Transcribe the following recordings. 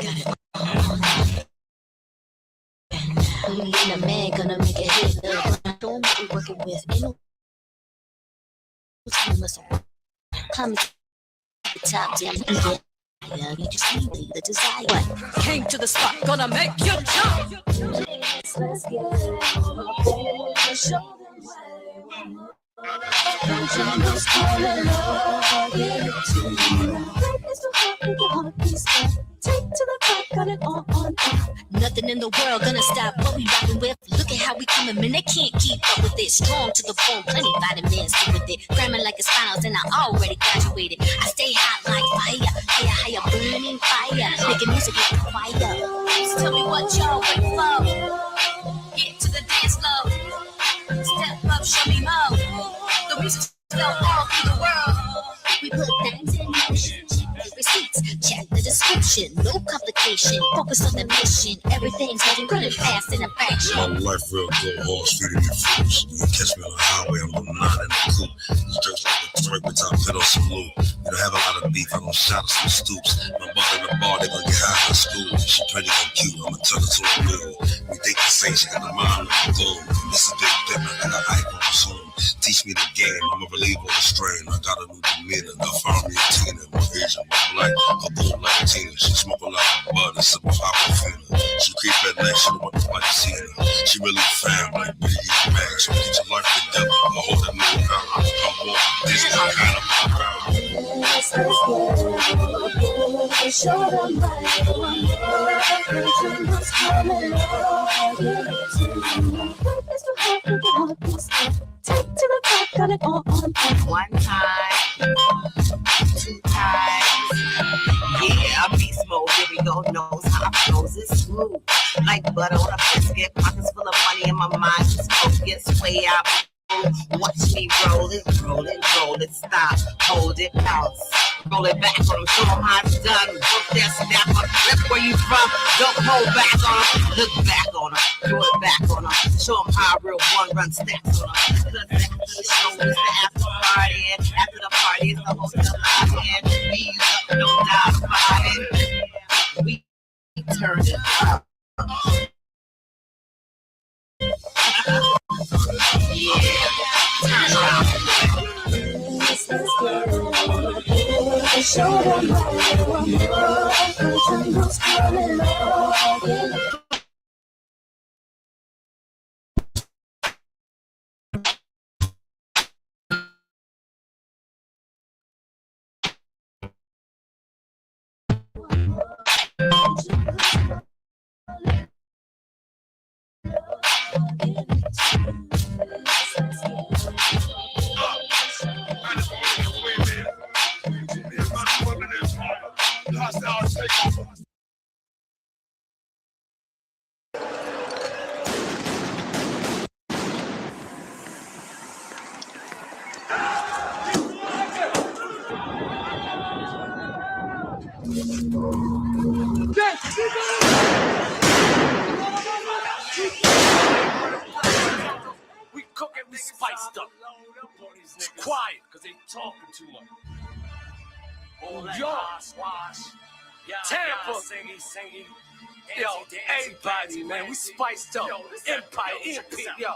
Got it on. We ain't a man gonna make it hit. Don't know what we working with. Ain't no time us come to the top, damn it. Yeah, you just see the desire. Came to the spot, gonna make you jump. Let's get it. Show them why. Jungle's calling, Lord, give it to me. Life is so hard, we get hard, we stop. Take to the top, got it on. Nothing in the world gonna stop what we rockin' with. Look at how we coming, man, they can't keep up with it. Strong to the bone, plenty vitamins to with it. Cramming like it's finals and I already graduated. I stay hot like fire, higher, burning fire. Making music like a fire. Please tell me what y'all wait for. Get to the dance floor. Step up, show me more. The music's still all through the world. We put things in motion. Check the receipts, check the description. No complication, focus on the mission. Everything's heading good and fast in a fraction. My life real good, horse feeding me fruits. You can catch me on the highway, I'm on 9 in the coupe. It's just like a straight with top pit on some loot. You don't have a lot of beef, I don't shout at some stoops. My body in the bar, they gonna get high in school. She pretty and cute, I'ma turn her to a real. We think the same, she got the mind like a gold. This is big different, I got hype on the soul. Teach me the game, I'm a reliever on the strain. I got a new demeanor, I found me a Tina. My Asian, my black, a bull like a Tina. She smoke a lot of bud and sip a Aquafina. She creep at night, she don't want nobody see her. She really fam like Biggie and Mac. So get your life together, I hold that new pound. I'm walking this kind of my pound. Let's get it. Show them right. Jungle's calling, Lord, give it to me. Life is too hard, we get hard, we stop. Take to the top, got it on. One time, 2 times. Yeah, beast mode, here we go. Knows how it goes, it's smooth. Like butter on a biscuit, pockets full of money in my mind. Just focus, way out. Watch me roll it, stop, hold it, bounce. Roll it back on them, show them how it's done. Work that snapper, that's where you from. Don't hold back on them, look back on them, throw it back on them. Show them how real one run stacks on them. Cause after the show is the after party, and after the party is the hotel live, and we up, no doubt about it. We turn it up. Yeah, turn it up. Let's get it. Show them right. Jungle's calling, Lord, give it. We cooking, we spiced up. It's quiet, because they talking too much. Yo, Tampa, yo, everybody, man, we spiced up. Empire, yo.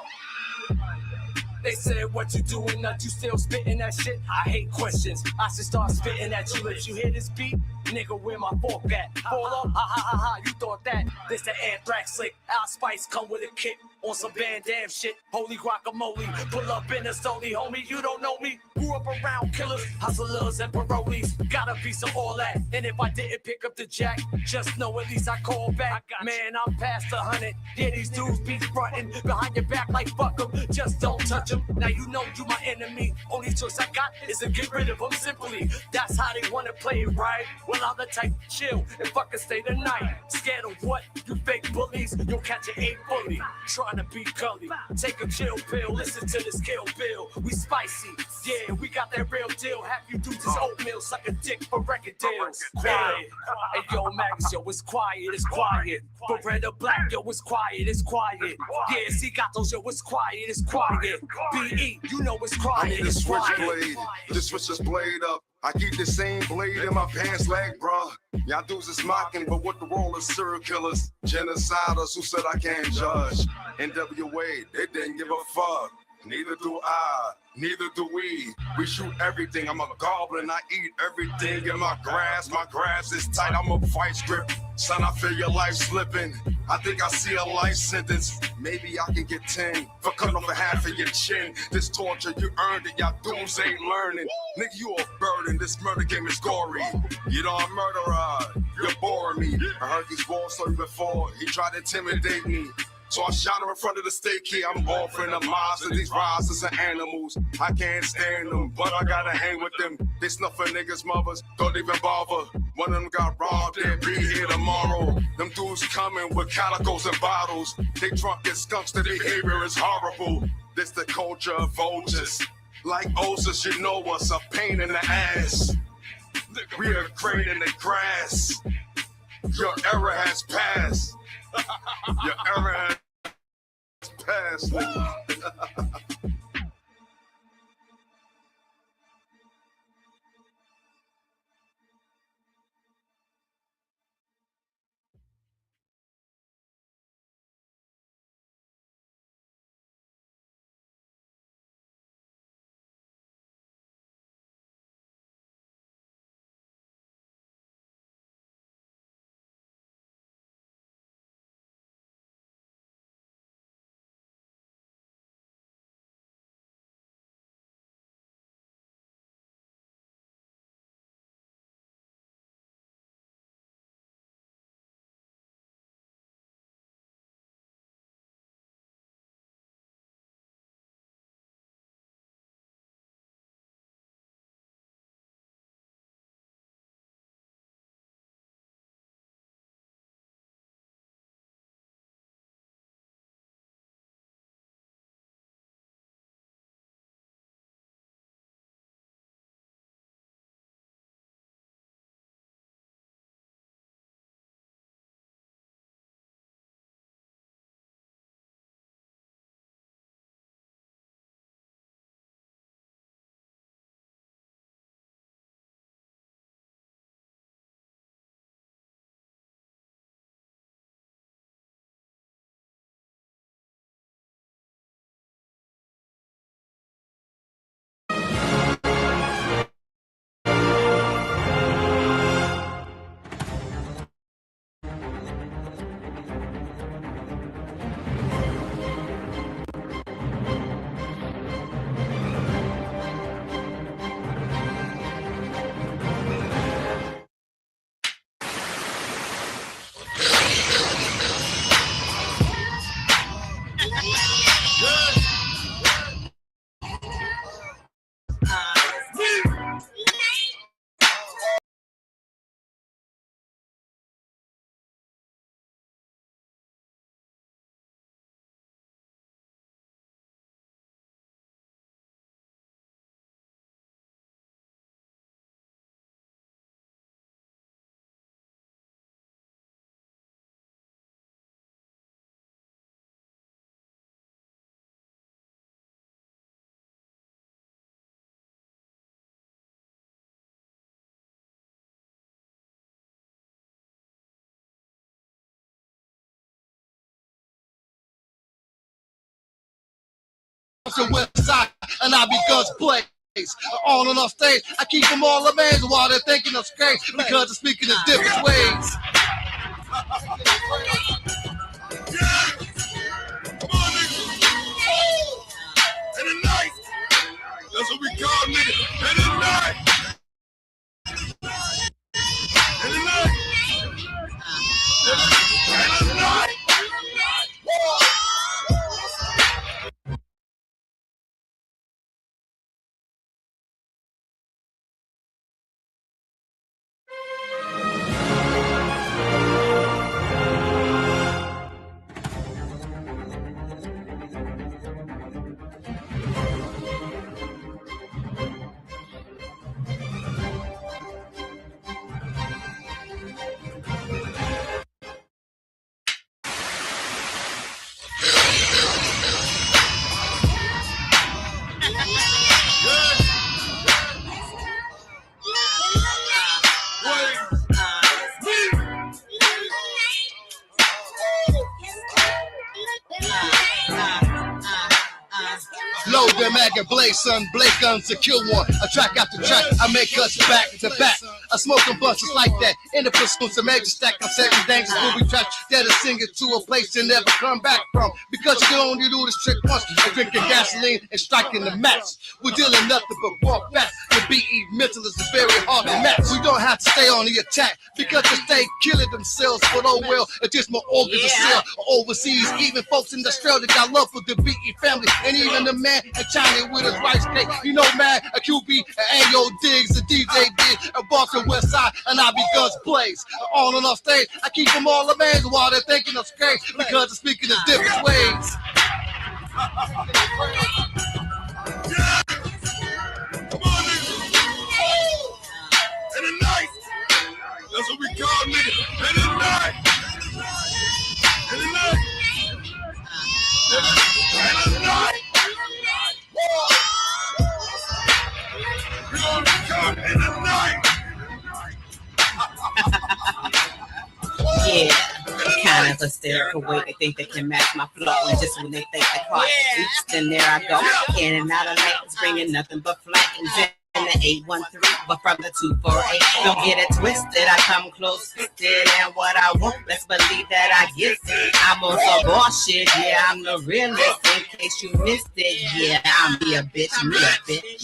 They said, what you doing? Not you still spitting that shit? I hate questions. I should start spitting at you. If you hear this beat, nigga, where my fork at? Fall up, ha ha ha ha, you thought that? This the anthrax slick. Our spice come with a kick on some Van Damme shit. Holy guacamole, pull up in a stony, homie. You don't know me. Grew up around killers, hustlers, and parolees. Got a piece of all that. And if I didn't pick up the jack, just know at least I call back. Man, I'm past 100. Yeah, these dudes be frontin' behind your back like fuck them. Just don't touch them. Now you know you my enemy. Only choice I got is to get rid of them simply. That's how they wanna play it, right? Well, I'm the type to chill and fucking stay the night. Scared of what? You fake bullies. You'll catch an 8 bully. Trying to be gully. Take a chill pill. Listen to this Kill Bill. We spicy. Yeah, we got that real deal. Half you do this oatmeal. Suck a dick for record deals. Quiet. Hey, yo, Max, yo, it's quiet. It's quiet. For red or black, yo, it's quiet. It's quiet. Yeah, Zigatos, yo, it's quiet. It's quiet. BE, you know it's quiet. I need a switchblade. Just switch this blade up. I keep the same blade in my pants leg, bruh. Y'all dudes is mocking, but what the role of serial killers, genociders who said I can't judge. NWA, they didn't give a fuck. Neither do I, neither do we. We shoot everything. I'm a goblin, I eat everything in my grass. My grass is tight, I'm a vice grip. Son, I feel your life slipping. I think I see a life sentence. Maybe I can get 10 for cutting off a half of your chin. This torture, you earned it, y'all dudes ain't learning. Nigga, you a burden, this murder game is gory. You know I'm murderer, you're boring me. I heard these walls story before, he tried to intimidate me. So I shot him in front of the stake here. I'm offering a monster. These risers are animals. I can't stand them, but I gotta hang with them. They snuff for niggas' mothers. Don't even bother. One of them got robbed. They'll be here tomorrow. Them dudes coming with calicos and bottles. They drunk as skunks. Their behavior is horrible. This the culture of vultures. Like Osis, you know us. A pain in the ass. We are great in the grass. Your era has passed. Your era has passed, nigga. The west side, and I be Gus Blaze. On and off stage, I keep them all amazed while they're thinking of straight because they're speaking in different ways. In the night, that's what we call niggas. In the night. In the night. In the night. know them Mag and Blaze, son, Blake guns to kill one. A track after track, I make cuts back to back. I smoke a bunch just like that. In the pursuit of major stack, I'm setting dangerous movie tracks that'll sing it to a place you never come back from. Because you can only do this trick once and drinking gasoline and striking the match. We're dealing nothing but raw facts. The BE mental is very hard to match. We don't have to stay on the attack because they stay killing themselves. But oh well, it's just more organs to sell overseas. Even folks in Australia got love for the BE family. And even the man in China with his rice cake. You know, man, a QB, an Ayo Diggs, a DJ Diggs, a Boston West Side, and I be Guns Blaze. On and off stage, I keep them all amazed while they're thinking of straight because they're speaking in different ways. Come on, nigga. In the night. That's what we call nigga. In the night. In the night. In the night. We're gonna come in the night. Yeah, kind of hysterical way they think they can match my flow, and just when they think they caught it, then there I go, in and out of lanes, bringing nothing but flames. In the 813, but from the 248, don't get it twisted. I come close fisted, and what I want, let's believe that I get it. I'm on some bullshit, yeah, I'm the realest. In case you missed it, yeah, I'm me a bitch.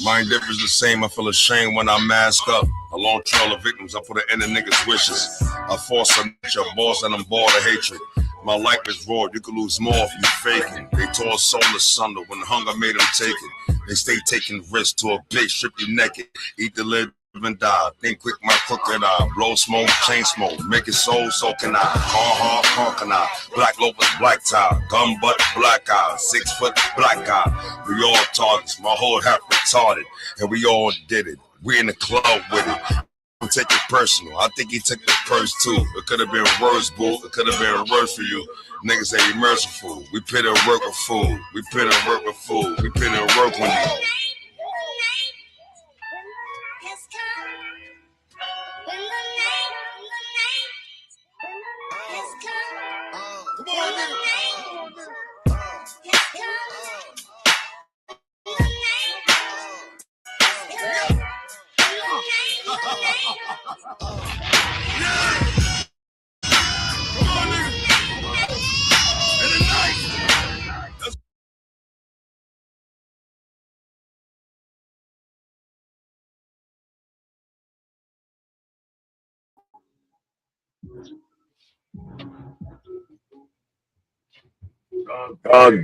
My endeavor is the same. I feel ashamed when I mask up. A long trail of victims, I put an end to niggas' wishes. I force a your boss and I'm bored of hatred. My life is raw, you could lose more if you faking. They tore soul asunder when hunger made them take it. They stay taking risks to a bitch, strip you naked. Eat the live and die. Think quick, my crooked eye. Blow smoke, chain smoke. Make it so can I. Car hard, can I. Black loafers, black tie. Gun butt, black eye. 6 foot, black eye. We all targets. My whole half retarded. And we all did it. We in the club with it. Don't take it personal. I think he took the purse too. It could have been worse, boo. It could have been worse for you. Niggas ain't merciful. We put in work with food. We put in work with food. We put in work when you. Come on, nigga.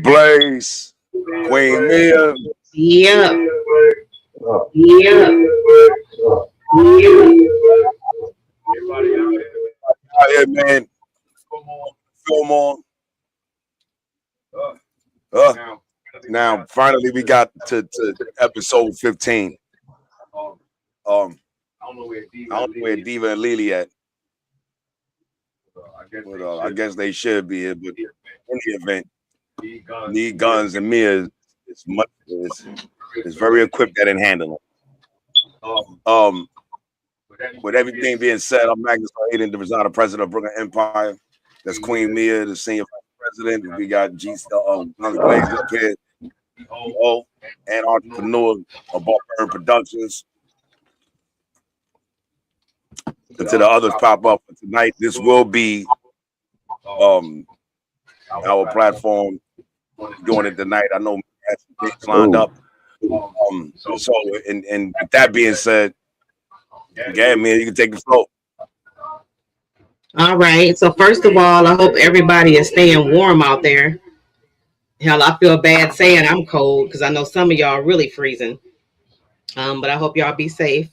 Blaze, Queen Mia. Yeah. Out here, man. Feelmore. Now, finally, we got to episode 15. I don't know where Diva and Lily at. But, I guess they should be here. But in the event, Need Guns and Mia is very equipped at handling. With everything being said, I'm Magnus Hayden, the Rosada president of Brooklyn Empire. That's Queen Mia, the senior vice president. We got Blaze up here, and entrepreneur of Barbarian Productions. Until the others pop up tonight, this will be our platform doing it tonight. I know we have some things lined up. So, and with that being said, yeah, man, you can take the floor. All right. So first of all, I hope everybody is staying warm out there. Hell, I feel bad saying I'm cold because I know some of y'all are really freezing. But I hope y'all be safe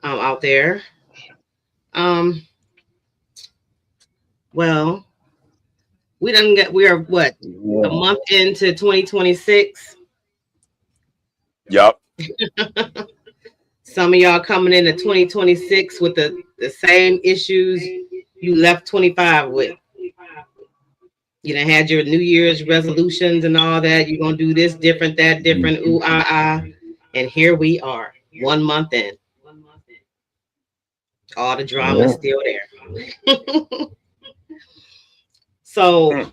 out there. Well, we are what, a month into 2026. Yep. Some of y'all coming into 2026 with the same issues you left 25 with. You done had your New Year's resolutions and all that. You're gonna do this different, that different, ooh, and here we are, 1 month in. All the drama is still there. So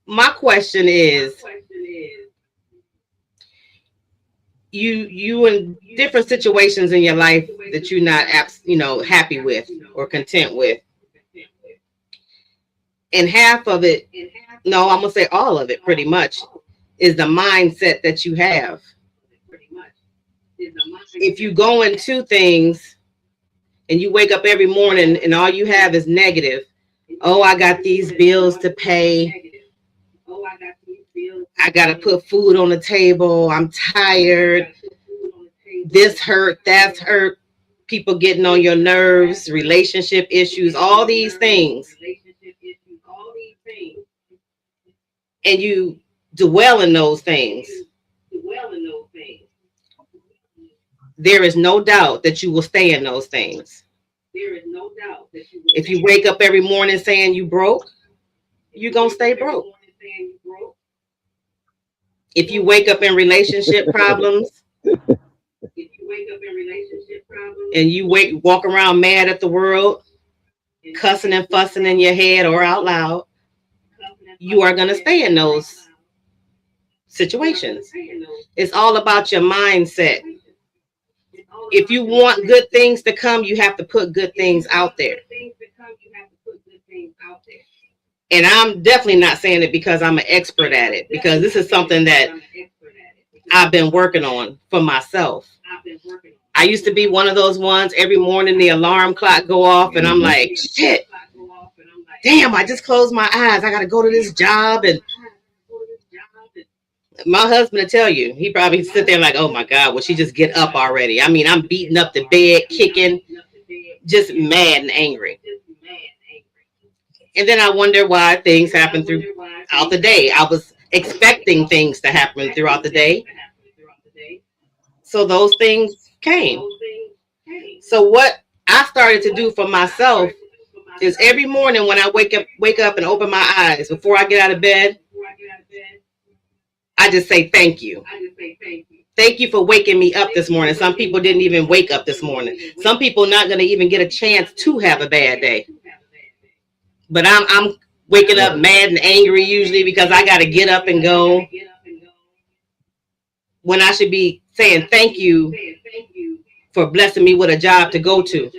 my question is, you in different situations in your life that you're not happy with or content with. And half of it, no, I'm gonna say all of it pretty much, is the mindset that you have. If you go into things and you wake up every morning and all you have is negative, oh, I got these bills to pay, I gotta put food on the table, I'm tired, this hurt, that's hurt, people getting on your nerves, relationship issues, all these things, and you dwell in those things, there is no doubt that you will stay in those things. If you wake up every morning saying you broke, you're gonna stay broke. If you wake up in relationship problems and you walk around mad at the world, cussing and fussing in your head or out loud, you are gonna stay in those situations. It's all about your mindset. If you want good things to come, you have to put good things out there. And I'm definitely not saying it because I'm an expert at it, because this is something that I've been working on for myself. I used to be one of those ones, every morning the alarm clock go off and I'm like, shit, damn, I just closed my eyes. I got to go to this job. And my husband will tell you, he probably sit there like, oh my God, will she just get up already? I mean, I'm beating up the bed, kicking, just mad and angry. And then I wonder why things happen throughout the day. I was expecting things to happen throughout the day. So those things came. So what I started to do for myself is every morning when I wake up and open my eyes, before I get out of bed, I just say thank you. Thank you for waking me up this morning. Some people didn't even wake up this morning. Some people not going to even get a chance to have a bad day. But I'm waking up mad and angry usually because I got to get up and go, when I should be saying thank you for blessing me with a job to go to.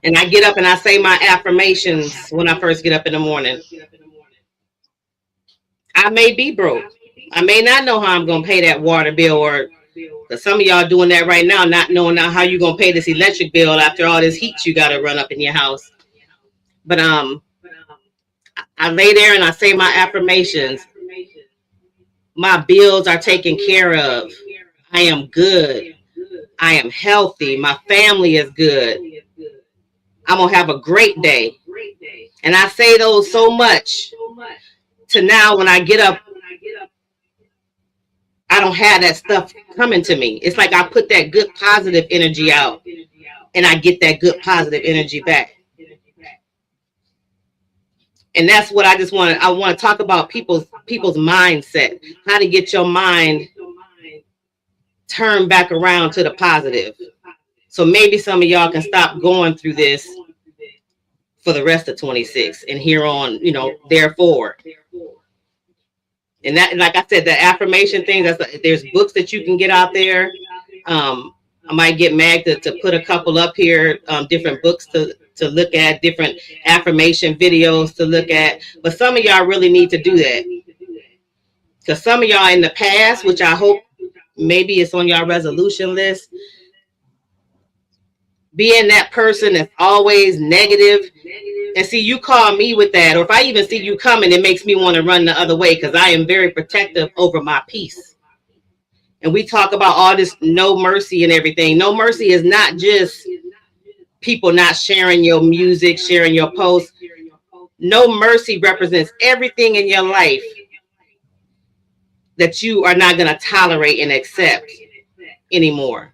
And I get up and I say my affirmations when I first get up in the morning. I may be broke. I may not know how I'm going to pay that water bill, or some of y'all doing that right now, not knowing how you're going to pay this electric bill after all this heat you got to run up in your house. But I lay there and I say my affirmations. My bills are taken care of. I am good. I am healthy. My family is good. I'm going to have a great day. And I say those so much to now when I get up, I don't have that stuff coming to me. It's like I put that good positive energy out and I get that good positive energy back. And that's what I want to talk about, people's mindset, how to get your mind turned back around to the positive. So maybe some of y'all can stop going through this for the rest of 26 and here on, therefore. And that, like I said, the affirmation thing, there's books that you can get out there. I might get Mag to put a couple up here, different books to look at, different affirmation videos to look at. But some of y'all really need to do that. Because some of y'all in the past, which I hope maybe it's on your resolution list, being that person that's always negative. And see, you call me with that, or if I even see you coming, it makes me want to run the other way because I am very protective over my peace. And we talk about all this no mercy and everything. No mercy is not just people not sharing your music, sharing your posts. No mercy represents everything in your life that you are not going to tolerate and accept anymore.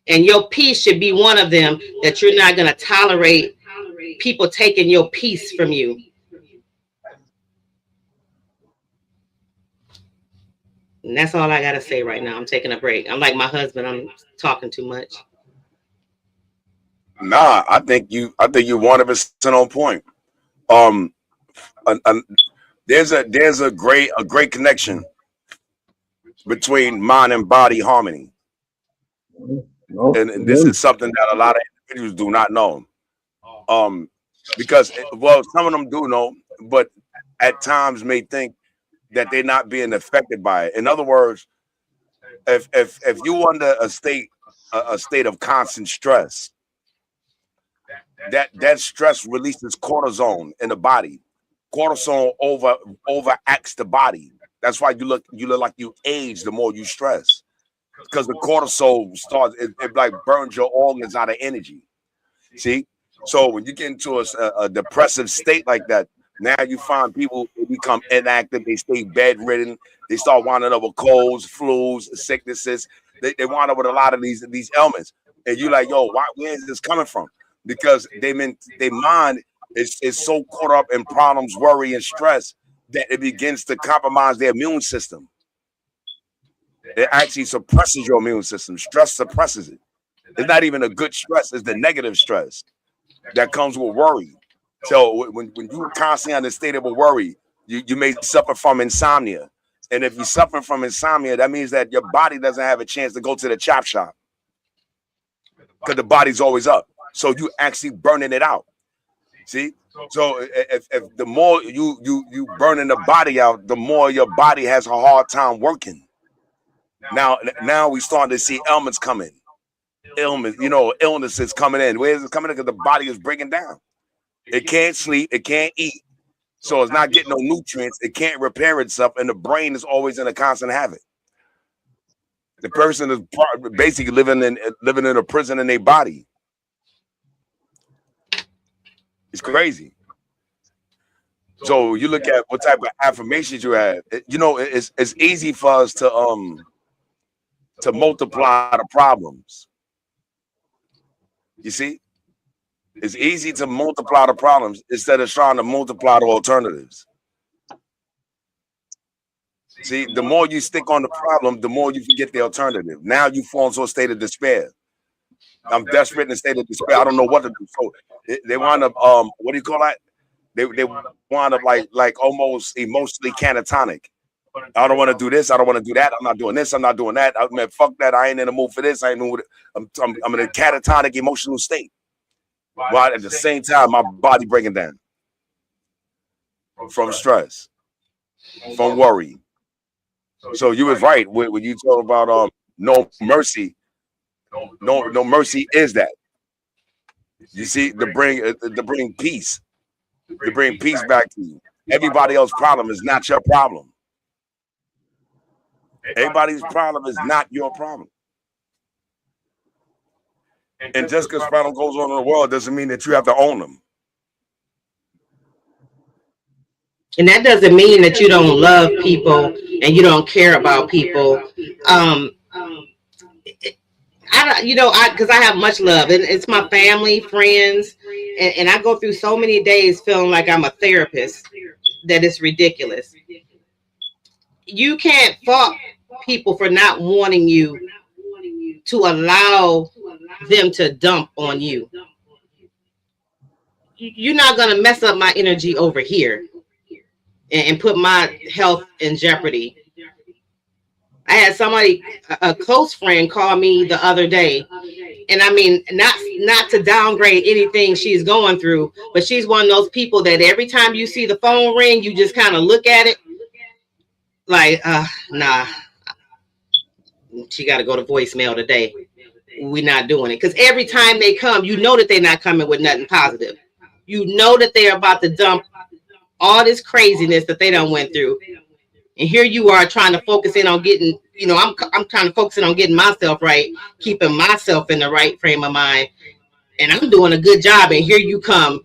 And your peace should be one of them, that you're not going to tolerate people taking your peace from you. And that's all I got to say right now. I'm taking a break. I'm like my husband. I'm talking too much. Nah, I think you 100% on point. There's a great connection between mind and body harmony. And this is something that a lot of individuals do not know. Because well, some of them do know, but at times may think that they're not being affected by it. In other words, if you under a state of constant stress, that stress releases cortisone in the body. Cortisone overacts the body. That's why you look like you age the more you stress, because the cortisol starts it like burns your organs out of energy. See, so when you get into a depressive state like that, now you find people become inactive. They stay bedridden. They start winding up with colds, flus, sicknesses. They wind up with a lot of these ailments. And you're like, yo, where is this coming from? Because their mind is so caught up in problems, worry, and stress that it begins to compromise their immune system. It actually suppresses your immune system. Stress suppresses it. It's not even a good stress. It's the negative stress that comes with worry. So when you're constantly in a state of a worry, you may suffer from insomnia. And if you're suffering from insomnia, that means that your body doesn't have a chance to go to the chop shop because the body's always up. So you actually burning it out. See? So if the more you burning the body out, the more your body has a hard time working. Now we starting to see ailments coming. Illnesses coming in. Where is it coming in? Because the body is breaking down. It can't sleep. It can't eat. So it's not getting no nutrients. It can't repair itself. And the brain is always in a constant havoc. The person is basically living in a prison in their body. It's crazy. So you look at what type of affirmations you have. It's easy for us to multiply the problems. You see, it's easy to multiply the problems instead of trying to multiply the alternatives. See, the more you stick on the problem, the more you forget the alternative. Now you fall into a state of despair. I'm desperate in a state of despair. I don't know what to do. So they wind up, what do you call that? They wind up like almost emotionally catatonic. I don't want to do this. I don't want to do that. I'm not doing this. I'm not doing that. Man, fuck that. I ain't in the mood for this. I ain't in the mood. I'm in a catatonic emotional state. While at the same time, my body breaking down from stress, from worry. So you was right when you talk about no mercy. No mercy is that. You see, to bring peace, back to you. Everybody else's problem is not your problem. Everybody's problem is not your problem. And just because problem goes on in the world doesn't mean that you have to own them. And that doesn't mean that you don't love people and you don't care about people. Because I have much love, and it's my family, friends, and I go through so many days feeling like I'm a therapist that it's ridiculous. You can't fault people for not wanting you to allow them to dump on you. You're not going to mess up my energy over here and put my health in jeopardy. I had somebody, a close friend, call me the other day, and I mean, not to downgrade anything she's going through, but she's one of those people that every time you see the phone ring, you just kind of look at it like, nah, she got to go to voicemail today. We're not doing it. Because every time they come, you know that they're not coming with nothing positive. You know that they're about to dump all this craziness that they done went through. And here you are trying to focus in on getting, I'm trying to focus in on getting myself right, keeping myself in the right frame of mind. And I'm doing a good job. And here you come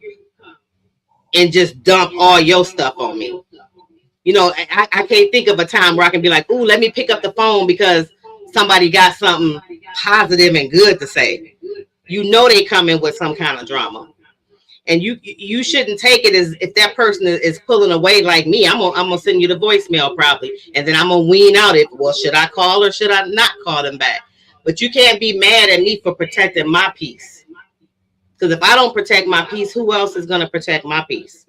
and just dump all your stuff on me. I can't think of a time where I can be like, ooh, let me pick up the phone because somebody got something positive and good to say. They come in with some kind of drama. And you shouldn't take it as if that person is pulling away like me. I'm gonna send you the voicemail probably, and then I'm gonna wean out it. Well, should I call or should I not call them back? But you can't be mad at me for protecting my peace. Because if I don't protect my peace, who else is gonna protect my peace?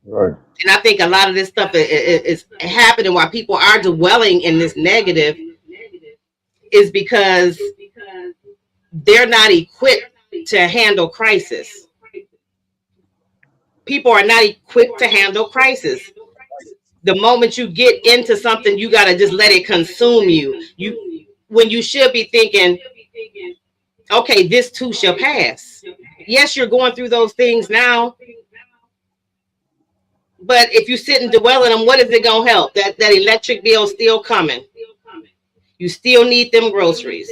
Right. And I think a lot of this stuff is happening while people are dwelling in this negative is because they're not equipped to handle crisis. People are not equipped to handle crisis. The moment you get into something, you got to just let it consume you. When you should be thinking, okay, this too shall pass. Yes, you're going through those things now, but if you sit and dwell in them, what is it gonna help? That electric bill still coming. You still need them groceries.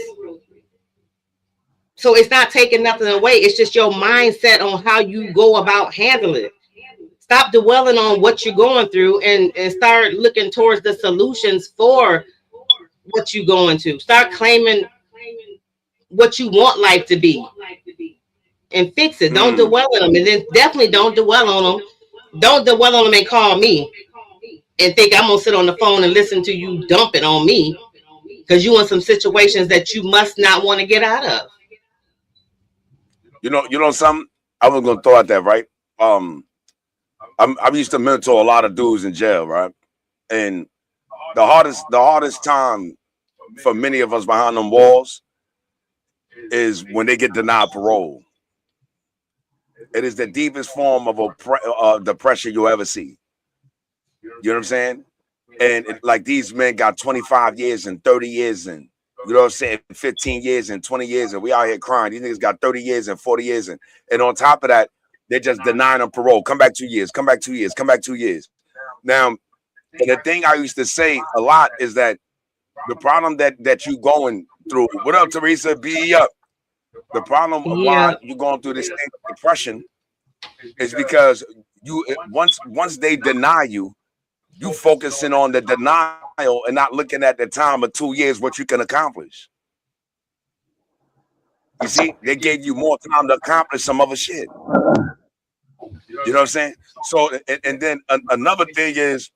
So it's not taking nothing away. It's just your mindset on how you go about handling it. Stop dwelling on what you're going through and start looking towards the solutions for what you're going to. Start claiming what you want life to be and fix it. Don't dwell on them. And then definitely don't dwell on them. Don't dwell on them and call me and think I'm going to sit on the phone and listen to you dumping on me because you in some situations that you must not want to get out of. You know something? I was gonna throw out that, right? I used to mentor a lot of dudes in jail, right? And the hardest time for many of us behind them walls is when they get denied parole. It is the deepest form of depression you'll ever see. You know what I'm saying? And like these men got 25 years and 30 years and, you know what I'm saying, 15 years and 20 years, and we out here crying. These niggas got 30 years and 40 years. And on top of that, they're just denying them parole. Come back 2 years, come back 2 years, come back 2 years. Now, and the thing I used to say a lot is that the problem that you going through, what up, Teresa? Be up. The problem why you're going through this state of depression is because you once they deny you, you focusing on the denial and not looking at the time of 2 years what you can accomplish. You see, they gave you more time to accomplish some other shit. You know what I'm saying? So, and then another thing is,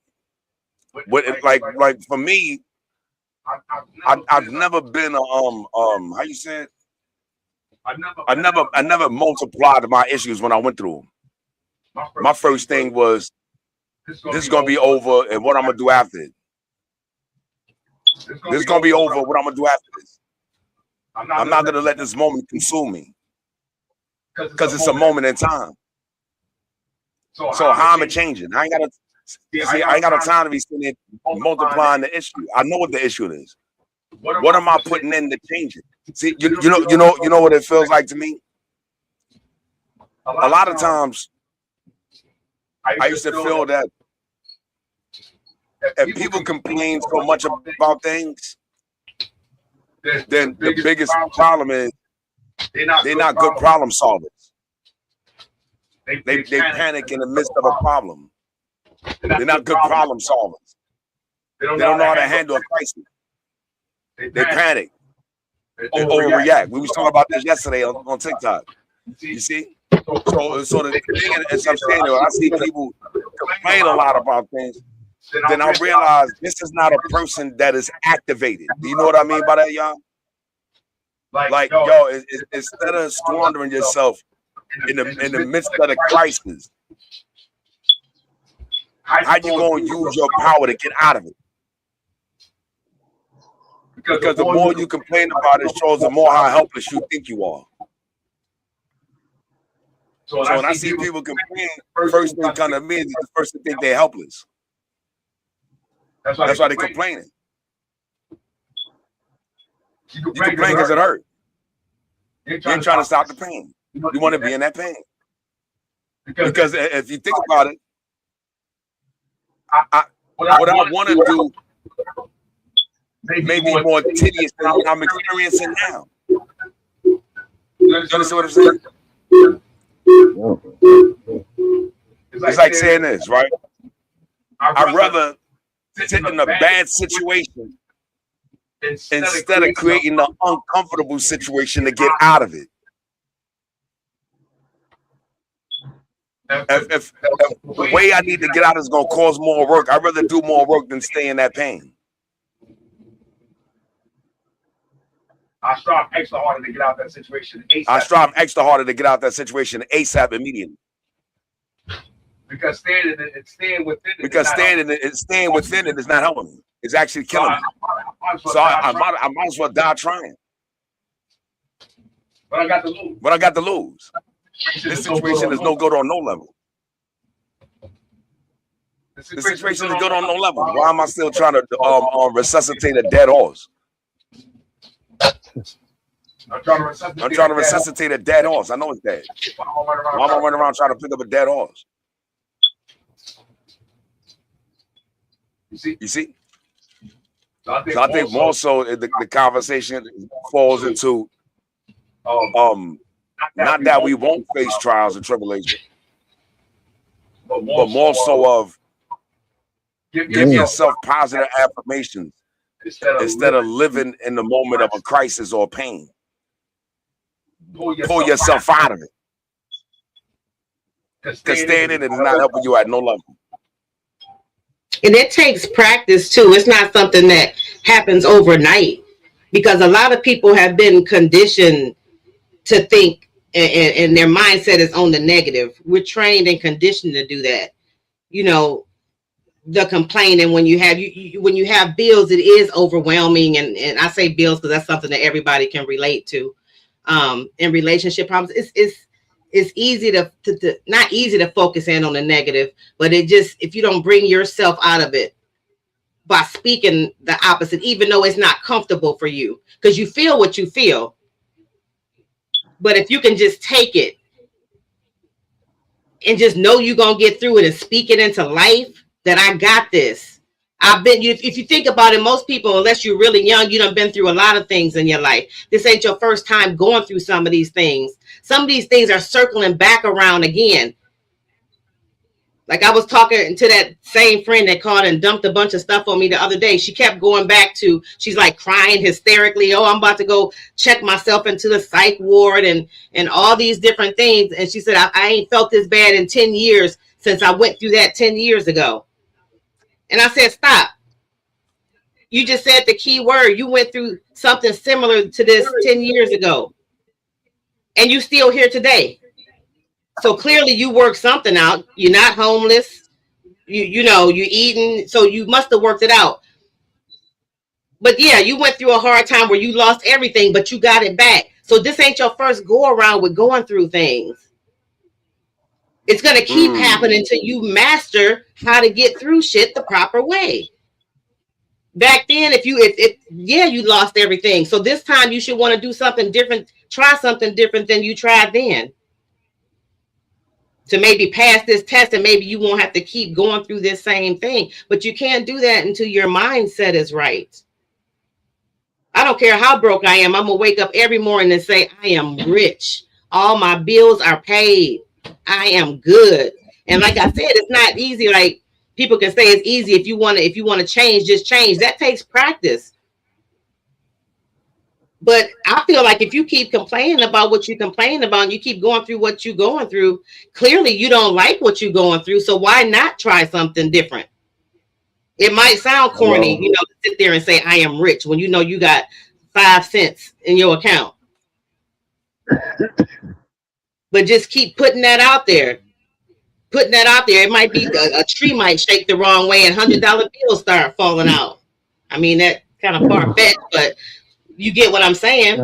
like for me, I've never been how you say it? I never multiplied my issues when I went through them. My first thing was, this is gonna be over, and what I'm gonna do after it. This is gonna be over. What I'm gonna do after this. I'm not gonna let this moment consume me, because it's a moment in time. So how am I changing? I ain't got a time to be sitting multiplying the issue. I know what the issue is. What am I putting in to change it? See, you know what it feels like to me. A lot of times, I used to feel that if people complain so much about things, then the biggest problem is they're not good problem solvers. They panic in the midst of a problem. They're not good problem solvers. They don't know how to handle a crisis. They panic. They overreact. We was talking about this yesterday on TikTok. You see? So the thing is, I'm saying, I see people complain a lot about things. Then I realize this is not a person that is activated. Do you know what I mean by that, y'all? Like, yo, instead of squandering yourself in the midst of the crisis, how you gonna use your power to get out of it? Because the more you complain about it, shows the more how helpless you think you are. So when I see people complain, first thing come to me is the first thing think they're helpless. That's why they're complaining. You complain because it hurt. You ain't trying to stop the pain. You want to be in that pain. Because if you think about it, what I want to do may be more tedious than what I'm experiencing now. You understand what I'm saying? It's like saying this, right? I'd rather sit in a bad situation instead of creating an uncomfortable situation to get out of it. If the way I need to get out is going to cause more work, I'd rather do more work than stay in that pain. I strive extra harder to get out that situation ASAP. I strive extra harder to get out that situation ASAP immediately. Because staying in it, it's staying within it. Because staying within it is not helping me. It's actually killing me. So I might as well die trying. But I got to lose. But I got to lose. This situation is no good on no level. The situation is good on no level. Why am I still trying to resuscitate a dead horse? I'm trying to resuscitate a dead horse. I know it's dead. Why am I running around trying to pick up a dead horse? You see? So I think more so the conversation falls into not that we won't face trials and tribulations, but more so of give yourself positive affirmations instead of living in the moment of a crisis or pain. Pull yourself out of it. Because staying in it is not helping you at no level. And it takes practice too. It's not something that happens overnight, because a lot of people have been conditioned to think and their mindset is on the negative. We're trained and conditioned to do that. You know, the complaining when you have bills, it is overwhelming. And I say bills because that's something that everybody can relate to. In relationship problems, it's easy to not easy to focus in on the negative, but it just, if you don't bring yourself out of it by speaking the opposite, even though it's not comfortable for you, because you feel what you feel. But if you can just take it and just know you're going to get through it and speak it into life, that I got this. If you think about it, most people, unless you're really young, you done been through a lot of things in your life. This ain't your first time going through some of these things. Some of these things are circling back around again. Like I was talking to that same friend that called and dumped a bunch of stuff on me the other day. She kept going back to, she's like crying hysterically. Oh, I'm about to go check myself into the psych ward and all these different things. And she said, I ain't felt this bad in 10 years since I went through that 10 years ago. And I said, stop. You just said the key word. You went through something similar to this 10 years ago. And you still here today. So clearly you worked something out. You're not homeless. You know, you're eating. So you must have worked it out. But yeah, you went through a hard time where you lost everything, but you got it back. So this ain't your first go around with going through things. It's going to keep happening until you master how to get through shit the proper way. Back then, if you lost everything. So this time you should want to do something different, try something different than you tried then. To maybe pass this test, and maybe you won't have to keep going through this same thing. But you can't do that until your mindset is right. I don't care how broke I am. I'm going to wake up every morning and say, I am rich. All my bills are paid. I am good. And like I said, it's not easy. Like people can say it's easy. If you want to change, just change. That takes practice. But I feel like if you keep complaining about what you're complaining about, and you keep going through what you're going through, clearly you don't like what you're going through. So why not try something different? It might sound corny, you know, to sit there and say, I am rich, when you know you got 5 cents in your account. But just keep putting that out there. Putting that out there. It might be a tree might shake the wrong way and $100 bills start falling out. I mean, that kind of far-fetched, but you get what I'm saying.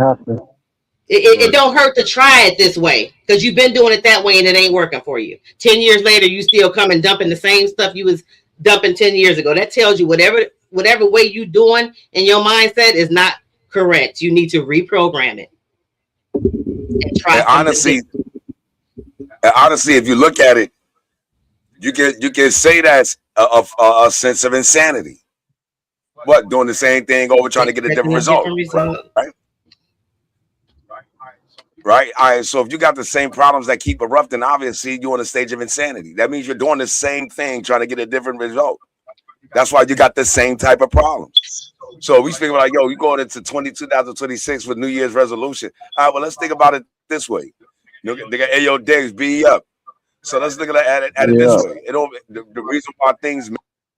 It don't hurt to try it this way, because you've been doing it that way and it ain't working for you. 10 years later, you still come and dumping the same stuff you was dumping 10 years ago. That tells you whatever way you doing in your mindset is not correct. You need to reprogram it. And try honestly, if you look at it, you can say that's a sense of insanity. What, doing the same thing over, trying to get a different result, right? All right. So if you got the same problems that keep erupting, obviously you're on a stage of insanity. That means you're doing the same thing, trying to get a different result. That's why you got the same type of problems. So we speak like, yo, you going into 2026 with New Year's resolution. All right, well, let's think about it this way. You know, they got Ayo Diggs, be up. So let's look at it this way. The reason why things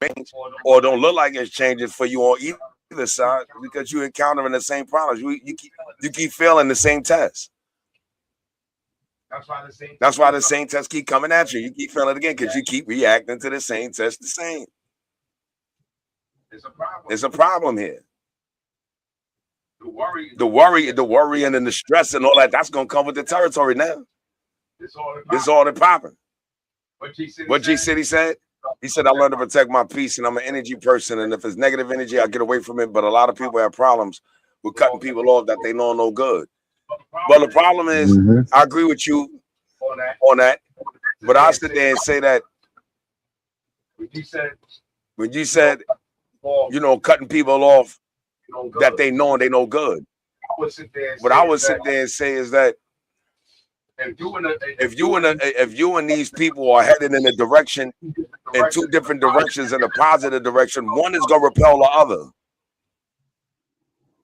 change or don't look like it's changing for you on either side, because you're encountering the same problems. You keep failing the same test. That's why the same test keep coming at you. You keep feeling it again because you keep reacting to the same test the same. There's a problem here. The worry and then the stress and all that's gonna come with the territory now. This all the popping. What G City said? He said, I learned to protect my peace and I'm an energy person. And if it's negative energy, I get away from it. But a lot of people have problems with cutting people off that they know are no good. Well, the problem is, I agree with you on that. But I sit there and say that when you said, you know, cutting people off that they know and they no good. What I would sit there and say is that if you and these people are headed in a direction, in two different directions, in a positive direction, one is gonna repel the other.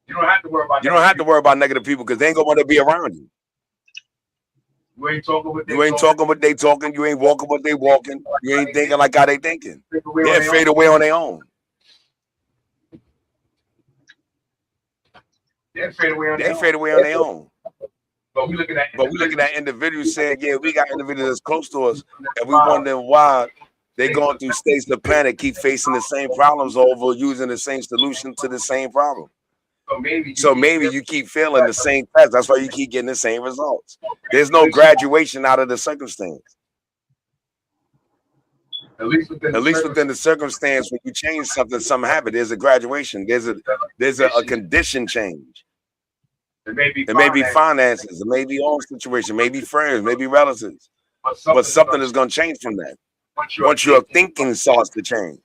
You don't have to worry about negative people because they ain't gonna want to be around you. You ain't talking what they talking. You ain't walking what they walking. You ain't thinking like how they thinking. They'll fade away on their own. They fade away on their own. But we looking at individuals saying, yeah, we got individuals that's close to us, and we wondering why they going through states of panic, keep facing the same problems over using the same solution to the same problem. So maybe you keep failing the same test. That's why you keep getting the same results. There's no graduation out of the circumstance. At least within the circumstance, when you change something, some habit, there's a graduation. There's a condition change. It may be finances, it may be all situation, maybe friends, maybe relatives. But something is going to change from that. Once your thinking starts to change.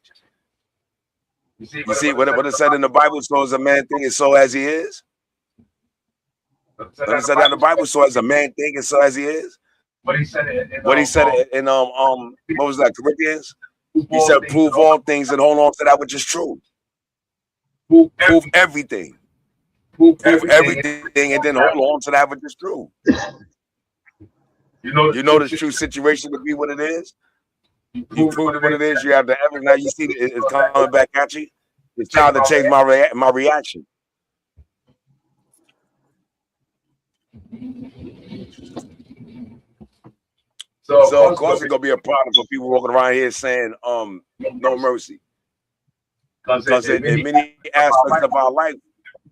You see what it said in the Bible, so as a man thinketh, so as he is? What it said in the Bible, so as a man thinketh, so as he is? What he said in what was that, Corinthians? He said, prove all things and hold on to that which is true. Prove everything. Prove everything and then hold on to that which is true. You know the true situation to be what it is? You proved it what it is. You have the evidence. Now you see it's coming back at you. It's time to change my reaction. So of course it's gonna be a problem for people walking around here saying no mercy. Because in many aspects of our life,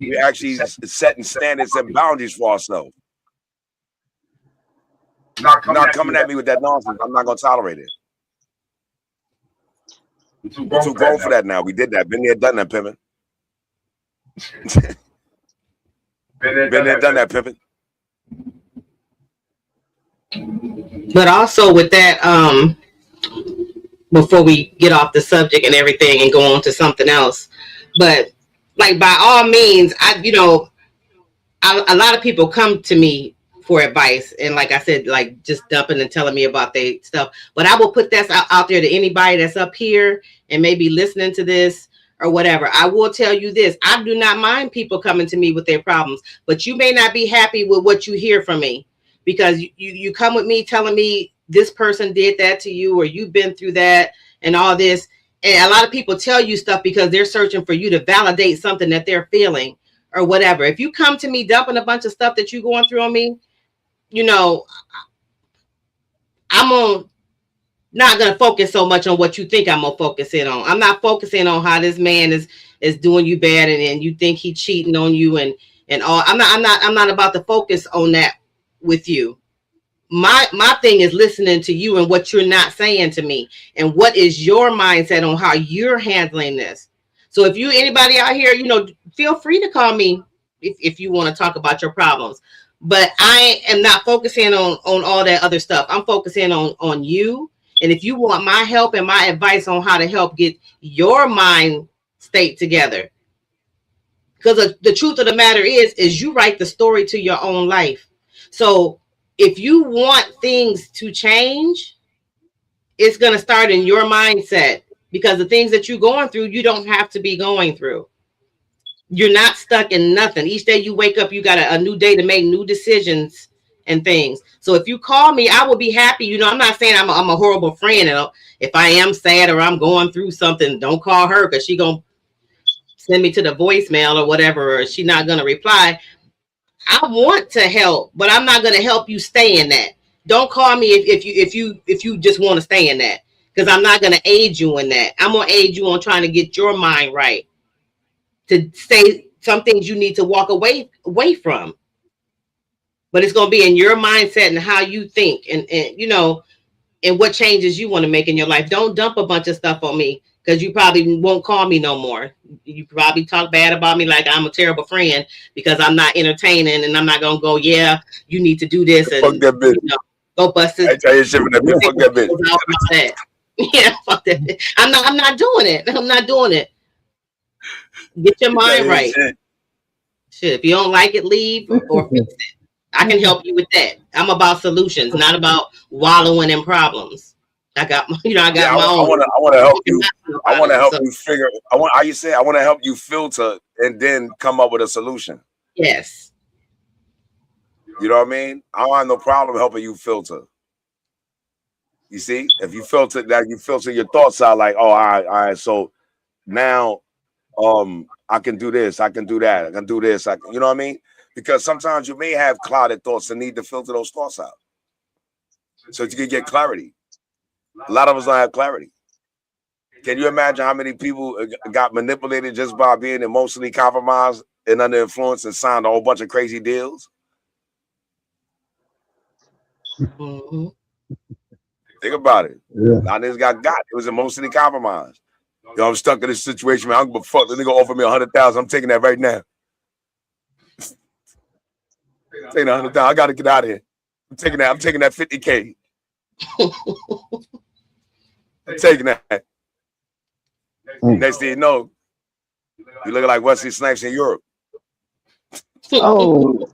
we actually setting standards and boundaries for ourselves. Not coming at me with that nonsense. I'm not gonna tolerate it. We're too grown for that now. We did that. Been there, done that, pimpin'. Been there, done that, pimpin'. But also with that, before we get off the subject and everything and go on to something else, but like by all means, a lot of people come to me for advice, and like I said, like just dumping and telling me about their stuff. But I will put that out there to anybody that's up here and maybe listening to this or whatever. I will tell you this: I do not mind people coming to me with their problems, but you may not be happy with what you hear from me because you come with me telling me this person did that to you or you've been through that and all this. And a lot of people tell you stuff because they're searching for you to validate something that they're feeling or whatever. If you come to me dumping a bunch of stuff that you're going through on me, I'm not going to focus so much on what you think I'm going to focus in on. I'm not focusing on how this man is doing you bad and you think he's cheating on you and all. I'm not about to focus on that with you. My thing is listening to you and what you're not saying to me and what is your mindset on how you're handling this. So if anybody out here, feel free to call me if you want to talk about your problems. But I am not focusing on all that other stuff. I'm focusing on you. And if you want my help and my advice on how to help get your mind state together, because the truth of the matter is you write the story to your own life. So if you want things to change, it's going to start in your mindset, because the things that you're going through, you don't have to be going through. You're not stuck in nothing. Each day you wake up, you got a new day to make new decisions and things. So if you call me, I will be happy. I'm not saying I'm a horrible friend. If I am sad or I'm going through something, don't call her because she's going to send me to the voicemail or whatever, or she's not going to reply. I want to help, but I'm not going to help you stay in that. Don't call me if you just want to stay in that, because I'm not going to aid you in that. I'm going to aid you on trying to get your mind right, to say some things you need to walk away from. But it's going to be in your mindset and how you think, and you know, and what changes you want to make in your life. Don't dump a bunch of stuff on me, because you probably won't call me no more. You probably talk bad about me like I'm a terrible friend because I'm not entertaining, and I'm not going to go, yeah, you need to do this, and Fuck that bitch. you know, go bust it. I tell you shit with that bitch. Fuck that bitch. Yeah, fuck that. I'm not doing it. I'm not doing it. Get your mind right. Shit, if you don't like it, leave or fix it. I can help you with that. I'm about solutions, not about wallowing in problems. I got my own. I want to help you. I want to help you figure. How you say? I want to help you filter and then come up with a solution. Yes. You know what I mean? I don't have no problem helping you filter. You see, if you filter that, you filter your thoughts out like, oh, all right. So now, I can do this, I can do that, I can do this. You know what I mean? Because sometimes you may have clouded thoughts and need to filter those thoughts out, so you can get clarity. A lot of us don't have clarity. Can you imagine how many people got manipulated just by being emotionally compromised and under influence and signed a whole bunch of crazy deals? Mm-hmm. Think about it. Yeah. Now niggas got. It was emotionally compromised. Yo, I'm stuck in this situation, man. I don't give a fuck. The nigga offered me 100,000. I'm taking that right now. Taking 100,000. I gotta get out of here. I'm taking that 50K. I'm taking that. Next thing you know, you look like Wesley Snipes in Europe. Oh.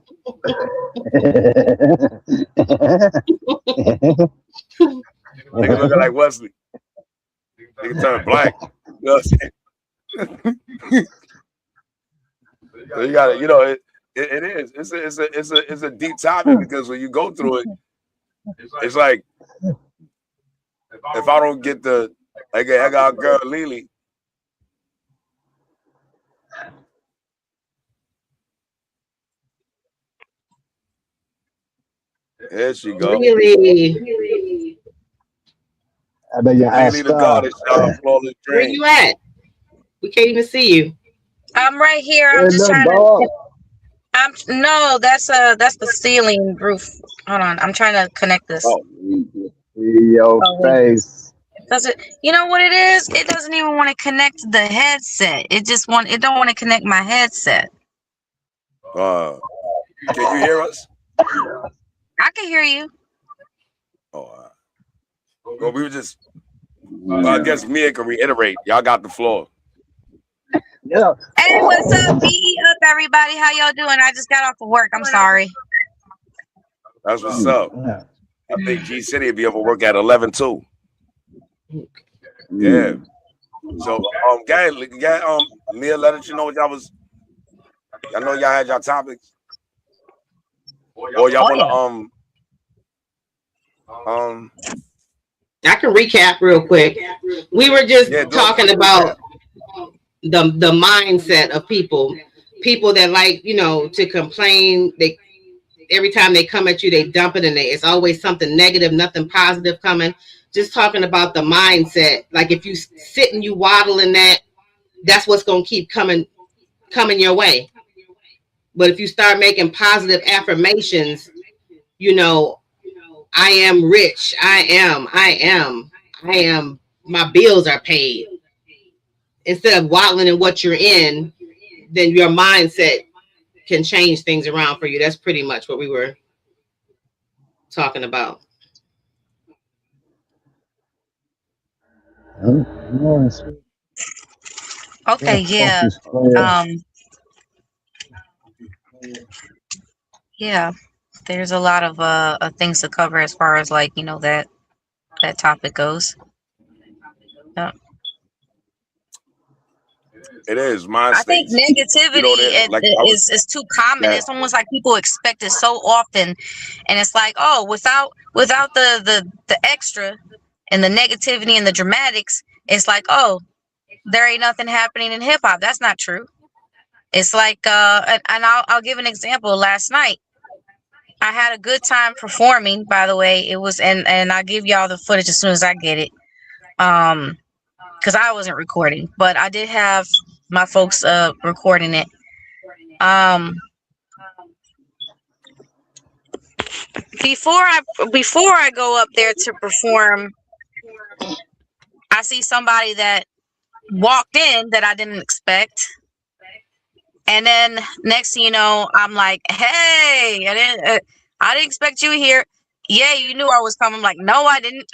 Nigga looking like Wesley. Nigga turn black. You know what I'm saying? So you gotta, you know, it is. It's a deep topic, because when you go through it, it's like, if I don't get I got our girl Lily. There she go. Really? I bet you asked where you at? We can't even see you. I'm right here. I'm just trying to. No, that's the ceiling roof. Hold on, I'm trying to connect this. Oh, your face. Does it? You know what it is? It doesn't even want to connect the headset. It don't want to connect my headset. Can you hear us? I can hear you. Oh, well, we were just. I guess Mia can reiterate. Y'all got the floor. Yeah. Hey, what's up? BE up, everybody. How y'all doing? I just got off of work. I'm sorry. That's what's up. I think G City will be able to work at 11 too. Yeah. So, Mia, let us know what y'all was. I know y'all had y'all topics. Or y'all want to I can recap real quick. We were just talking about the mindset of people that like, you know, to complain. They every time they come at you, they dump it, and it's always something negative, nothing positive coming. Just talking about the mindset. Like if you sit and you waddle in that's what's gonna keep coming your way. But if you start making positive affirmations, you know, I am rich. I am. My bills are paid. Instead of waddling in what you're in, then your mindset can change things around for you. That's pretty much what we were talking about. Okay, yeah. Yeah. There's a lot of things to cover as far as like, you know, that topic goes. Yeah. It is my. I think negativity is too common. Yeah. It's almost like people expect it so often, and it's like, oh, without the extra and the negativity and the dramatics, it's like, oh, there ain't nothing happening in hip hop. That's not true. It's like, and I'll give an example. Last night, I had a good time performing, by the way. It was, and I'll give y'all the footage as soon as I get it. Because I wasn't recording, but I did have my folks recording it. Before I go up there to perform, I see somebody that walked in that I didn't expect. And then next thing you know, I'm like, hey, I didn't expect you here. Yeah, you knew I was coming. I'm like, no, I didn't.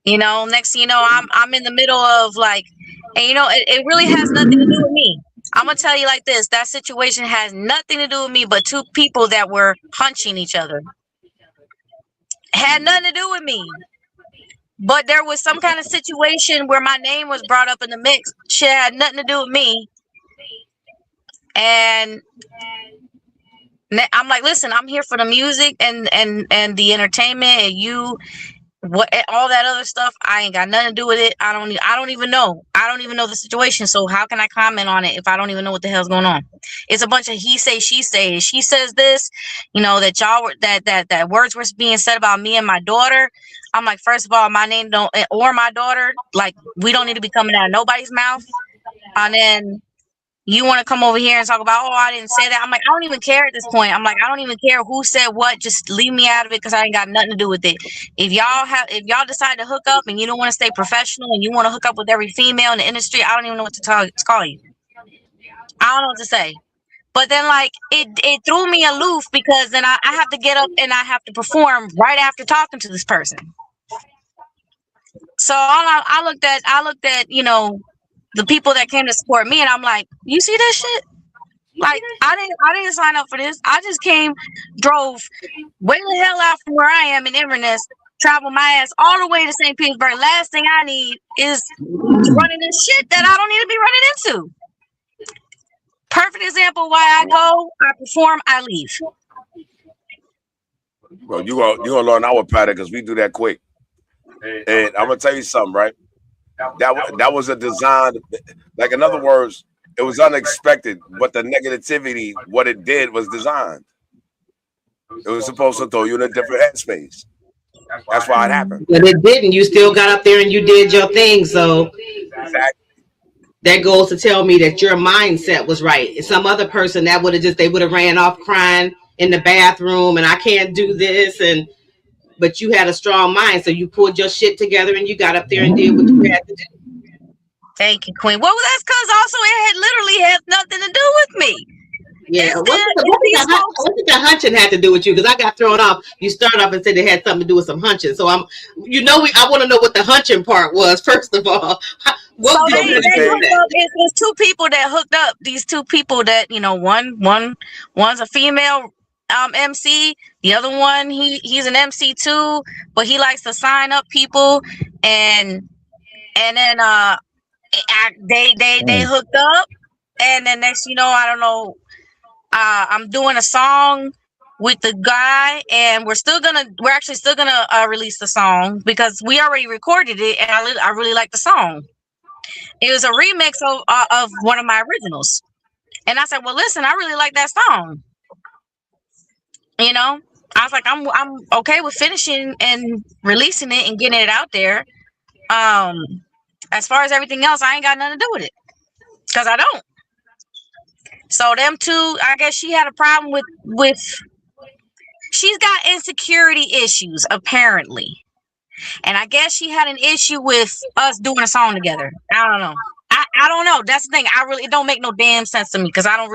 You know, next thing you know, I'm in the middle of like, and you know, it really has nothing to do with me. I'm gonna tell you like this: that situation has nothing to do with me, but two people that were hunching each other. Had nothing to do with me. But there was some kind of situation where my name was brought up in the mix. Shit had nothing to do with me. And I'm like, listen, I'm here for the music and the entertainment, and you, what, all that other stuff. I ain't got nothing to do with it. I don't even know. I don't even know the situation. So how can I comment on it if I don't even know what the hell's going on? It's a bunch of he say, she say. She says this, you know, that y'all were that words were being said about me and my daughter. I'm like, first of all, my name don't, or my daughter, like, we don't need to be coming out of nobody's mouth. And then you want to come over here and talk about, oh, I didn't say that. I'm like, I don't even care at this point. I'm like, I don't even care who said what. Just leave me out of it because I ain't got nothing to do with it. If y'all decide to hook up and you don't want to stay professional and you want to hook up with every female in the industry, I don't even know what to call you. I don't know what to say. But then, like, it threw me aloof because then I have to get up and I have to perform right after talking to this person. So I looked at, you know, the people that came to support me, and I'm like, you see this shit? Like, I didn't sign up for this. I just drove way the hell out from where I am in Inverness, travel my ass all the way to St. Petersburg. Last thing I need is running this shit that I don't need to be running into. Perfect example why I go, I perform, I leave. Bro, you gonna learn our pattern because we do that quick. And I'm gonna tell you something, right? That was a design. Like, in other words, it was unexpected, but the negativity, what it did, was designed. It was supposed to throw you in a different headspace. That's why it happened. But it didn't. You still got up there and you did your thing. So exactly. That goes to tell me that your mindset was right. Some other person that they would have ran off crying in the bathroom and I can't do this, but you had a strong mind, so you pulled your shit together and you got up there and did what you had to do. Thank you, Queen. Well, that's because also it literally has nothing to do with me. Yeah, what did the hunching had to do with you? Because I got thrown off. You started off and said it had something to do with some hunching. So I want to know what the hunching part was first of all. There's two people that hooked up. These two people that, you know, one's a female MC. The other one, he's an MC too, but he likes to sign up people, and then they hooked up, and then next, you know, I don't know. I'm doing a song with the guy, and we're actually still gonna release the song because we already recorded it, and I really like the song. It was a remix of one of my originals, and I said, well, listen, I really like that song. You know, I was like, I'm okay with finishing and releasing it and getting it out there. As far as everything else, I ain't got nothing to do with it because I don't. So them two, I guess she had a problem with she's got insecurity issues apparently, and I guess she had an issue with us doing a song together. I don't know. I don't know. That's the thing. It don't make no damn sense to me because I don't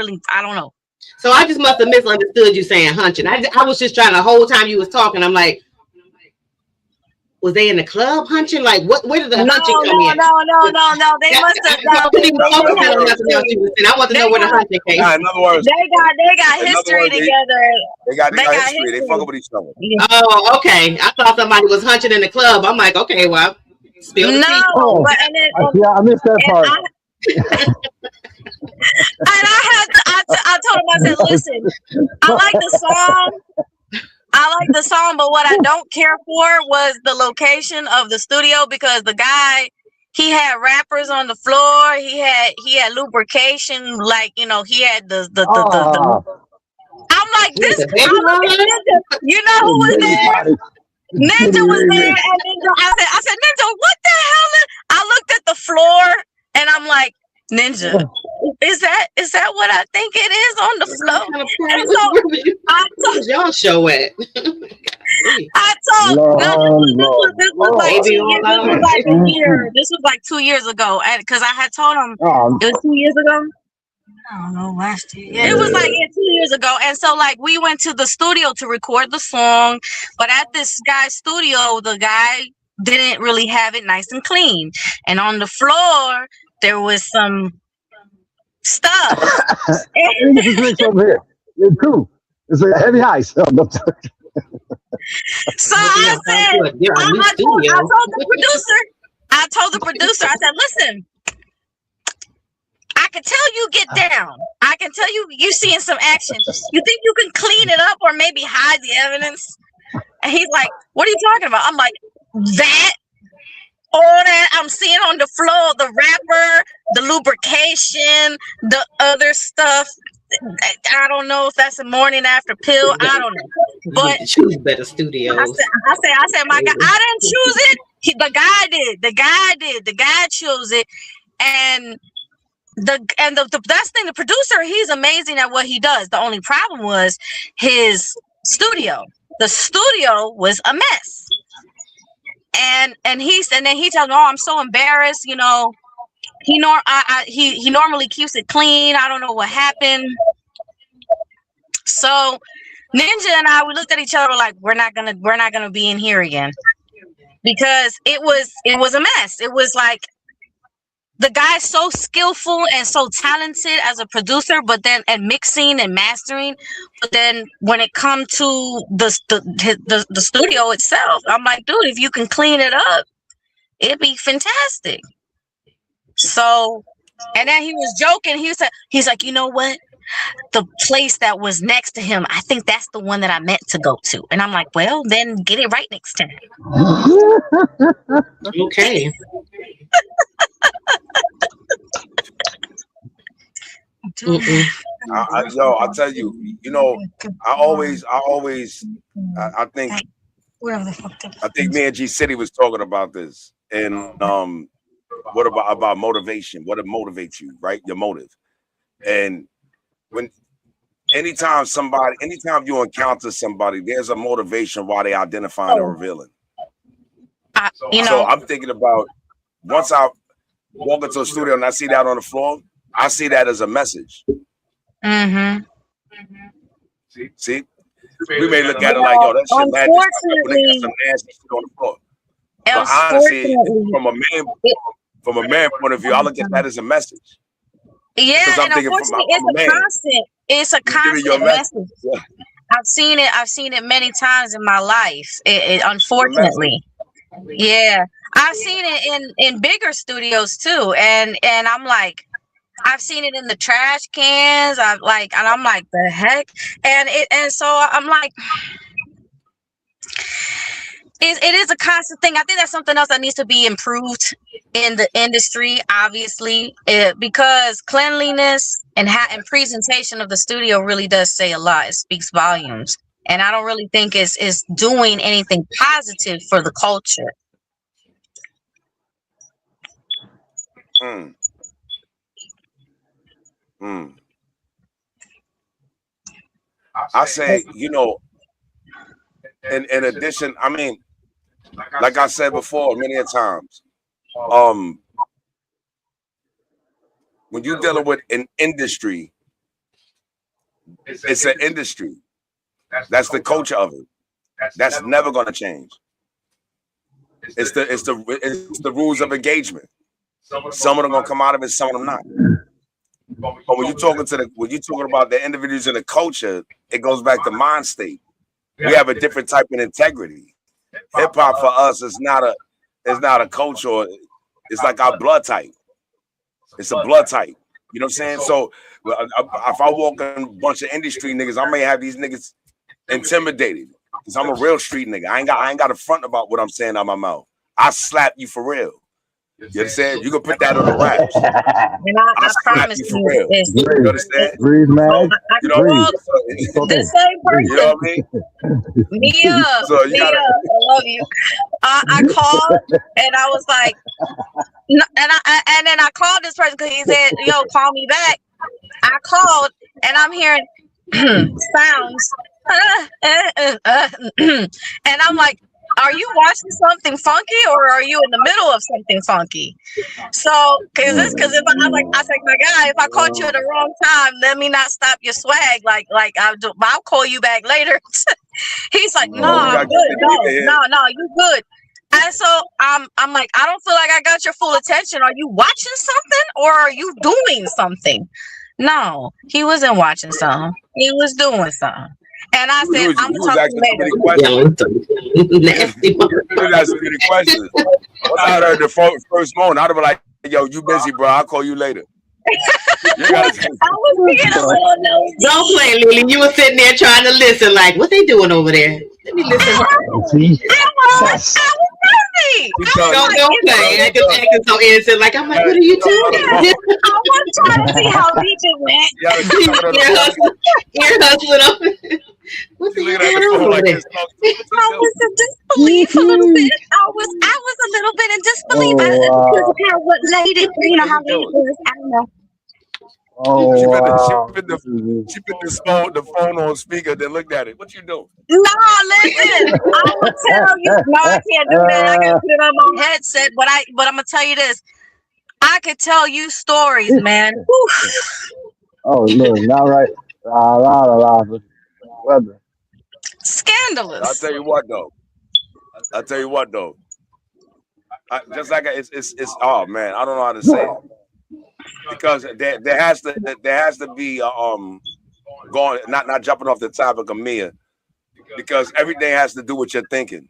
know. So I just must have misunderstood you saying hunching. I was just trying the whole time you was talking. I'm like, was they in the club hunching? Like, where did the hunching come in? No. They must have. I want to know where the hunching came. In other words, they got history together. They got history. They fuck with each other. Oh, okay. I thought somebody was hunching in the club. I'm like, okay, well, spill the tea. Yeah, I missed that part. And I told him, I said, listen, I like the song, but what I don't care for was the location of the studio because the guy, he had rappers on the floor. He had lubrication, like, you know, he had the I'm I'm like, this. You know who was there? Ninja was there, and Ninja. I said, Ninja, what the hell? I looked at the floor, and I'm like, Ninja, is that what I think it is on the floor? And so I told y'all show it. I told this was like 2 years. This was like a year. This was like 2 years ago, and because I had told him it was 2 years ago. I don't know, last year. Yeah, it was like 2 years ago. And so like we went to the studio to record the song, but at this guy's studio, the guy didn't really have it nice and clean. And on the floor, there was some stuff. It's over here. It's true. It's a heavy ice. So I said, I told the producer, I said, listen, I can tell you get down. I can tell you seeing some action. You think you can clean it up or maybe hide the evidence? And he's like, what are you talking about? I'm like, all that I'm seeing on the floor, the wrapper, the lubrication, the other stuff. I don't know if that's a morning after pill. I don't know. But choose better studios. I said, my God, I didn't choose it. The guy did. The guy chose it. And the best thing, the producer, he's amazing at what he does. The only problem was his studio. The studio was a mess. And then he tells me, oh, I'm so embarrassed. You know, he normally keeps it clean. I don't know what happened. So Ninja and I, we looked at each other like, we're not gonna be in here again, because it was a mess. It was like, the guy's so skillful and so talented as a producer, but then at mixing and mastering. But then when it comes to the studio itself, I'm like, dude, if you can clean it up, it'd be fantastic. So, and then he was joking. He's like, you know what? The place that was next to him, I think that's the one that I meant to go to. And I'm like, well, then get it right next time. Okay. I'll tell you, you know, I think me and G City was talking about this, and what about motivation? What motivates you, right? Your motive. And anytime you encounter somebody, there's a motivation why they identifying or revealing. So I'm thinking about, once I walk into a studio and I see that on the floor, I see that as a message. Mm-hmm. See, we may look at it like, yo, that shit mad. Unfortunately, some nasty shit on the floor. But honestly, from a man point of view, I look at that as a message. Yeah, and unfortunately, it's a constant message. Yeah. I've seen it many times in my life. Unfortunately, yeah, I've seen it in bigger studios too, and I'm like, I've seen it in the trash cans. I'm like, the heck, and so I'm like, it is a constant thing. I think that's something else that needs to be improved in the industry, obviously, because cleanliness and presentation of the studio really does say a lot. It speaks volumes, and I don't really think it's doing anything positive for the culture. I say, you know, in addition, I mean, like I said before many a times, when you're dealing with an industry, it's an industry. That's the culture of it. That's never going to change. It's the rules of engagement. Some of them gonna come out of it, some of them not. But when you're talking about the individuals in the culture, it goes back to mind state. We have a different type of integrity. Hip hop for us is not a culture. It's like our blood type. It's a blood type. You know what I'm saying? So if I walk in a bunch of industry niggas, I may have these niggas intimidated because I'm a real street nigga. I ain't got a front about what I'm saying out my mouth. I slap you for real. You understand? You can put that on the raps. And I promise you for real. You understand? Breathe, man. You know, the same person. You know what I mean? Mia, So you Mia, gotta, I love you. I called and I was like, no, and then I called this person because he said, "Yo, call me back." I called and I'm hearing sounds, and I'm like, "Are you watching something funky, or are you in the middle of something funky?" So, because if I said, my guy, if I caught you at the wrong time, let me not stop your swag. Like I'll call you back later. He's like, no, I'm good. No, you good. And so I'm like, I don't feel like I got your full attention. Are you watching something or are you doing something? No, he wasn't watching something. He was doing something. And I said, I'm gonna talk to you later. You was asking me the questions. Once I heard the first moment, I'd be like, yo, you busy, bro. I'll call you later. I was being a little nosy. Don't play, Lily. You were sitting there trying to listen, like, what they doing over there? Let me listen. I was nosy. Don't play. I just acting so innocent. Like, I'm like, what are you doing? I was trying to see how deep it went. Ear hustling over. What the hell over there? I was in disbelief a little bit. I was a little bit in disbelief. Because of how what late it, you know how late it was. I don't know. She put the phone on speaker, then looked at it. What you doing? No, listen. I will tell you. No, I can't do that. I gotta put it on my headset. But I'm gonna tell you this. I could tell you stories, man. Oh no, not right. Weather. Scandalous. I'll tell you what though. Just like it's oh man, I don't know how to say it. Because there has to be going not jumping off the topic of Mia, because everything has to do with your thinking,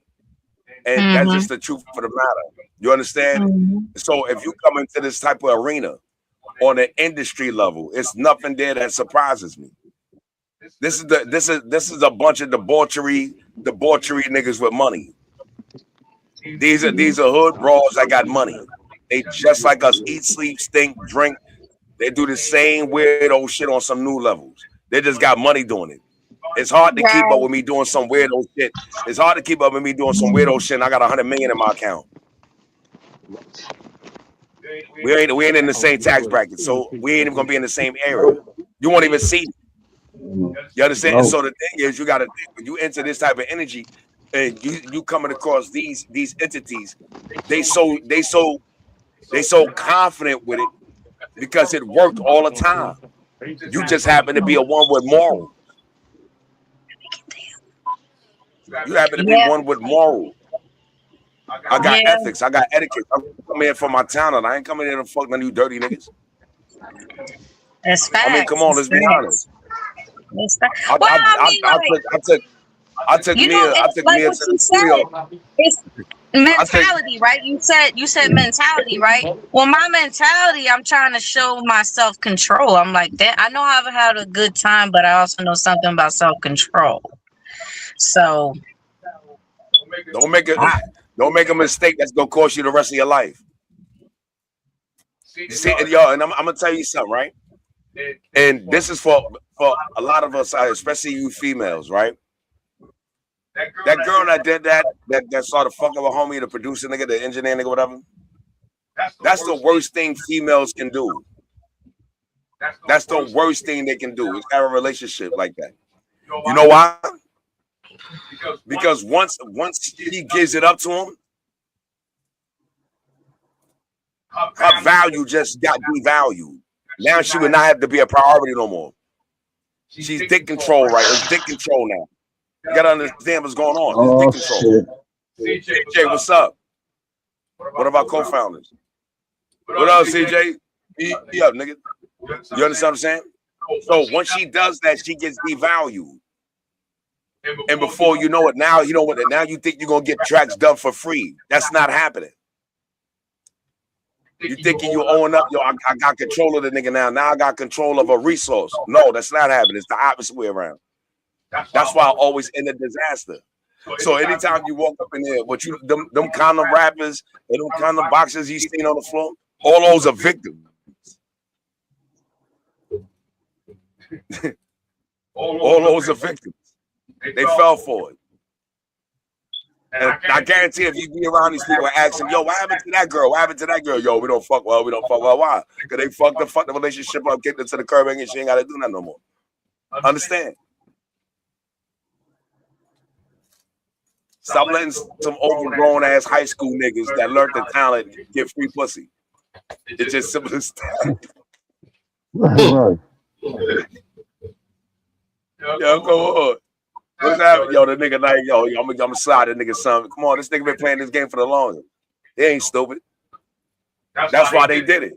and that's just the truth of the matter. You understand? So if you come into this type of arena on an industry level, it's nothing there that surprises me. This is a bunch of debauchery niggas with money. These are hood brawls that got money. They just like us, eat, sleep, stink, drink. They do the same weirdo shit on some new levels. They just got money doing it. It's hard to keep up with me doing some weirdo shit. It's hard to keep up with me doing some weirdo shit. And I got 100 million in my account. We ain't in the same tax bracket, so we ain't even gonna be in the same area. You won't even see me. You understand? No. So the thing is, you gotta think when you enter this type of energy, and you coming across these entities, they so confident with it because it worked all the time. You just happen to be a one with morals. You happen to be one with morals. I got ethics. I got etiquette. I'm coming in for my talent. I ain't coming in to fuck none of you dirty niggas. That's facts. I mean, come on, let's be honest. I took Mia to the studio. It's mentality, right? You said mentality, right? Well, my mentality, I'm trying to show my self-control. I'm like that. I know how to have a good time, but I also know something about self-control. So don't make a mistake that's gonna cost you the rest of your life. You see, y'all, and I'm gonna tell you something, right? And this is for a lot of us, especially you females, right? That girl that did that started fucking with homie, the producer nigga, the engineer nigga, whatever. That's the worst thing females can do. That's the worst thing they can do is have a relationship like that. You know why? Because once he gives it up to him, her value just got devalued. Now she would not have to be a priority no more. She's dick control, right? It's dick control now. You gotta understand what's going on. It's dick control. CJ, what's up? What about co-founders? What up, CJ? Be up, nigga. You understand what I'm saying? So once she does that, she gets devalued. And before you know it, now you know what? Now you think you're gonna get tracks done for free. That's not happening. You thinking you owing up? Yo, I got control of the nigga now. Now I got control of a resource. No, that's not happening. It's the opposite way around. That's why I always end a disaster. So anytime you walk up in there, what you them kind of rappers and them kind of boxers you seen on the floor, all those are victims. All those are victims. They fell for it. And I guarantee if you be around these people and ask them, yo, what happened to that girl? What happened to that girl? Yo, we don't fuck well. We don't fuck well. Why? Because they fucked the relationship up, kicked her to the curb, and she ain't got to do that no more. Understand? Stop letting some overgrown ass high school niggas that learned the talent get free pussy. It's just simple as that. Right. Yo, go on. What's happening? Yo, the nigga like, yo, I'm gonna slide that nigga something. Come on, this nigga been playing this game for the longest. They ain't stupid. That's why they did it.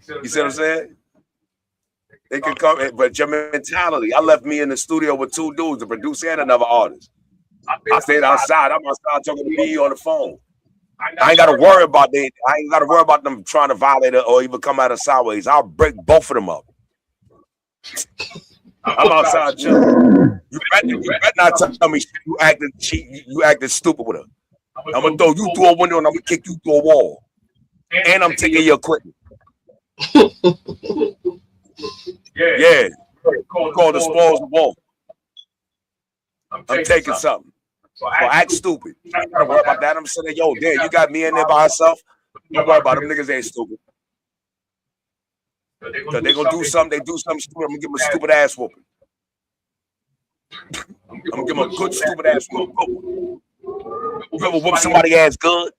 You see what I'm saying? They can come, but your mentality. I left me in the studio with two dudes, a producer and another artist. I stayed outside. I'm outside talking to me on the phone. I ain't got to worry about them. I ain't got to worry about them trying to violate it or even come out of sideways. I'll break both of them up. I'm outside chilling. You better not tell me you acted stupid with her. I'm gonna throw you through a window and I'm gonna kick you through a wall. And I'm taking your equipment. Yeah. Call the spoils the wall. I'm taking something. So act stupid. I don't worry about that. I'm saying, yo, damn, you got me in there by herself. Don't worry about them niggas ain't stupid. Cause they gonna do something, they do something stupid. I'm gonna give them a stupid ass whooping. I'm gonna give them a good stupid ass whooping. You ever whoop somebody ass good?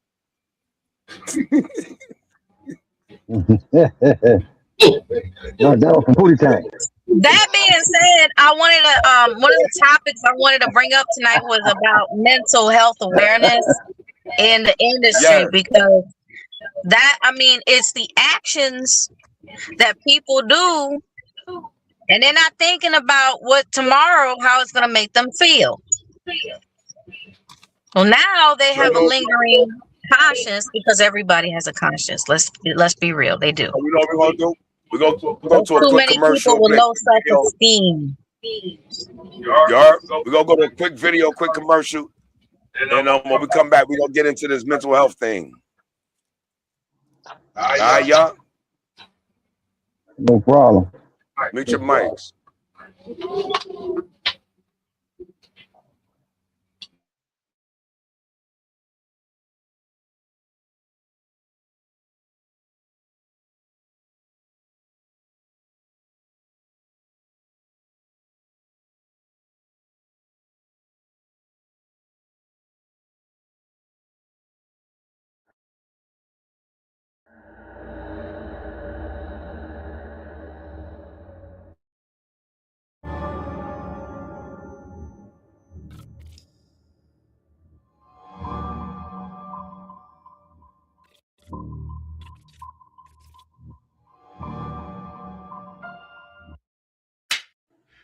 No, that was from Booty Tank. That being said, I wanted to one of the topics I wanted to bring up tonight was about mental health awareness in the industry, because that, I mean, it's the actions that people do, and they're not thinking about what tomorrow, how it's going to make them feel. Well, now they have a lingering conscience, because everybody has a conscience. Let's be real, they do. You know what we're gonna do? We're gonna go to a Too quick many commercial. people with low self-esteem. We're gonna go to a quick video, quick commercial, and when we come back, we're gonna get into this mental health thing. All right, y'all. No problem. Mute your mics.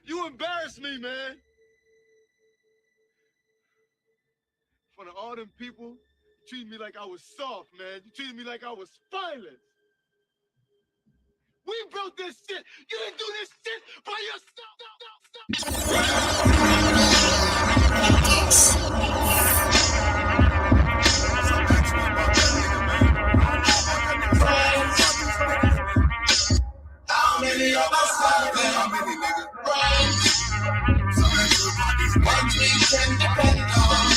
You embarrass me, man. In front of all them people, you treated me like I was soft, man. You treated me like I was spineless. We built this shit. You didn't do this shit by How many of us have them? How many niggas? Ones we can depend on.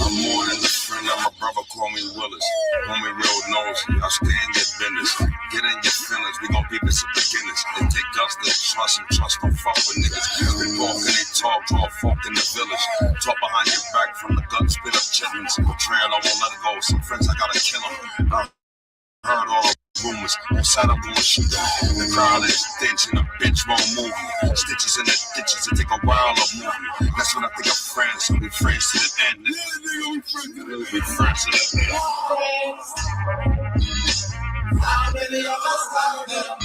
I'm more than a friend, I'm a brother, call me Willis. Homie real knows, I stay in your business. Get in your feelings, we gon' keep this at beginners. It take guts to trust and trust, don't fuck with niggas. They walk and they talk, draw a fork in the village. Talk behind your back from the gut, spit up chitlins. Betrayal, I won't let it go. Some friends, I gotta kill them. Heard all the rumors, on side I'm gonna shoot them. The crowd is stench and a bitch won't move me. Stitches in the ditches, it take a while to move me. That's when I think of friends, so we friends to the end. We friends to the end. How many of us have them?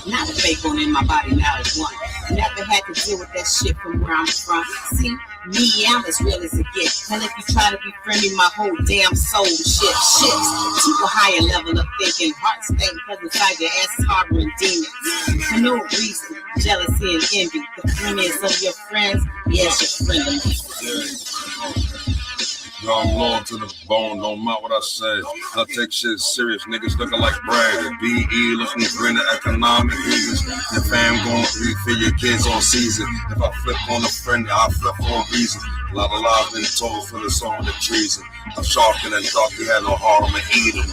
Now the fake one in my body now is one. Never had to deal with that shit from where I'm from. See, me, I'm as real as it gets. And if you try to befriend me, my whole damn soul shifts to a higher level of thinking. Hearts think because inside your ass is harboring demons. For no reason, jealousy and envy. The friendliest of your friends, yes, your friend of me. Yo, I'm loyal to the bone, don't mind what I say. I take shit serious, niggas looking like Brad. BE looking for the economic reasons. Your fam gon' refill your kids on season. If I flip on a friend, I flip for a reason. A lot of lies been told for the song of treason. I'm sharper than thought he had no heart, I'ma eat him.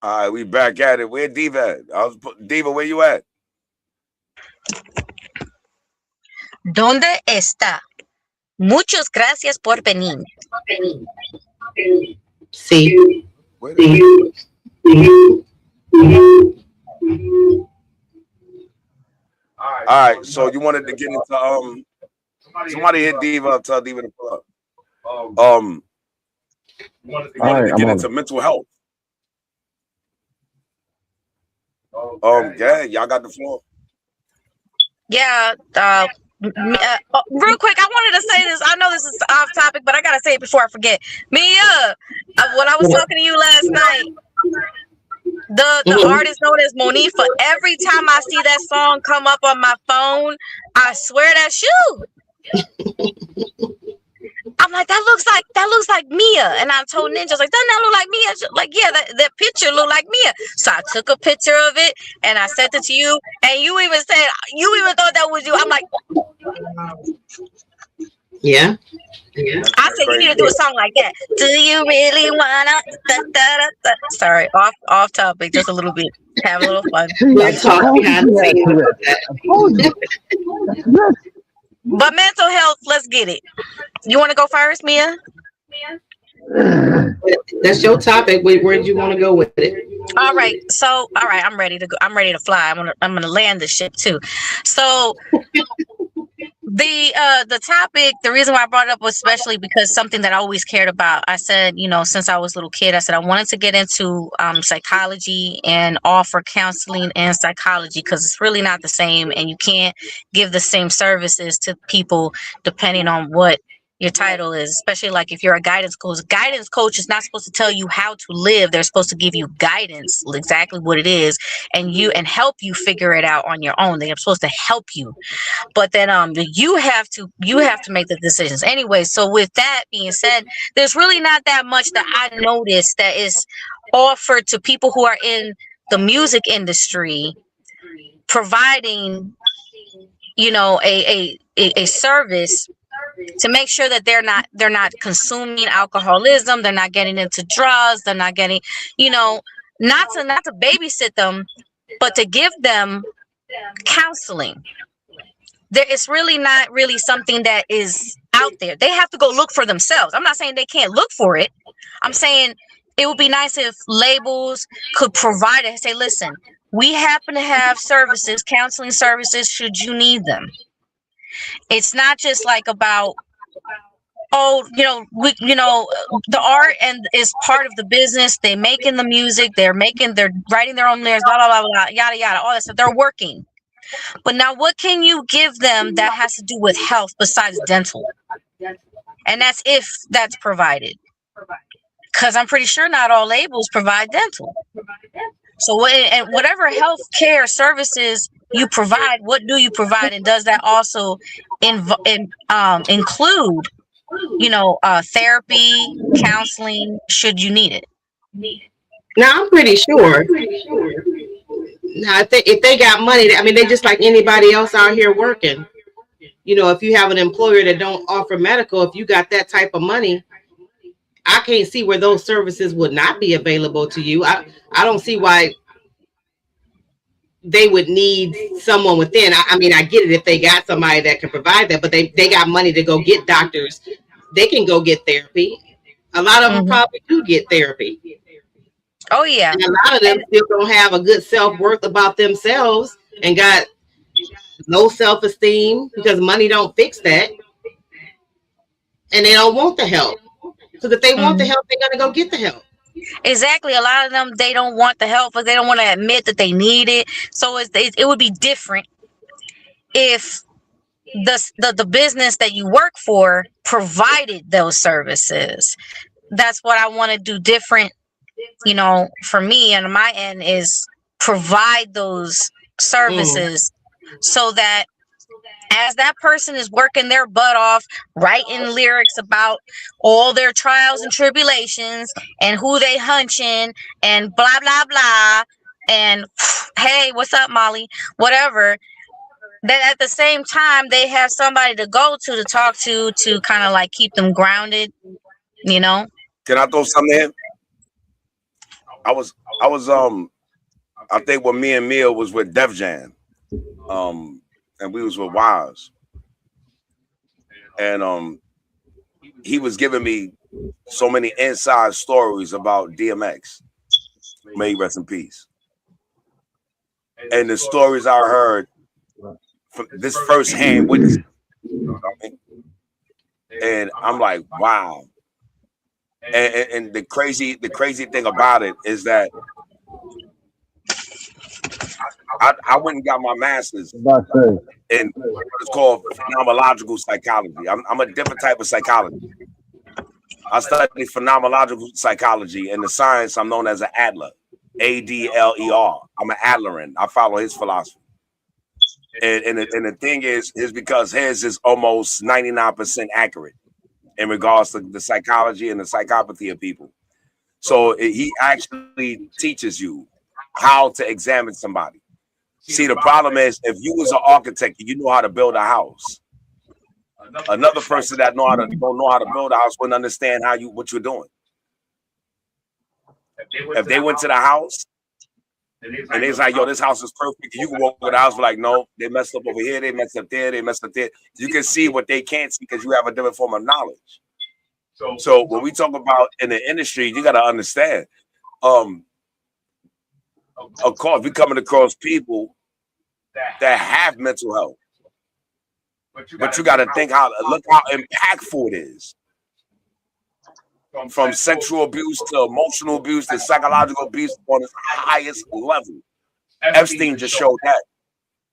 All right, we back at it. Where Diva at? Diva, where you at? ¿Dónde está? Muchas gracias por venir. Sí. All right, so you wanted to get into somebody hit Diva up, tell Diva to pull up. You wanted to get into mental health. Yeah, y'all got the floor. Yeah. Real quick, I wanted to say this. I know this is off topic, but I gotta say it before I forget. Mia, when I was talking to you last night, the artist known as Monifa, every time I see that song come up on my phone, I swear that's you. I'm like, that looks like Mia. And I told Ninja, like, doesn't that look like Mia? Like, yeah, that picture looked like Mia. So I took a picture of it and I sent it to you. And you even thought that was you. I'm like, yeah. I said, you need to do a song like that. Do you really wanna? Sorry, off topic, just a little bit. Have a little fun. But mental health, let's get it. You want to go first, Mia? That's your topic. Where do you want to go with it? All right. I'm ready to go. I'm ready to fly. I'm gonna land the ship too. So the topic, the reason why I brought it up was especially because something that I always cared about. I said, since I was a little kid, I said I wanted to get into psychology and offer counseling and psychology because it's really not the same, and you can't give the same services to people depending on what your title is, especially like if you're a guidance coach. Guidance coach is not supposed to tell you how to live. They're supposed to give you guidance, exactly what it is, and help you figure it out on your own. They're supposed to help you. But then you have to make the decisions. Anyway, so with that being said, there's really not that much that I noticed that is offered to people who are in the music industry, providing, a service to make sure that they're not consuming alcoholism, they're not getting into drugs, they're not getting, not to babysit them, but to give them counseling. It's really not really something that is out there. They have to go look for themselves. I'm not saying they can't look for it. I'm saying it would be nice if labels could provide it. Say, listen, we happen to have services, counseling services, should you need them. It's not just like about, the art and is part of the business. They making the music, they're writing their own lyrics, blah, blah, blah, blah, yada, yada, all that stuff. They're working. But now what can you give them that has to do with health besides dental? And that's if that's provided. Because I'm pretty sure not all labels provide dental. So whatever health care services you provide, what do you provide? And does that also include, therapy, counseling, should you need it? Now, I'm pretty sure. Now, if they got money, they just like anybody else out here working. If you have an employer that don't offer medical, if you got that type of money, I can't see where those services would not be available to you. I don't see why they would need someone within. I get it if they got somebody that can provide that, but they got money to go get doctors. They can go get therapy. A lot of them probably do get therapy. Oh, yeah. And a lot of them still don't have a good self-worth about themselves and got, low self-esteem because money don't fix that. And they don't want the help. Because if they want the help, they're gonna go get the help. Exactly. A lot of them, they don't want the help, but they don't want to admit that they need it. So it would be different if the business that you work for provided those services. That's what I want to do different, you know, for me and my end, is provide those services so that as that person is working their butt off, writing lyrics about all their trials and tribulations and who they hunching and blah, blah, blah. And hey, what's up, Molly? Whatever. That at the same time, they have somebody to go to talk to kind of like keep them grounded, you know? Can I throw something in? I was I think when me and Mia was with Def Jam, and we was with Wise, and he was giving me so many inside stories about DMX. May he rest in peace. And the stories I heard from this firsthand witness, and I'm like, wow. And the crazy thing about it is that I went and got my master's in what is called phenomenological psychology. I'm a different type of psychology. I study phenomenological psychology, and the science I'm known as an Adler, ADLER. I'm an Adlerian. I follow his philosophy. And the thing is because his is almost 99% accurate in regards to the psychology and the psychopathy of people. So he actually teaches you how to examine somebody. See, the problem is if you was an architect, you know how to build a house. Another person that don't know how to build a house wouldn't understand what you're doing. If they went to the house and they was like, yo, this house is perfect, you can walk with the house and be like, no, they messed up over here, they messed up there, they messed up there. You can see what they can't see because you have a different form of knowledge. So when we talk about in the industry, you got to understand, of course, we coming across people that have mental health, but you got to think look how impactful it is. From sexual abuse to emotional abuse to psychological abuse on its highest level. Epstein just showed that.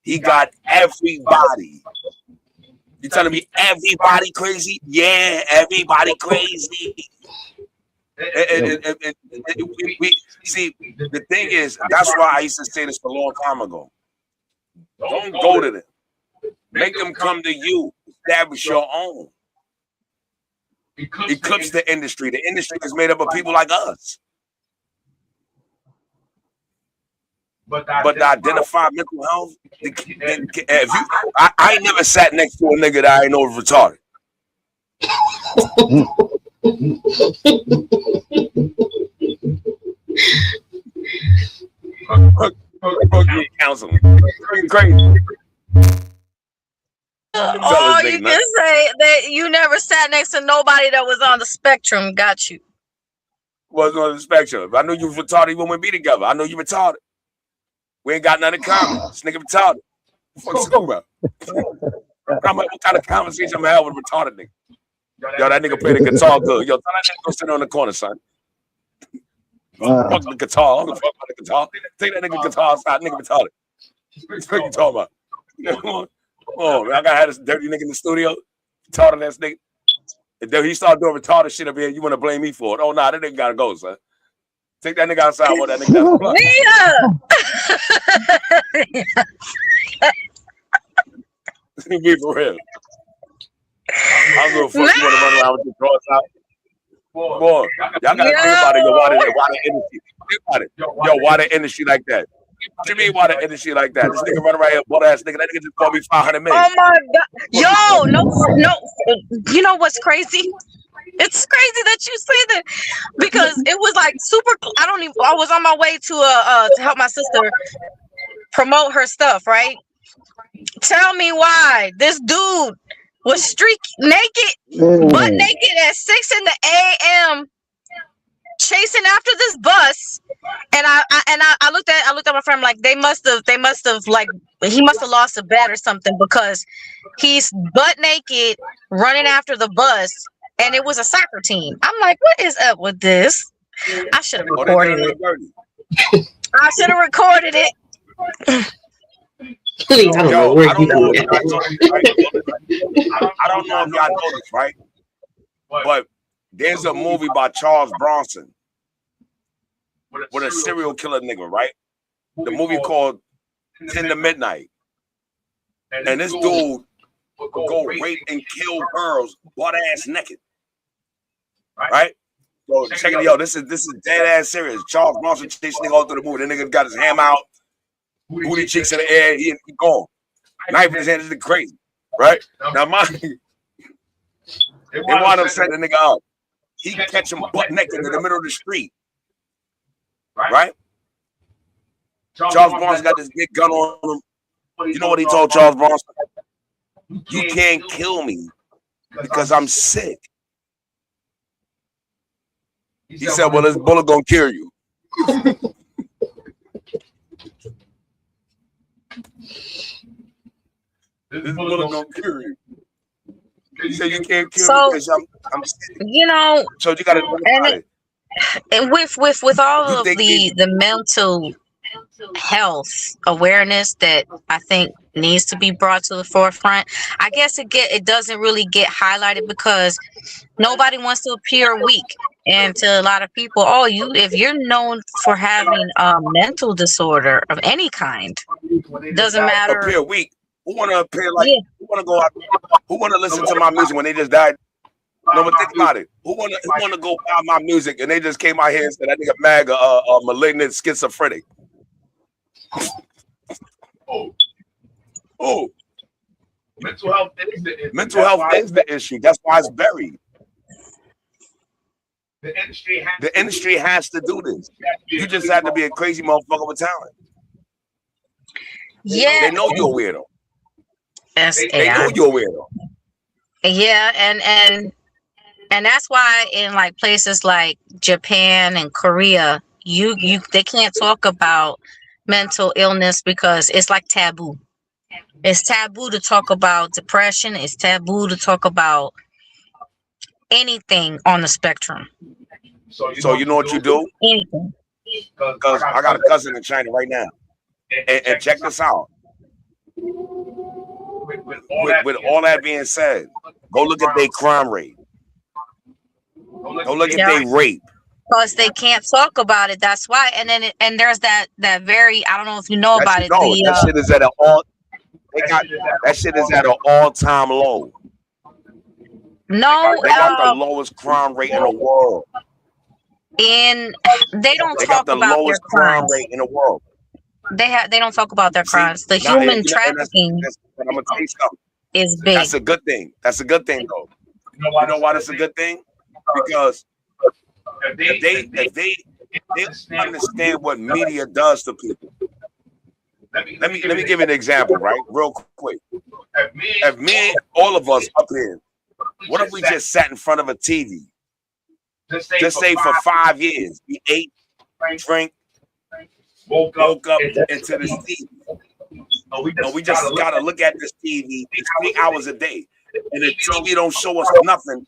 He got everybody. You telling me everybody crazy? Yeah, everybody crazy. We see, the thing is, that's why I used to say this a long time ago. Don't go to them. Make them come to you. Establish your own. Eclipse the industry. The industry is made up of people like us. But to identify mental health, if I ain't never sat next to a nigga that I ain't know was retarded. Counseling. Crazy. Oh, you can say that you never sat next to nobody that was on the spectrum. Got you. Wasn't on the spectrum. I knew you was retarded when we be together. I know you retarded. We ain't got nothing in common. This nigga retarded. What you talking about? What kind of conversation I'm having with a retarded nigga? Yo, that nigga play the guitar good. Yo, tell that nigga go sit on the corner, son. Fuck the guitar. I don't fuck about the guitar. Take that nigga guitar outside. Nigga retarded. What you talking about? Oh, man, I gotta have this dirty nigga in the studio, retarded ass nigga. And then he started doing retarded shit up here. You want to blame me for it? Oh, nah, that nigga gotta go, son. Take that nigga outside. What that nigga does? Be for real. I'm gonna fuck you want to run around with your drawers out. Boy, y'all gotta think about it. Yo, why the industry? Think about it. Yo, why the industry like that? What you mean why the industry like that? This nigga running right here, butt ass nigga. That nigga just called me 500 million. Oh my god. Yo, no. You know what's crazy? It's crazy that you say that because it was like super. I was on my way to help my sister promote her stuff, right? Tell me why this dude was butt naked at 6 a.m. chasing after this bus, and I looked at my friend like they must have like he must have lost a bet or something, because he's butt naked running after the bus, and it was a soccer team. I'm like, what is up with this? I should have recorded it. I should have recorded it. I don't know where you do that. I don't know if y'all know this, right? But there's a movie by Charles Bronson with a serial killer nigga, right? The movie called 10 to Midnight. And this dude would go rape and kill girls butt ass naked. Right? So check it out. This is dead ass serious. Charles Bronson chasing nigga all through the movie. The nigga got his ham out, booty cheeks in the air, he gone. Knife in his hand, this is crazy. Right? Now mind you, they wind up setting the nigga up. He can catch him butt naked in the middle of the street. Right? Charles Bronson got this big gun on him. You know what he told Charles Bronson? You can't kill me because I'm sick. He said, well, this bullet gonna kill you. This bullet gonna kill you. He said you can't kill me because I'm sick. You know, so you gotta think about it. And with all of the mental health awareness that I think needs to be brought to the forefront, I guess it doesn't really get highlighted because nobody wants to appear weak. And to a lot of people, if you're known for having a mental disorder of any kind, doesn't matter. Appear weak. Who want to appear like? Yeah. Who want to go out? Who want to listen to my music when they just died? No, but think about it. Who want to go buy my music and they just came out here and said that nigga MAGA malignant schizophrenic? Oh. Mental health is the issue. That's why it's buried. The industry has to do this. You just have to be a crazy motherfucker with talent. Yeah. They know you're a weirdo. They know you're a weirdo. Yeah, and that's why in like places like Japan and Korea, they can't talk about mental illness because it's like taboo. It's taboo to talk about depression. It's taboo to talk about anything on the spectrum. So you know what you do? Anything. Because I got a cousin in China right now. And check this out. With all that being said, go look at their crime rate. Go look at their rape. Because they can't talk about it. That's why. And then there's that very, I don't know if you know about it. That shit is at an all-time low. No, they got the lowest crime rate in the world. And they don't they talk got the about lowest their crimes. crime rate in the world. They don't talk about their crimes. The human trafficking I'm gonna tell you something. Is big. That's a good thing. That's a good thing, though. You know why that's a good thing? Because if they understand what media does to people. Let me give you an example, right? Real quick. If me, all of us up here, what if we just sat in front of a TV? Just say for 5 years, we ate, drank, woke up into this TV. No, we just gotta look at this TV 3 hours a day, and the TV don't show us nothing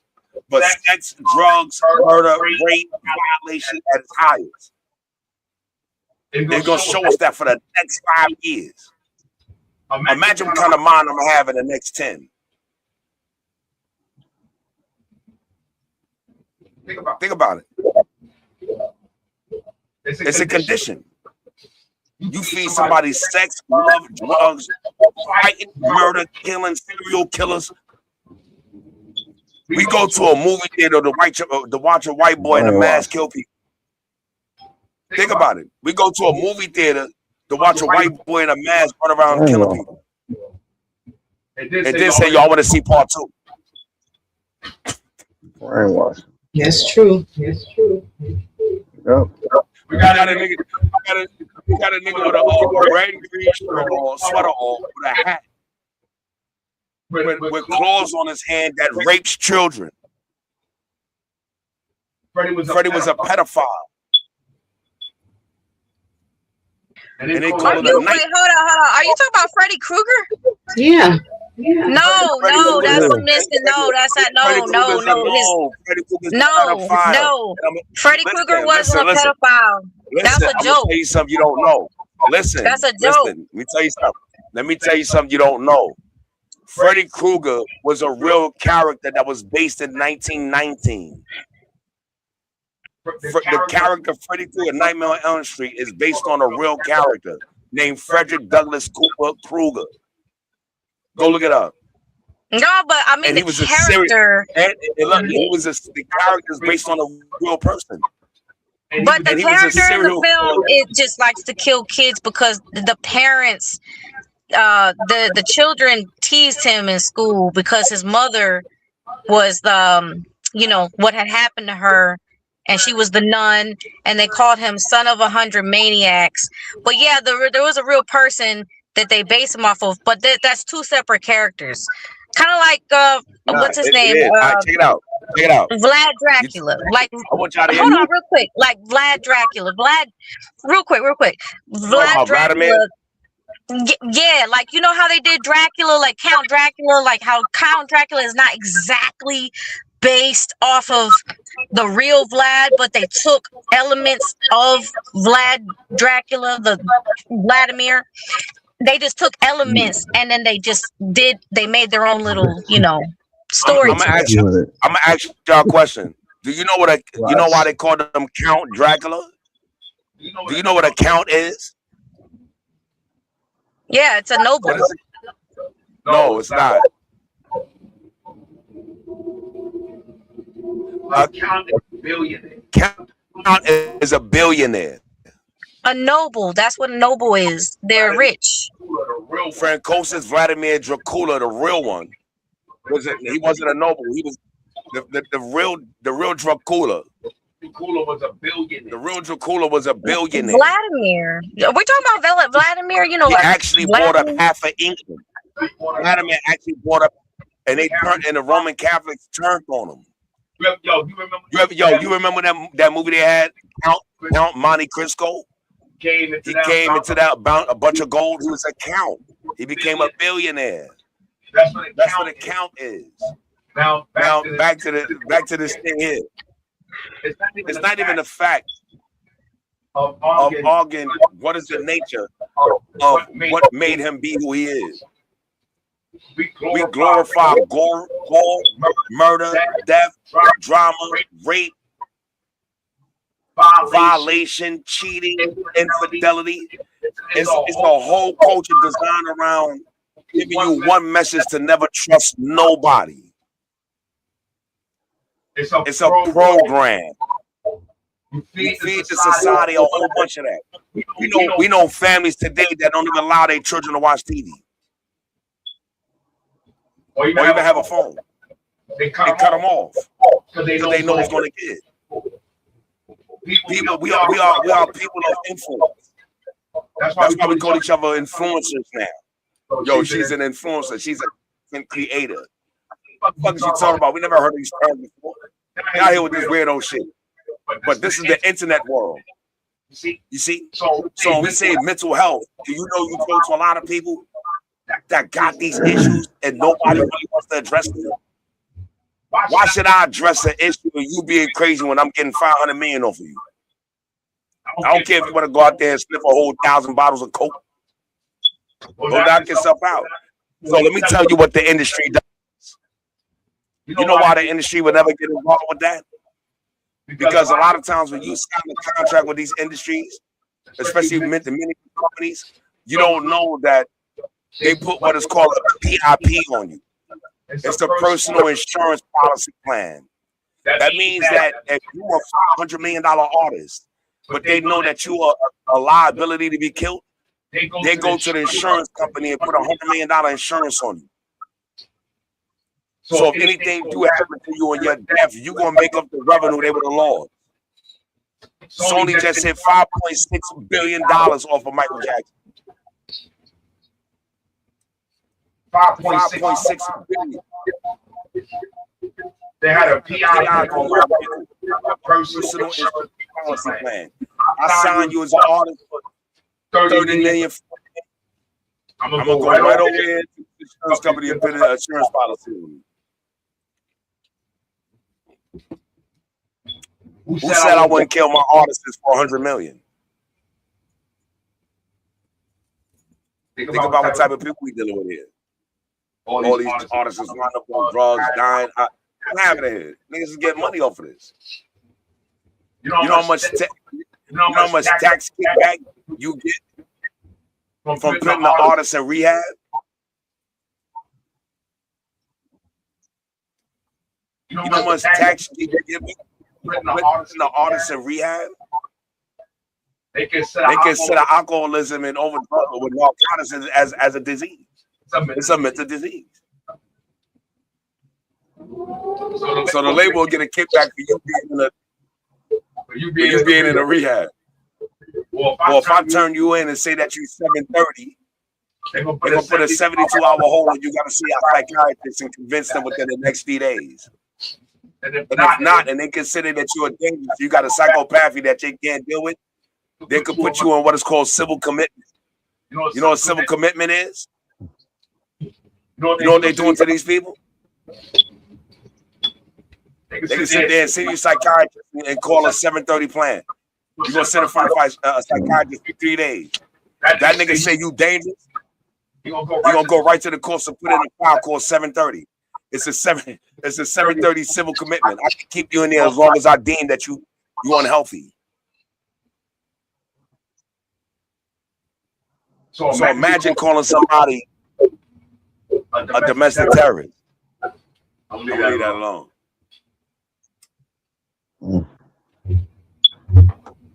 but sex, drugs, murder, rape, violation at its highest. They're gonna show us that for the next 5 years. Imagine what kind of mind I'm gonna have in the next 10. Think about it. It's a condition. You feed somebody sex, love, drugs, fighting, murder, killing, serial killers. We go to a movie theater to watch a white boy in a mask kill people. Think about it. We go to a movie theater to watch a white boy in a mask run around killing people. And then say, y'all want to see part 2. Brainwash. That's true. That's true. Yep. We got a nigga with a red and green shirt or sweater on with a hat. With claws on his hand that rapes children. Freddie was a pedophile. And they call Are it you a night. wait? Hold on. Are you talking about Freddy Krueger? Yeah. No, Freddy no, Krueger that's is a missing. No, that's not. Freddy No, Krueger's no, no. His Freddy Krueger's a no, pedophile. no. Freddy Krueger wasn't a Listen. pedophile. That's a I'm gonna joke. tell you something you don't know. Listen. That's a joke. Let me tell you something. Let me tell you something you don't know. Freddy Krueger was a real character that was based in 1919. The character Freddy Krueger, Nightmare on Elm Street, is based on a real character named Frederick Douglass Cooper Krueger. Go look it up. No, but I mean And he the was character. The character is based on a real person. But the and he was a character in the serial film, killer. it just likes to kill kids because the parents, the children teased him in school because his mother was what had happened to her, and she was the nun, and they called him son of 100 maniacs. But yeah, there was a real person that they base him off of, but that's two separate characters. Kind of like what's his name? Check it out. Vlad Dracula. Like, I want y'all to hear hold on, real quick. Like Vlad Dracula. Real quick. Vlad Dracula. Yeah, like you know how they did Dracula, like Count Dracula, like how Count Dracula is not exactly based off of the real Vlad, but they took elements of Vlad Dracula, the Vladimir. They just took elements and then they made their own little, story. I'm gonna ask y'all a question. Do you know you know why they called him Count Dracula? Do you know what a count is? Yeah, it's a noble. No, it's not. A count is a billionaire. Count is a billionaire. A noble. That's what a noble is. They're rich. Francois Vladimir Dracula, the real one, he wasn't a noble. He was the real Dracula. Dracula was a billionaire. The real Dracula was a billionaire. Vladimir. We're talking about Vladimir. He like actually bought up half of England. Vladimir actually bought up, and they turned, and the Roman Catholics turned on him. You remember that movie they had, Count Monte Cristo? He came into that about a bunch of gold. He was a count. He became a billionaire. That's what a count is. Now back to this thing here. It's not even the fact of arguing what is the nature of what made him be who he is. We glorify gore, murder, death, drama, rape, violation, cheating, infidelity. It's a whole culture designed around giving you one message to never trust nobody. It's a program. You feed the society a whole bunch of that. We know families today that don't even allow their children to watch TV. Or even have a phone. They cut them off because they know it's going to get. People, we are people of influence. That's why we call each other influencers now. Yo, she's an influencer. She's a creator. What the fuck is she talking about? We never heard of these terms before. They out here with this weirdo shit. But this is the internet world. You see? So when we say mental health, do you know you go to a lot of people that got these issues and nobody really wants to address them? Why should I address an issue of you being crazy when I'm getting 500 million off of you? I don't care if you want to go out there and sniff a whole 1,000 bottles of Coke. Go knock yourself out. So let me tell you what the industry does. You know why the industry would never get involved with that? Because a lot of times when you sign a contract with these industries, especially the many companies, you don't know that they put what is called a PIP on you. It's the personal insurance policy plan. That means that if you're a $500 million artist, but they know that you are a liability to be killed, they go to the insurance company and put $100 million insurance on you. So if anything do happen to you on your death, you're going to make up the revenue they would have lost. Sony just hit $5.6 billion off of Michael Jackson. 5.6 billion. They had a PI called my personal insurance policy plan. I signed you as an artist for 30 million. I'm gonna go right over here to the insurance company and put an insurance policy on you. Who said I wouldn't kill my artists for 100 million? Think about what type of people we dealing with here. All these artists is lined up on drugs, dying. What happened here? Niggas is getting money off of this. You know how much tax kickback you get from putting the artists in rehab? You know how much tax you get putting the artists in rehab? They consider alcoholism and overdose with narcotics as a disease. It's a mental disease. So the label will get a kickback for you being in a rehab. Well, if I turn you in and say that you're 730, they're gonna put a 72-hour hold and you gotta see a psychiatrist and convince them within the next 3 days. And if not, and they consider that you're dangerous, you got a psychopathy that they can't deal with, they could put you on what is called civil commitment. You know what civil commitment is? You know what they're doing to these people? They can sit there and see you psychiatrist and call a 730 plan. You're gonna sit in front of a psychiatrist for 3 days. That nigga say you dangerous. You're gonna go right to the course and put in a file called 730. It's a 730 civil commitment. I can keep you in there as long as I deem that you unhealthy. So imagine calling somebody a domestic terrorist. I'm gonna leave that alone.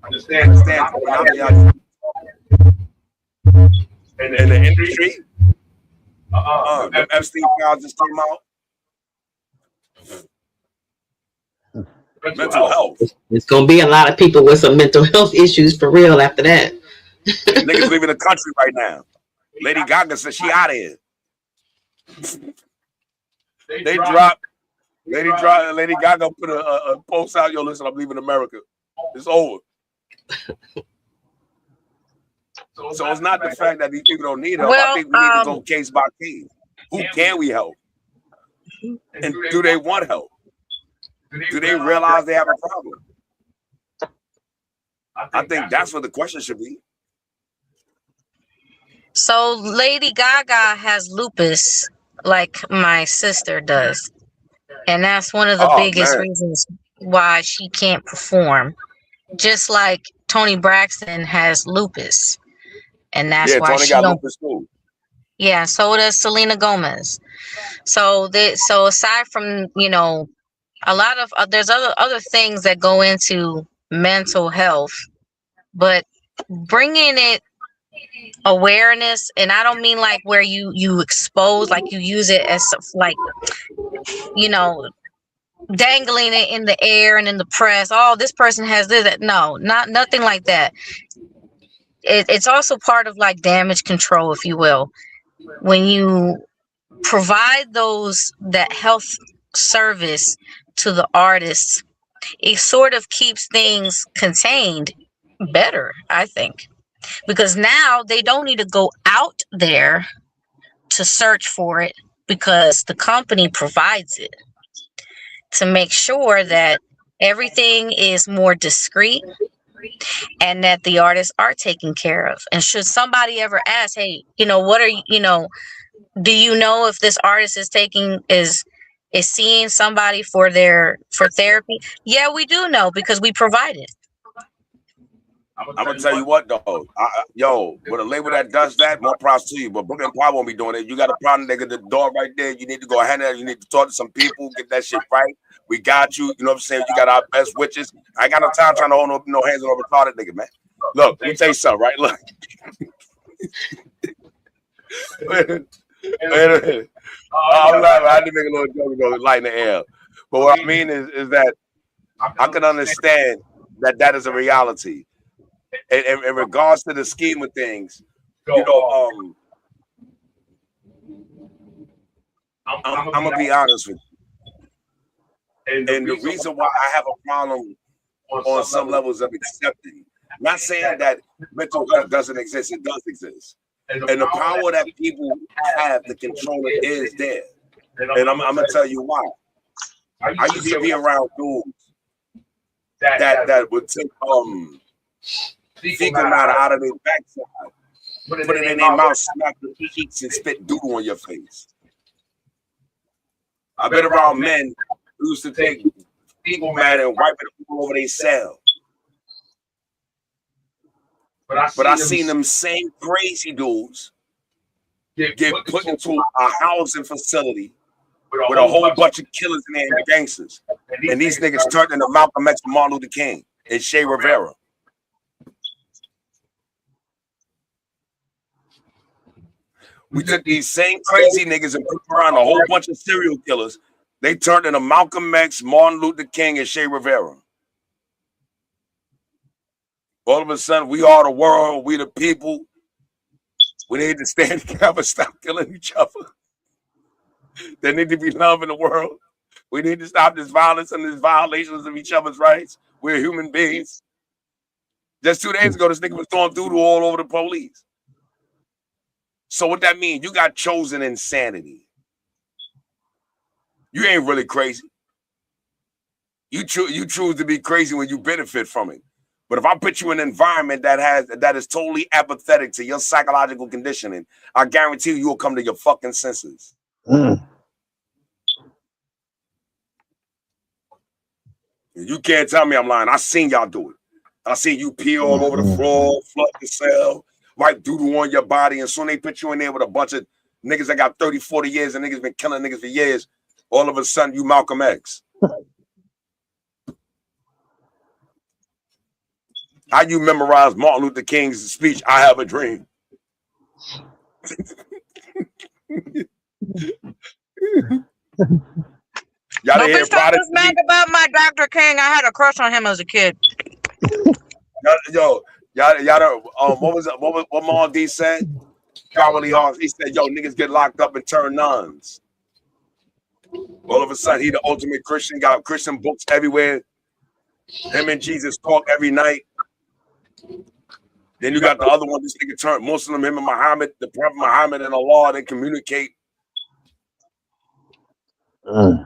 Understand in the industry, the Epstein files just came out. Mental health. It's gonna be a lot of people with some mental health issues for real after that. Niggas leaving the country right now. Lady Gaga said she out of here. Lady Gaga put a post out. Yo, listen, I'm leaving America. It's over. So it's not the fact that these people don't need help. Well, I think we need to go case by case. Who can we help? And do they want help? Do they realize they have a problem? I think that's what the question should be. So Lady Gaga has lupus like my sister does. And that's one of the biggest reasons why she can't perform. Just like Toni Braxton has lupus. And that's why Tony got lupus too. Yeah, so does Selena Gomez. So aside from, a lot of there's other things that go into mental health, but bringing it awareness, and I don't mean like where you expose, like you use it as like, dangling it in the air and in the press. Oh, this person has this. No, nothing like that. It's also part of like damage control, if you will. When you provide that health service to the artists, it sort of keeps things contained better, I think, because now they don't need to go out there to search for it, because the company provides it, to make sure that everything is more discreet and that the artists are taken care of. And should somebody ever ask, hey, what are you, do you know if this artist is seeing somebody for therapy? Yeah, we do know, because we provide it. I'm gonna tell you what though, with a label that does that, more props to you. But Brooklyn Power won't be doing it. You got a problem, nigga. The door right there. You need to go ahead and you need to talk to some people, get that shit right. We got you. You know what I'm saying? You got our best witches. I ain't got no time trying to hold no hands on a retarded nigga, man. Look, let me tell you something, right? Look. Wait. I'm laughing. I had to make a little joke to light in the air. But what I mean is that I can understand that is a reality. In regards to the scheme of things, I'm gonna be honest with you. And the reason why I have a problem on some levels of accepting, not saying that mental health doesn't exist, it does exist. And the power that people have to control it is there. And I'm gonna tell you why. I used to be around dudes that would take fecal matter out of their backside, put it in their mouth, smack the cheeks, and spit doodle on your face. I've been around men who used to take fecal matter and wipe it all over their cell. But I seen them same crazy dudes get put into a housing facility with a whole bunch of killers in there and gangsters. And these niggas turned into Malcolm X, Martin Luther King, and Che Rivera. We took these same crazy niggas and put them around a whole bunch of serial killers. They turned into Malcolm X, Martin Luther King, and Che Rivera. All of a sudden, we are the world, we the people. We need to stand together, stop killing each other. There need to be love in the world. We need to stop this violence and these violations of each other's rights. We're human beings. Just 2 days ago, this nigga was throwing doodle all over the police. So what that mean? You got chosen insanity. You ain't really crazy. You choose to be crazy when you benefit from it. But if I put you in an environment that is totally apathetic to your psychological conditioning, I guarantee you will come to your fucking senses. You can't tell me I'm lying. I seen y'all do it. I seen you pee all over the floor, flood the cell, wipe doodle on your body, and soon they put you in there with a bunch of niggas that got 30, 40 years and niggas been killing niggas for years. All of a sudden, you Malcolm X. How you memorize Martin Luther King's speech, I have a dream? Y'all Don't didn't hear be so mad about my Dr. King. I had a crush on him as a kid. Yo, y'all what Mom D said? Cowardly Hearts. He said, yo, niggas get locked up and turn nuns. All of a sudden, he the ultimate Christian, got Christian books everywhere. Him and Jesus talk every night. Then you got the other one, this nigga turned Muslim, him and Muhammad, the Prophet Muhammad and Allah, they communicate. They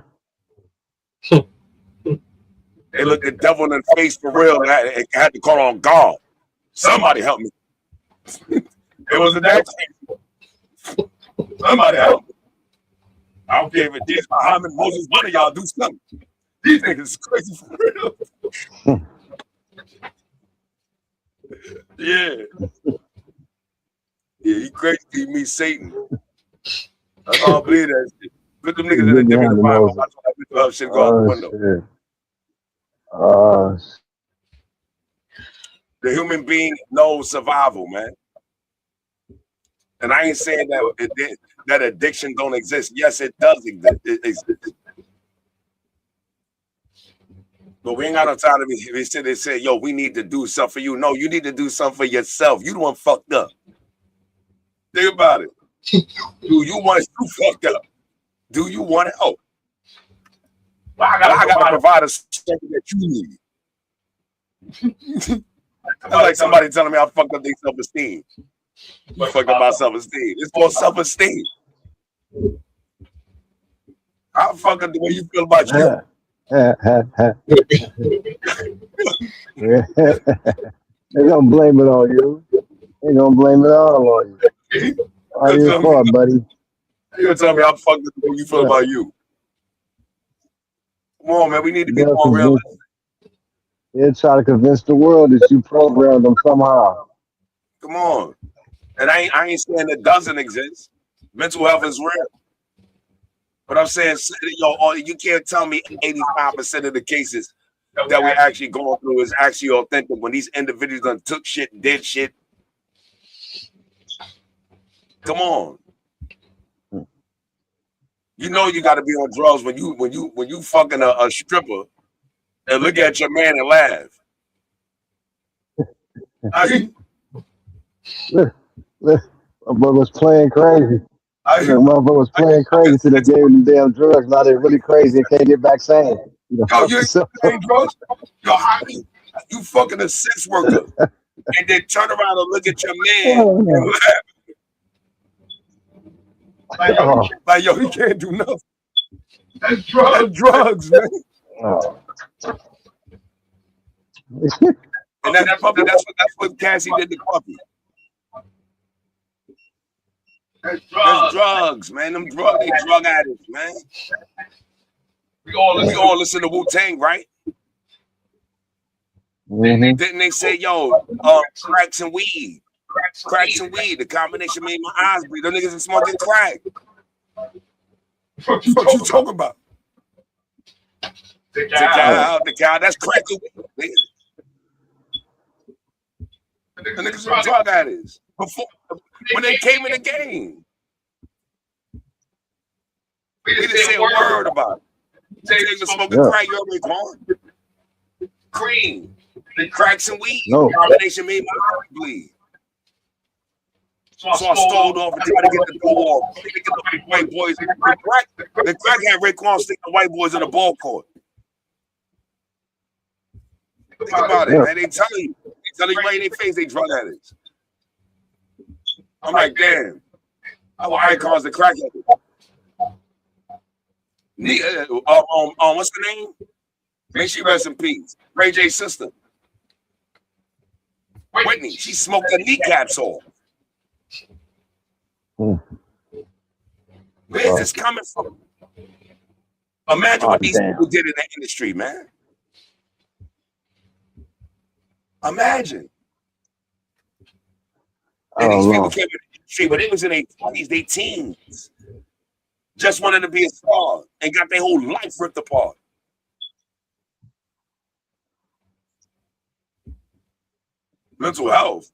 look the devil in the face for real. They had to call on God. Somebody help me. It wasn't that. Somebody help me. I don't care if it is Muhammad, Moses, one of y'all do something. These niggas is crazy for real. Yeah. Yeah, he crazy to me, Satan. I don't believe that shit. Put them niggas in a different environment. Watch that shit go out the window. The human being knows survival, man. And I ain't saying that addiction don't exist. Yes, it does exist. But we ain't got no time to be sit and say, yo, we need to do something for you. No, you need to do something for yourself. You the one fucked up. Think about it. Do you want to fucked up? Do you want help? Well, I gotta provide a something that you need. That's like somebody telling me I fucked up their self-esteem. I fucked up my self-esteem. It's called self-esteem. I'll fuck up the way you feel about you. They're gonna blame it on you. They're gonna blame it all on you. All your fault, buddy. You're gonna tell me I'm fucked up the way you feel about you. Come on, man. We need to be more realistic. They're trying to convince the world that you programmed them somehow. Come on. And I ain't saying it doesn't exist. Mental health is real. But I'm saying, yo, you can't tell me 85% of the cases that we're actually going through is actually authentic when these individuals done took shit, did shit. Come on. You know you got to be on drugs when you fucking a stripper and look at your man and laugh. Look, but was playing crazy. Motherfucker was playing crazy till they gave them damn drugs. Now they're really crazy and can't get back sane. Yo, you ain't drugs. Yo, how you fucking a sex worker and then turn around and look at your man and laugh. Like, yo, he can't do nothing. That's drugs. That's drugs, man. And that's puppy. That's what Cassie did to Puppy. That's drugs, man. Them drug, they drug addicts, man. We all listen to Wu-Tang, right? Didn't they say, yo, cracks and weed? Cracks and weed. The combination made my eyes bleed. Them niggas are smoking crack. What you talking about? The cow. That's crack and weed. The niggas are drug addicts. When they came in the game, we didn't say a word about it. They was smoking crack, you already gone. Cream, the cracks and weed. Combination made my heart bleed. So I stole off and tried to get the door off. Get the white boys. The crack had Raekwon stick the white boys in the ball court. Think about it, man. They tell you right in their face they drug addicts. I'm like, damn. Our icons, the crack addicts. What's the name? May she rest in peace. Ray J's sister. Whitney, she smoked her kneecaps off. Where's this coming from? Imagine what these people did in the industry, man. Imagine. And these people came in the industry, but it was in their 20s, their teens. Just wanted to be a star and got their whole life ripped apart. Mental health.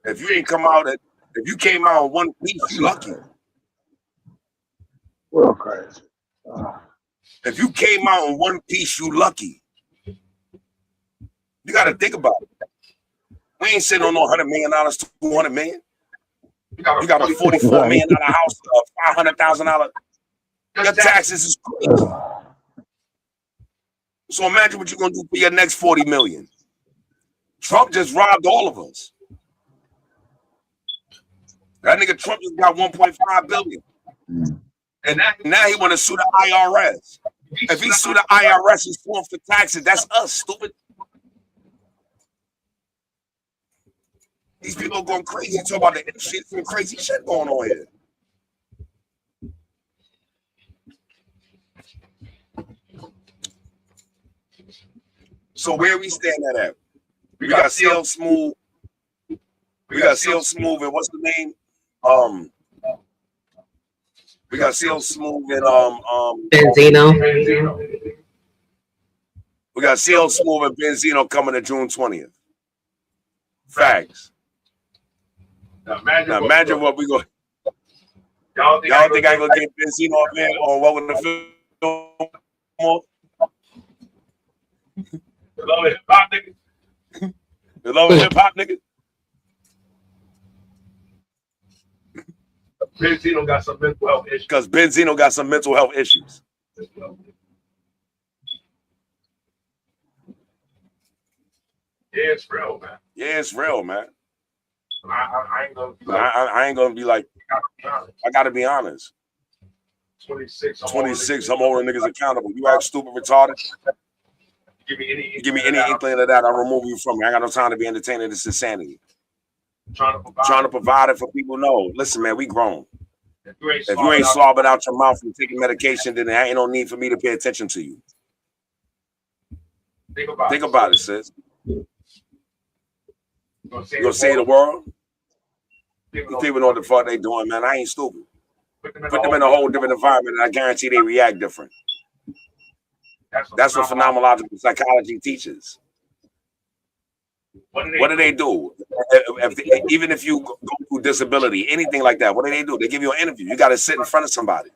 If you ain't come out if you came out in one piece, you lucky. Well, crazy. If you came out in one piece, you lucky. You got to think about it. We ain't sitting on no $100 million, $200 million. You got a $44 million house, $500,000. Your taxes is crazy. So imagine what you're gonna do for your next 40 million. Trump just robbed all of us. That nigga Trump just got 1.5 billion. And now he want to sue the IRS. If he sue the IRS, he's suing for taxes. That's us, stupid. These people are going crazy. Talk about the industry. Some crazy shit going on here. So where we stand at? We got CL Smooth. We got CL Smooth and what's the name? We got CL Smooth and Benzino. We got CL Smooth and Benzino coming to June 20th. Facts. Now imagine what we go. Y'all think I ain't gonna get Benzino up there or what with the Feelmore? The love hip hop nigga. The love hip hop nigga. Benzino got some mental health issues. Because Benzino got some mental health issues. Yeah, it's real, man. Yeah, it's real, man. I ain't gonna be like, I ain't gonna be like, I gotta be honest. 26. I'm holding niggas accountable. You act stupid, retarded. Give me any inkling of that, I'll remove you from me. I got no time to be entertaining this insanity. Trying to provide it for people. No, listen, man, we grown. If you ain't slobbing out your mouth and taking medication, then there ain't no need for me to pay attention to you. Think about it, sis. You gonna save the world? People know what the fuck they doing, man. I ain't stupid. Put them in a whole different environment, and I guarantee they react different. That's what phenomenological psychology teaches. What do they do? Even if you go through disability, anything like that, what do? They give you an interview. You got to sit in front of somebody.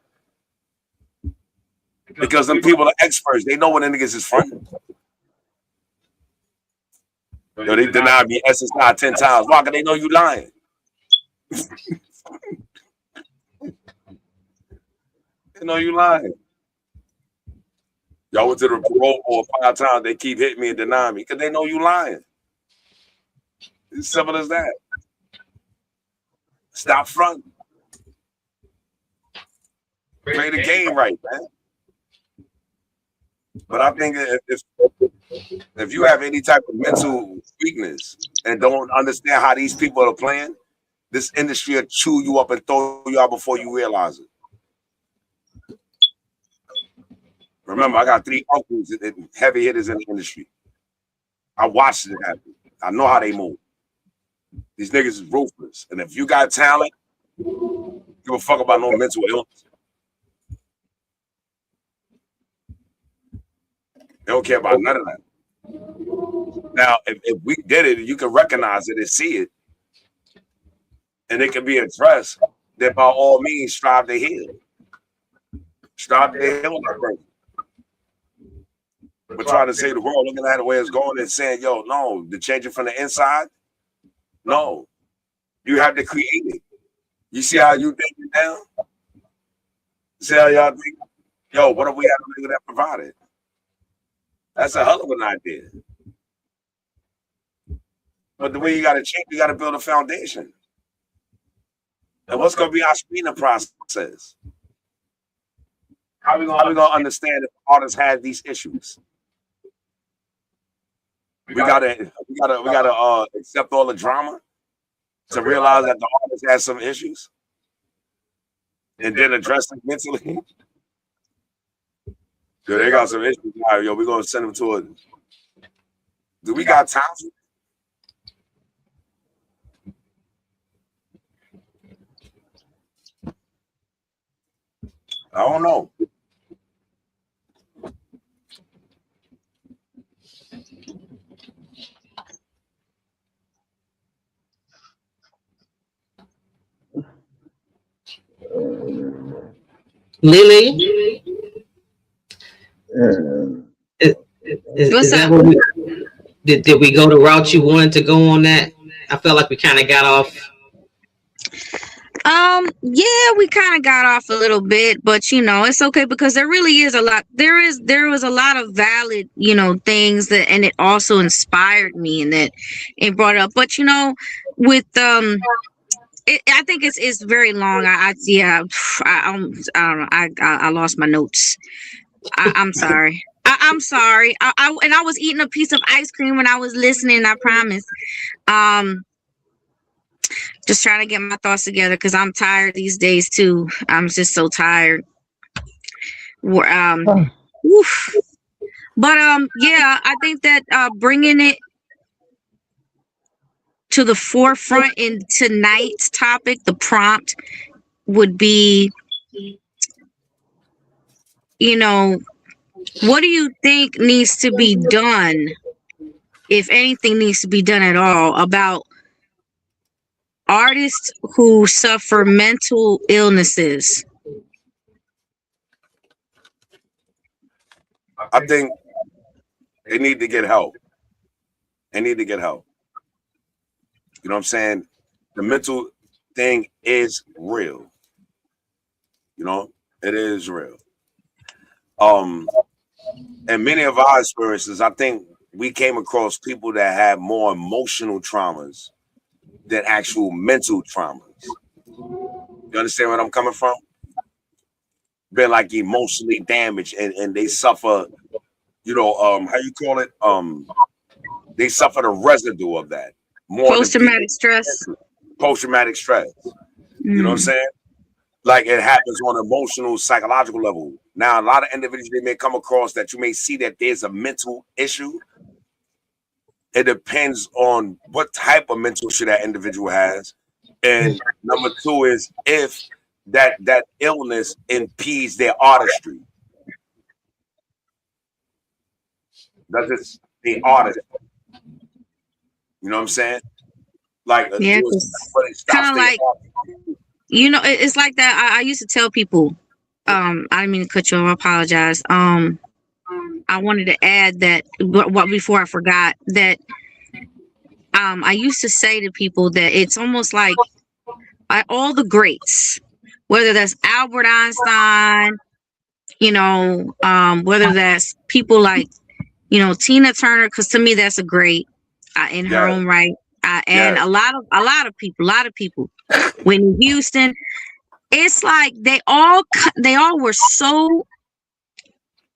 Because them people are experts. They know when the niggas is front. Yo, they denied me SSI 10 times. Why? Because they know you lying. They know you lying. Y'all went to the parole board 5 times. They keep hitting me and denying me because they know you lying. It's simple as that. Stop fronting. Play the game right, man. But I think if you have any type of mental weakness and don't understand how these people are playing, this industry will chew you up and throw you out before you realize it. Remember, I got 3 uncles that heavy hitters in the industry. I watched it happen. I know how they move. These niggas is ruthless. And if you got talent, give a fuck about no mental illness. They don't care about none of that. Now, if we did it, you can recognize it and see it, and it can be addressed, then by all means, strive to heal. Strive to heal that person. But trying to say the world, looking at the way it's going and saying, yo, no, to change it from the inside, no. You have to create it. You see how you think it down? See how y'all think? Yo, what if we had a nigga that provided? That's a hell of an idea. But the way you got to change, you got to build a foundation. And what's going to be our screening process? How we going to understand if artists have these issues? We gotta accept all the drama to realize that the artist has some issues, and then address them mentally. Yo, they got some issues. All right, yo, we're gonna send them to it. Do we got time? I don't know. Lily, is that what we did? We go the route you wanted to go on that? I felt like we kind of got off. Yeah, we kind of got off a little bit, but you know, it's okay because there really is a lot. There was a lot of valid, you know, things that, and it also inspired me, and that it brought up. But you know, with I think it's very long. I don't know. I lost my notes. I'm sorry. I'm sorry. And I was eating a piece of ice cream when I was listening. I promise. Just trying to get my thoughts together because I'm tired these days too. I'm just so tired. Oof. But yeah, I think that bringing it to the forefront in tonight's topic, the prompt would be, you know, what do you think needs to be done, if anything needs to be done at all, about artists who suffer mental illnesses? I think they need to get help. They need to get help. You know what I'm saying? The mental thing is real. You know, it is real. And many of our experiences, I think we came across people that had more emotional traumas than actual mental traumas. You understand where I'm coming from? Been like emotionally damaged and they suffer, you know, how you call it? They suffer the residue of that. More post-traumatic stress. Post-traumatic stress. You know what I'm saying? Like it happens on an emotional, psychological level. Now, a lot of individuals they may come across that you may see that there's a mental issue. It depends on what type of mental issue that individual has. And number 2 is if that illness impedes their artistry. Does it the artist? You know what I'm saying? Like, yeah, kind of like, you know, it's like that. I used to tell people, I didn't mean to cut you off, I apologize. I wanted to add that before I forgot that I used to say to people that it's almost like all the greats, whether that's Albert Einstein, You know, whether that's people like, you know, Tina Turner, because to me that's a great in her own right. And a lot of people, Whitney Houston. It's like they all were so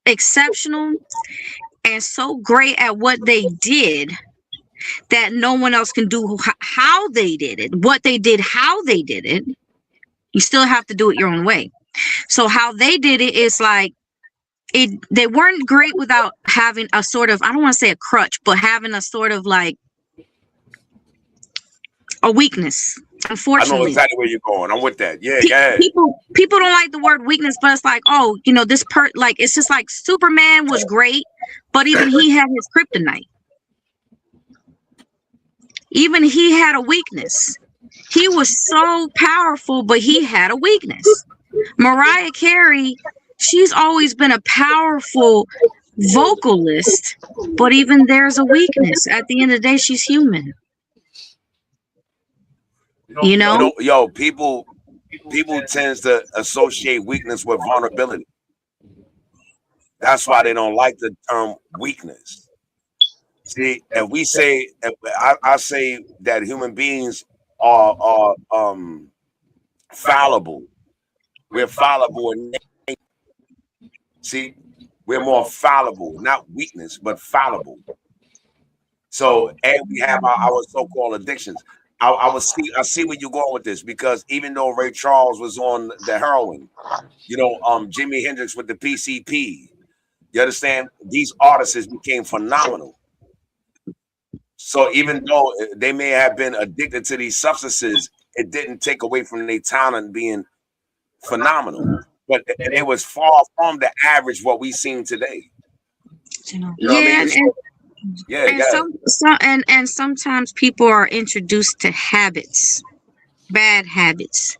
exceptional and so great at what they did that no one else can do how they did it. What they did, how they did it, you still have to do it your own way. So how they did it is like they weren't great without having a sort of, I don't want to say a crutch, but having a sort of like a weakness. Unfortunately, I know exactly where you're going. I'm with that. Yeah, people don't like the word weakness, but it's like, oh, you know, like it's just like Superman was great, but even he had his kryptonite. Even he had a weakness. He was so powerful, but he had a weakness. Mariah Carey, she's always been a powerful vocalist, but even there's a weakness. At the end of the day, she's human. You know? People tends to associate weakness with vulnerability. That's why they don't like the term weakness. See, if we say, I say that human beings are fallible. We're fallible. See, we're more fallible, not weakness, but fallible. So, and we have our so-called addictions. I see where you're going with this, because even though Ray Charles was on the heroin, you know, Jimi Hendrix with the PCP, you understand? These artists became phenomenal. So even though they may have been addicted to these substances, it didn't take away from their talent being phenomenal. But it was far from the average what we seen today. You know what I mean? And sometimes people are introduced to habits, bad habits.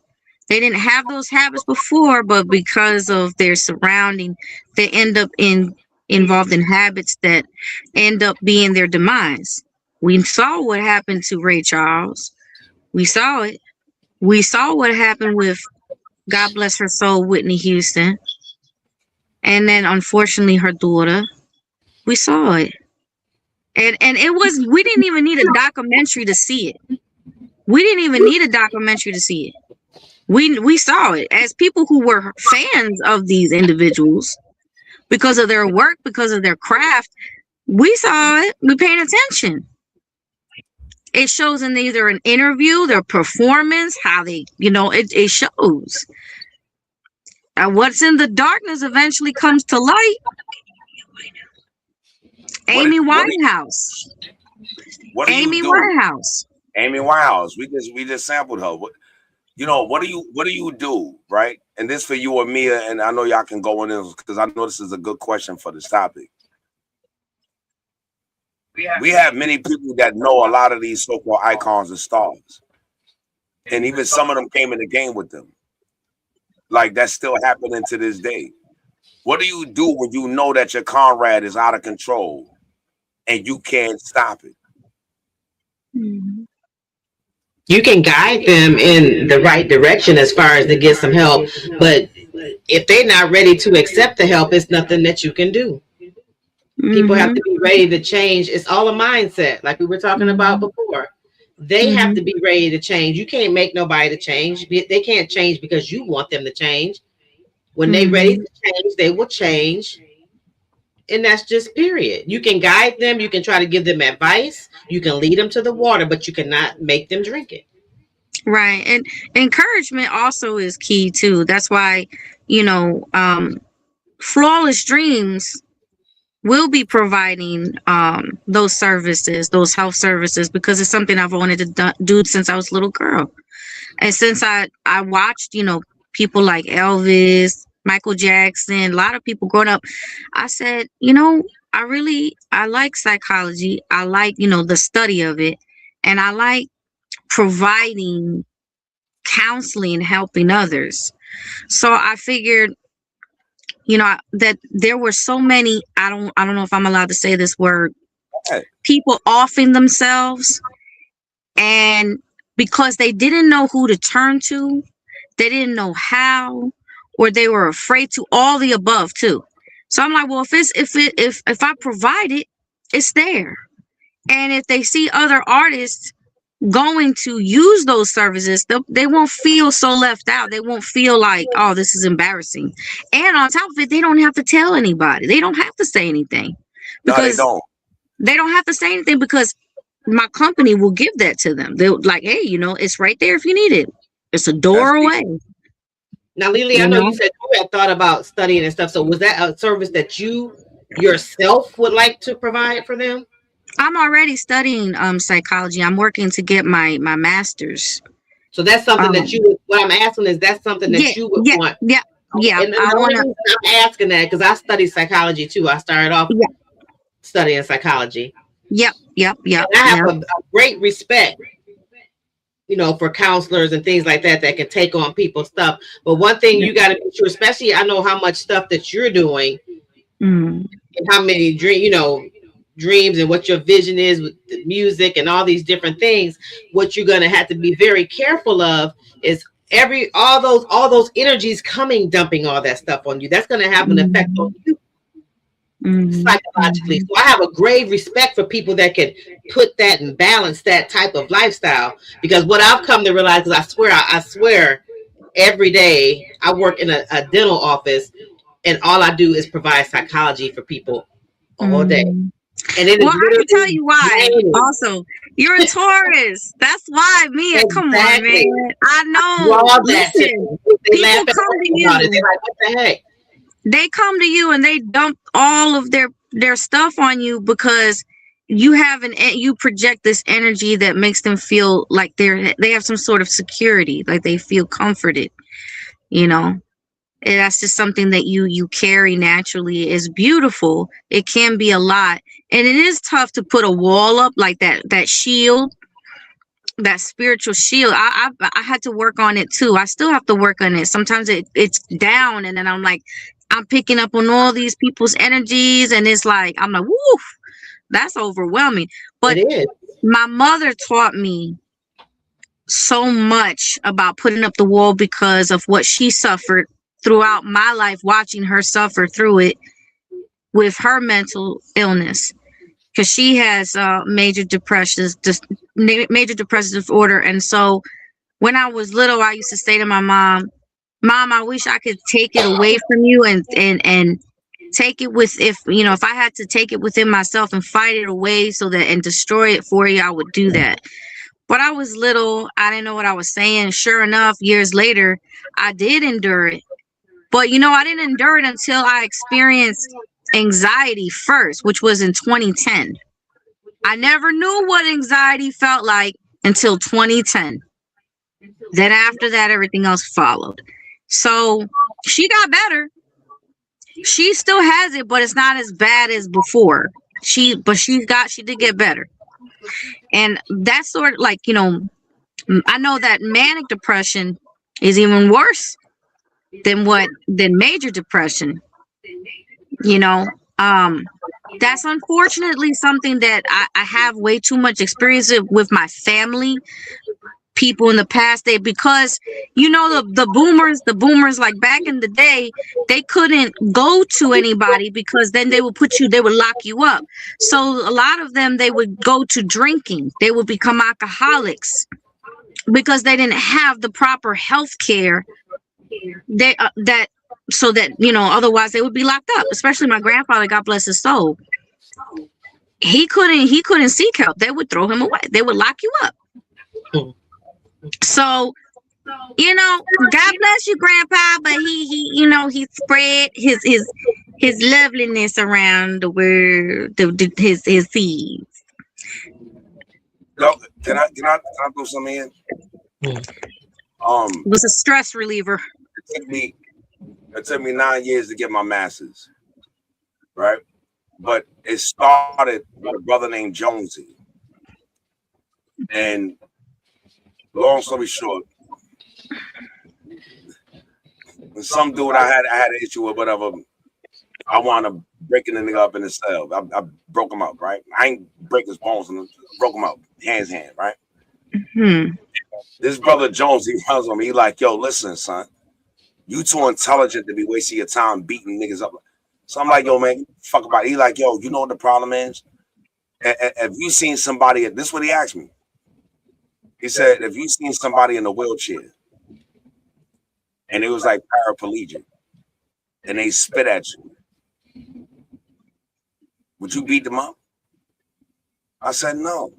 They didn't have those habits before, but because of their surrounding, they end up involved in habits that end up being their demise. We saw what happened to Ray Charles. We saw it. We saw what happened with, God bless her soul, Whitney Houston. And then unfortunately her daughter. We saw it. And we didn't even need a documentary to see it. We didn't even need a documentary to see it. We saw it as people who were fans of these individuals because of their work, because of their craft. We saw it. We paid attention. It shows in either an interview, their performance, how they, you know, it shows. And what's in the darkness eventually comes to light. Amy Winehouse. Amy Winehouse. We just sampled her. What do you do, right? And this for you or Mia, and I know y'all can go on this because I know this is a good question for this topic. We have many people that know a lot of these so-called icons and stars, and even some of them came in the game with them. Like that's still happening to this day. What do you do when you know that your comrade is out of control and you can't stop it? You can guide them in the right direction as far as to get some help, but if they're not ready to accept the help, it's nothing that you can do. People have to be ready to change. It's all a mindset, like we were talking about before. They have to be ready to change. You can't make nobody to change. They can't change because you want them to change. When they're ready to change, they will change. And that's just period. You can guide them. You can try to give them advice. You can lead them to the water, but you cannot make them drink it. Right. And encouragement also is key too. That's why, Flawless Dreams will be providing those services, those health services, because it's something I've wanted to do since I was a little girl. And since I watched, people like Elvis, Michael Jackson, a lot of people growing up, I said, I like psychology. I like, the study of it. And I like providing counseling, helping others. So I figured, that there were so many, I don't know if I'm allowed to say this word, people offing themselves, and because they didn't know who to turn to, they didn't know how, or they were afraid to, all the above too. So I'm like, well, if I provide it, it's there. And if they see other artists going to use those services, they won't feel so left out. They won't feel like, oh, this is embarrassing. And on top of it, they don't have to tell anybody. They don't have to say anything. Because no, they don't. They don't have to say anything, because my company will give that to them. They're like, hey, it's right there if you need it. It's a door away. Now, Lily, I know you said you had thought about studying and stuff. So was that a service that you yourself would like to provide for them? I'm already studying psychology. I'm working to get my master's. So that's something that you. What I'm asking is, that's something that you would want. Yeah. And I'm asking that because I study psychology too. I started off studying psychology. Yep. And I have a great respect, for counselors and things like that can take on people's stuff. But one thing you got to be sure, especially I know how much stuff that you're doing, and how many dreams and what your vision is with the music and all these different things. What you're going to have to be very careful of is all those energies dumping all that stuff on you. That's going to have an effect on you psychologically. So I have a great respect for people that can put that and balance that type of lifestyle, because what I've come to realize is, I swear every day I work in a dental office, and all I do is provide psychology for people all day. And it I can tell you why. Also, you're a Taurus. That's why, Mia. Come on, man. I know. Listen, people come to you. They're like, what the heck? They come to you and they dump all of their stuff on you, because you project this energy that makes them feel like they have some sort of security, like they feel comforted. And that's just something that you carry naturally. Is beautiful. It can be a lot. And it is tough to put a wall up like that shield, that spiritual shield. I had to work on it too. I still have to work on it. Sometimes it's down, and then I'm like, I'm picking up on all these people's energies, and it's like, I'm like, woof, that's overwhelming. But my mother taught me so much about putting up the wall, because of what she suffered throughout my life, watching her suffer through it with her mental illness, because she has major depressive disorder. And so when I was little, I used to say to my mom, I wish I could take it away from you and take it if I had to take it within myself and fight it away and destroy it for you, I would do that. But I was little, I didn't know what I was saying. Sure enough, years later, I did endure it. But I didn't endure it until I experienced anxiety first, which was in 2010. I never knew what anxiety felt like until 2010. Then after that, everything else followed. So she got better. She still has it, but it's not as bad as before. She did get better. And that's sort of like, I know that manic depression is even worse than major depression. That's unfortunately something that I have way too much experience with my family, people in the past day, because the boomers like back in the day, they couldn't go to anybody, because then they would lock you up. So a lot of them, they would go to drinking. They would become alcoholics because they didn't have the proper health care otherwise they would be locked up. Especially my grandfather, God bless his soul. He couldn't seek help. They would throw him away. They would lock you up. So, God bless you, Grandpa, but he spread his loveliness around the world, his seeds. No, can I throw something in? It was a stress reliever. It took me 9 years to get my master's, right? But it started with a brother named Jonesy. And long story short, some dude I had an issue with, whatever, I wound up breaking the nigga up in his cell. I broke him up, right? I ain't break his bones, and broke him up, hand, right? Mm-hmm. This brother Jones, he runs on me. He like, yo, listen, son, You too intelligent to be wasting your time beating niggas up. So I'm like, yo, man, fuck about it. He like, yo, you know what the problem is? Have you seen somebody, this is what he asked me. He said, if you seen somebody in a wheelchair and it was like paraplegic and they spit at you, would you beat them up? I said, no.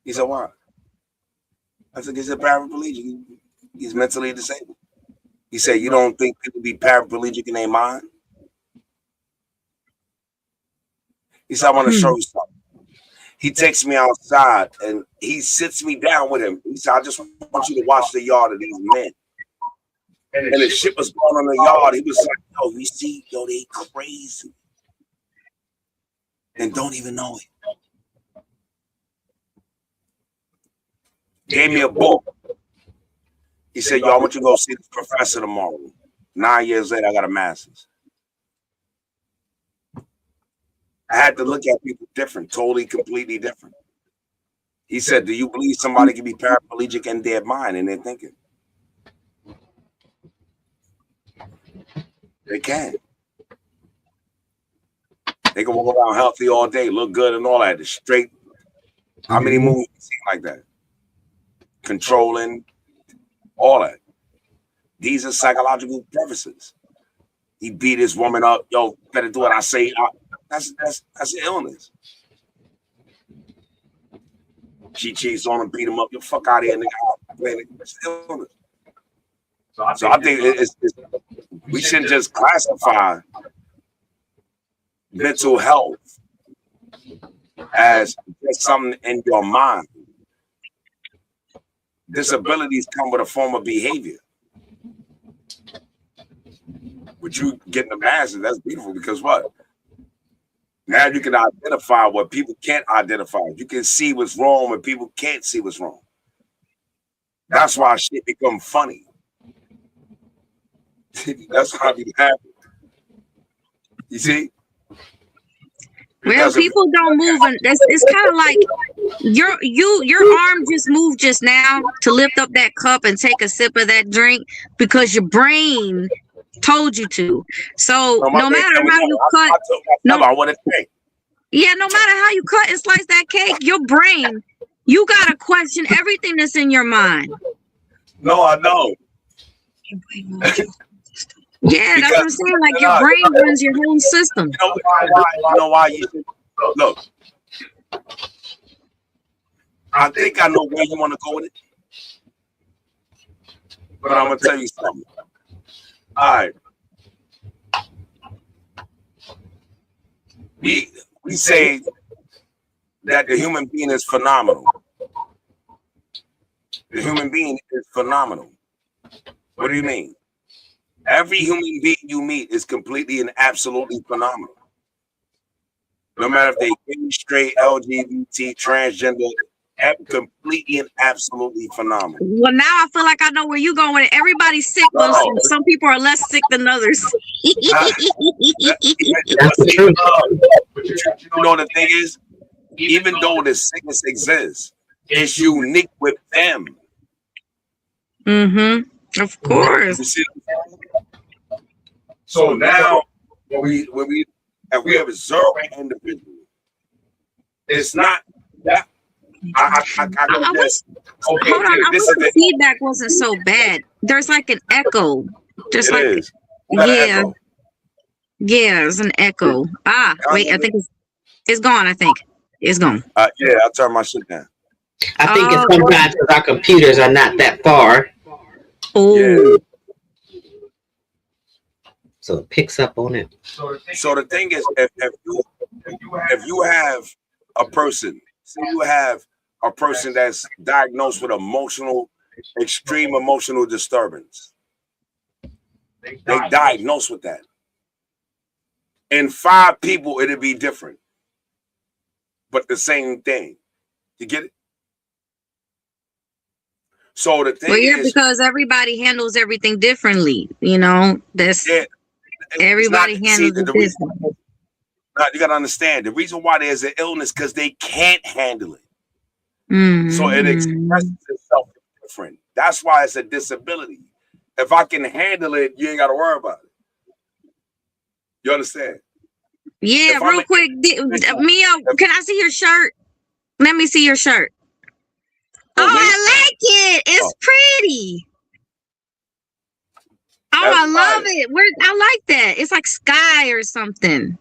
He said, why? I said, he's a paraplegic. He's mentally disabled. He said, you don't think people be paraplegic in their mind? He said, I want to show you something. He takes me outside and he sits me down with him. He said, I just want you to watch the yard of these men. And the shit was going on in the yard. He was like, yo, you see, yo, they crazy. And don't even know it. Gave me a book. He said, yo, I want you to go see this professor tomorrow. 9 years later, I got a master's. I had to look at people different, totally, completely different. He said, do you believe somebody can be paraplegic in their mind and their thinking? They can. They can walk around healthy all day, look good and all that. The straight. How many movies you seen like that? Controlling, all that. These are psychological purposes. He beat his woman up. Yo, better do what I say. That's an illness. She cheats on him, beat him up. You fuck out of here, nigga. It's an illness. So I think we shouldn't just classify mental health as just something in your mind. Disabilities come with a form of behavior. With you getting the masses, that's beautiful because what? Now you can identify what people can't identify. You can see what's wrong when people can't see what's wrong. That's why shit become funny. That's how it happen. You see? Well, people don't move, and it's kind of like your arm just moved just now to lift up that cup and take a sip of that drink because your brain told you to. So no matter how you cut, no matter how you cut and slice that cake, your brain, you gotta question everything that's in your mind. No, I know. Yeah, that's what I'm saying. Like your brain runs your whole system. You know why? Look, I think I know where you want to go with it, but I'm gonna tell you something. All right, we say that the human being is phenomenal. The human being is phenomenal. What do you mean? Every human being you meet is completely and absolutely phenomenal. No matter if they gay, straight, LGBT, transgender, completely and absolutely phenomenal. Well, now I feel like I know where you're going with it. Everybody's sick, but some people are less sick than others. You know the thing is, even though the sickness exists, it's unique with them. Mm-hmm. Of course. You see? So now, when we observe an individual, it's not that. Hold on, I wish the feedback wasn't so bad. There's like an echo. Just like is. Yeah, it's an echo. Wait, I think it's gone. I think it's gone. Yeah, I'll turn my shit down. I think it's sometimes because our computers are not that far. Oh. Yeah. So it picks up on it. So the thing is, if you have a person, say you have a person that's diagnosed with extreme emotional disturbance, they diagnosed with that. In 5 people, it'd be different, but the same thing. You get it? So the thing is, because everybody handles everything differently. You know, everybody handles it differently. You gotta understand the reason why there's an illness because they can't handle it. Mm-hmm. So it expresses itself different. That's why it's a disability. If I can handle it, you ain't got to worry about it. You understand? Yeah, real quick, Mia, can I see your shirt? Let me see your shirt. Oh, I like it. It's pretty. Oh, I love it. I like that. It's like sky or something.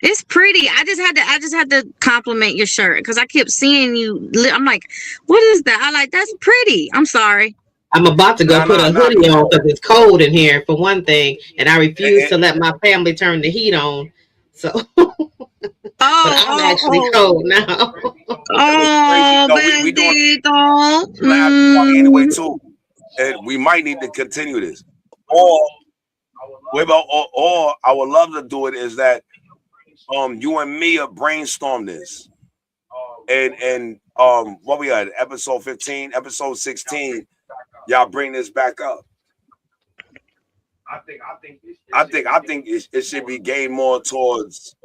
It's pretty. I just had to compliment your shirt because I kept seeing you. I'm like, what is that? I like, that's pretty. I'm sorry. I'm about to go put a hoodie on because it's cold in here for one thing, and I refuse to let my family turn the heat on. So, but I'm actually cold now. We doing anyway too, and we might need to continue this. Or I would love to do it is that you and Mia brainstorm this, and what we had episode 15, episode 16, y'all bring this back up. I think it should be geared more towards.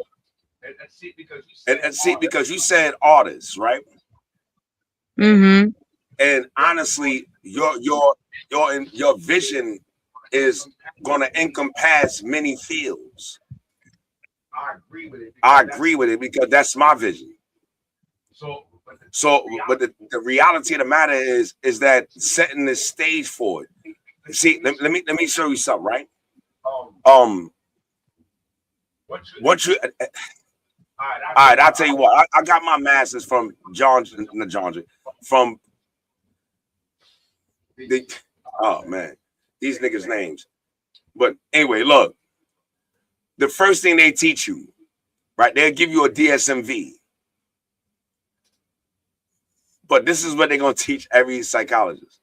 And see, because you said artists, right? Mm-hmm. And honestly, your vision is going to encompass many fields. I agree with it because that's my vision. But the reality of the matter is that setting the stage for it. See, let me show you something, right? Once you. All right, I'll tell you what. I got my master's from oh man, these niggas' names. But anyway, look, the first thing they teach you, right? They'll give you a DSMV. But this is what they're gonna teach every psychologist,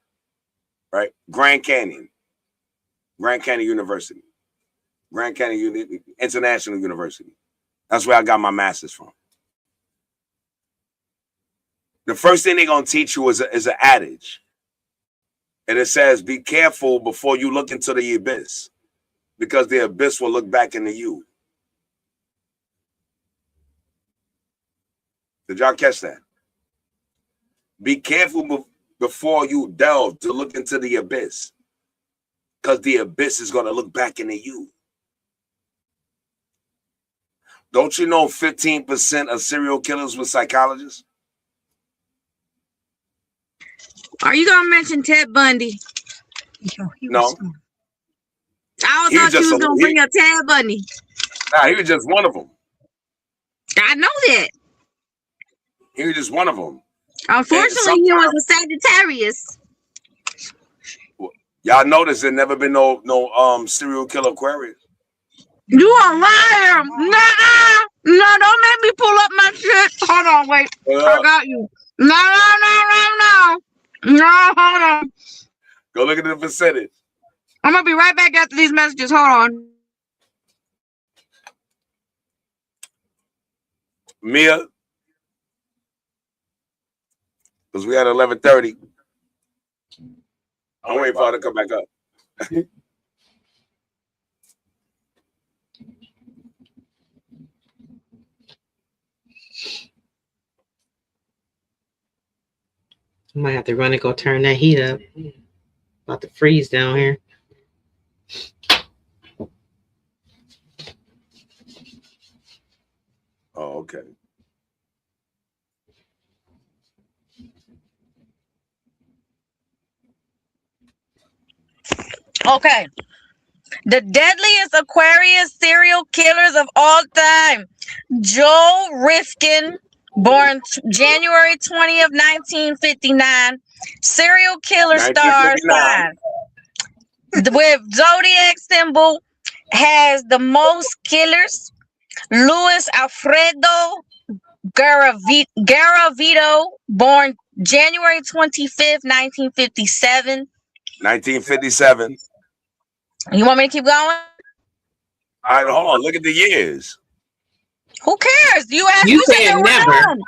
right? Grand Canyon University, Grand Canyon International University. That's where I got my master's from. The first thing they're gonna teach you is an adage, and it says, "Be careful before you look into the abyss, because the abyss will look back into you." Did y'all catch that? Be careful before you delve to look into the abyss, because the abyss is gonna look back into you. Don't you know 15% of serial killers were psychologists? Are you gonna mention Ted Bundy? No. I thought you was gonna bring up Ted Bundy. Nah, he was just one of them. I know that. He was just one of them. Unfortunately, he was a Sagittarius. Y'all notice there never been no serial killer Aquarius. You a liar! Nah, no, don't make me pull up my shit. Hold on, wait. I got you. No, hold on. Go look at the percentage. I'm gonna be right back after these messages. Hold on. Mia, because we had 11:30. I'm waiting for her to come back up. I might have to run and go turn that heat up. About to freeze down here. Oh, okay. Okay. The deadliest Aquarius serial killers of all time. Joe Rifkin, born January 20th, 1959. Serial killer star sign. With zodiac symbol, has the most killers. Luis Alfredo Garavito, born January 25th, 1957. 1957. You want me to keep going? All right, hold on. Look at the years. Who cares? You asked. You said there were none.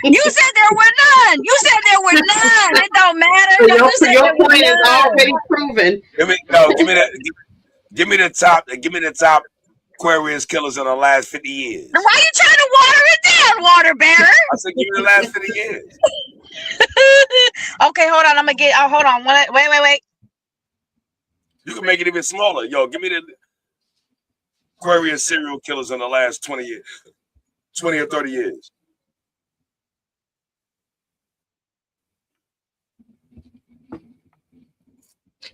You said there were none. You said there were none. It don't matter. So your point is already proven. Give me the top Aquarius killers in the last 50 years. Why are you trying to water it down, water bearer? I said give me the last 50 years. Okay, hold on. I'm gonna get. Hold on. Wait. You can make it even smaller. Yo, give me the Aquarius serial killers in the last 20 years, 20 or 30 years.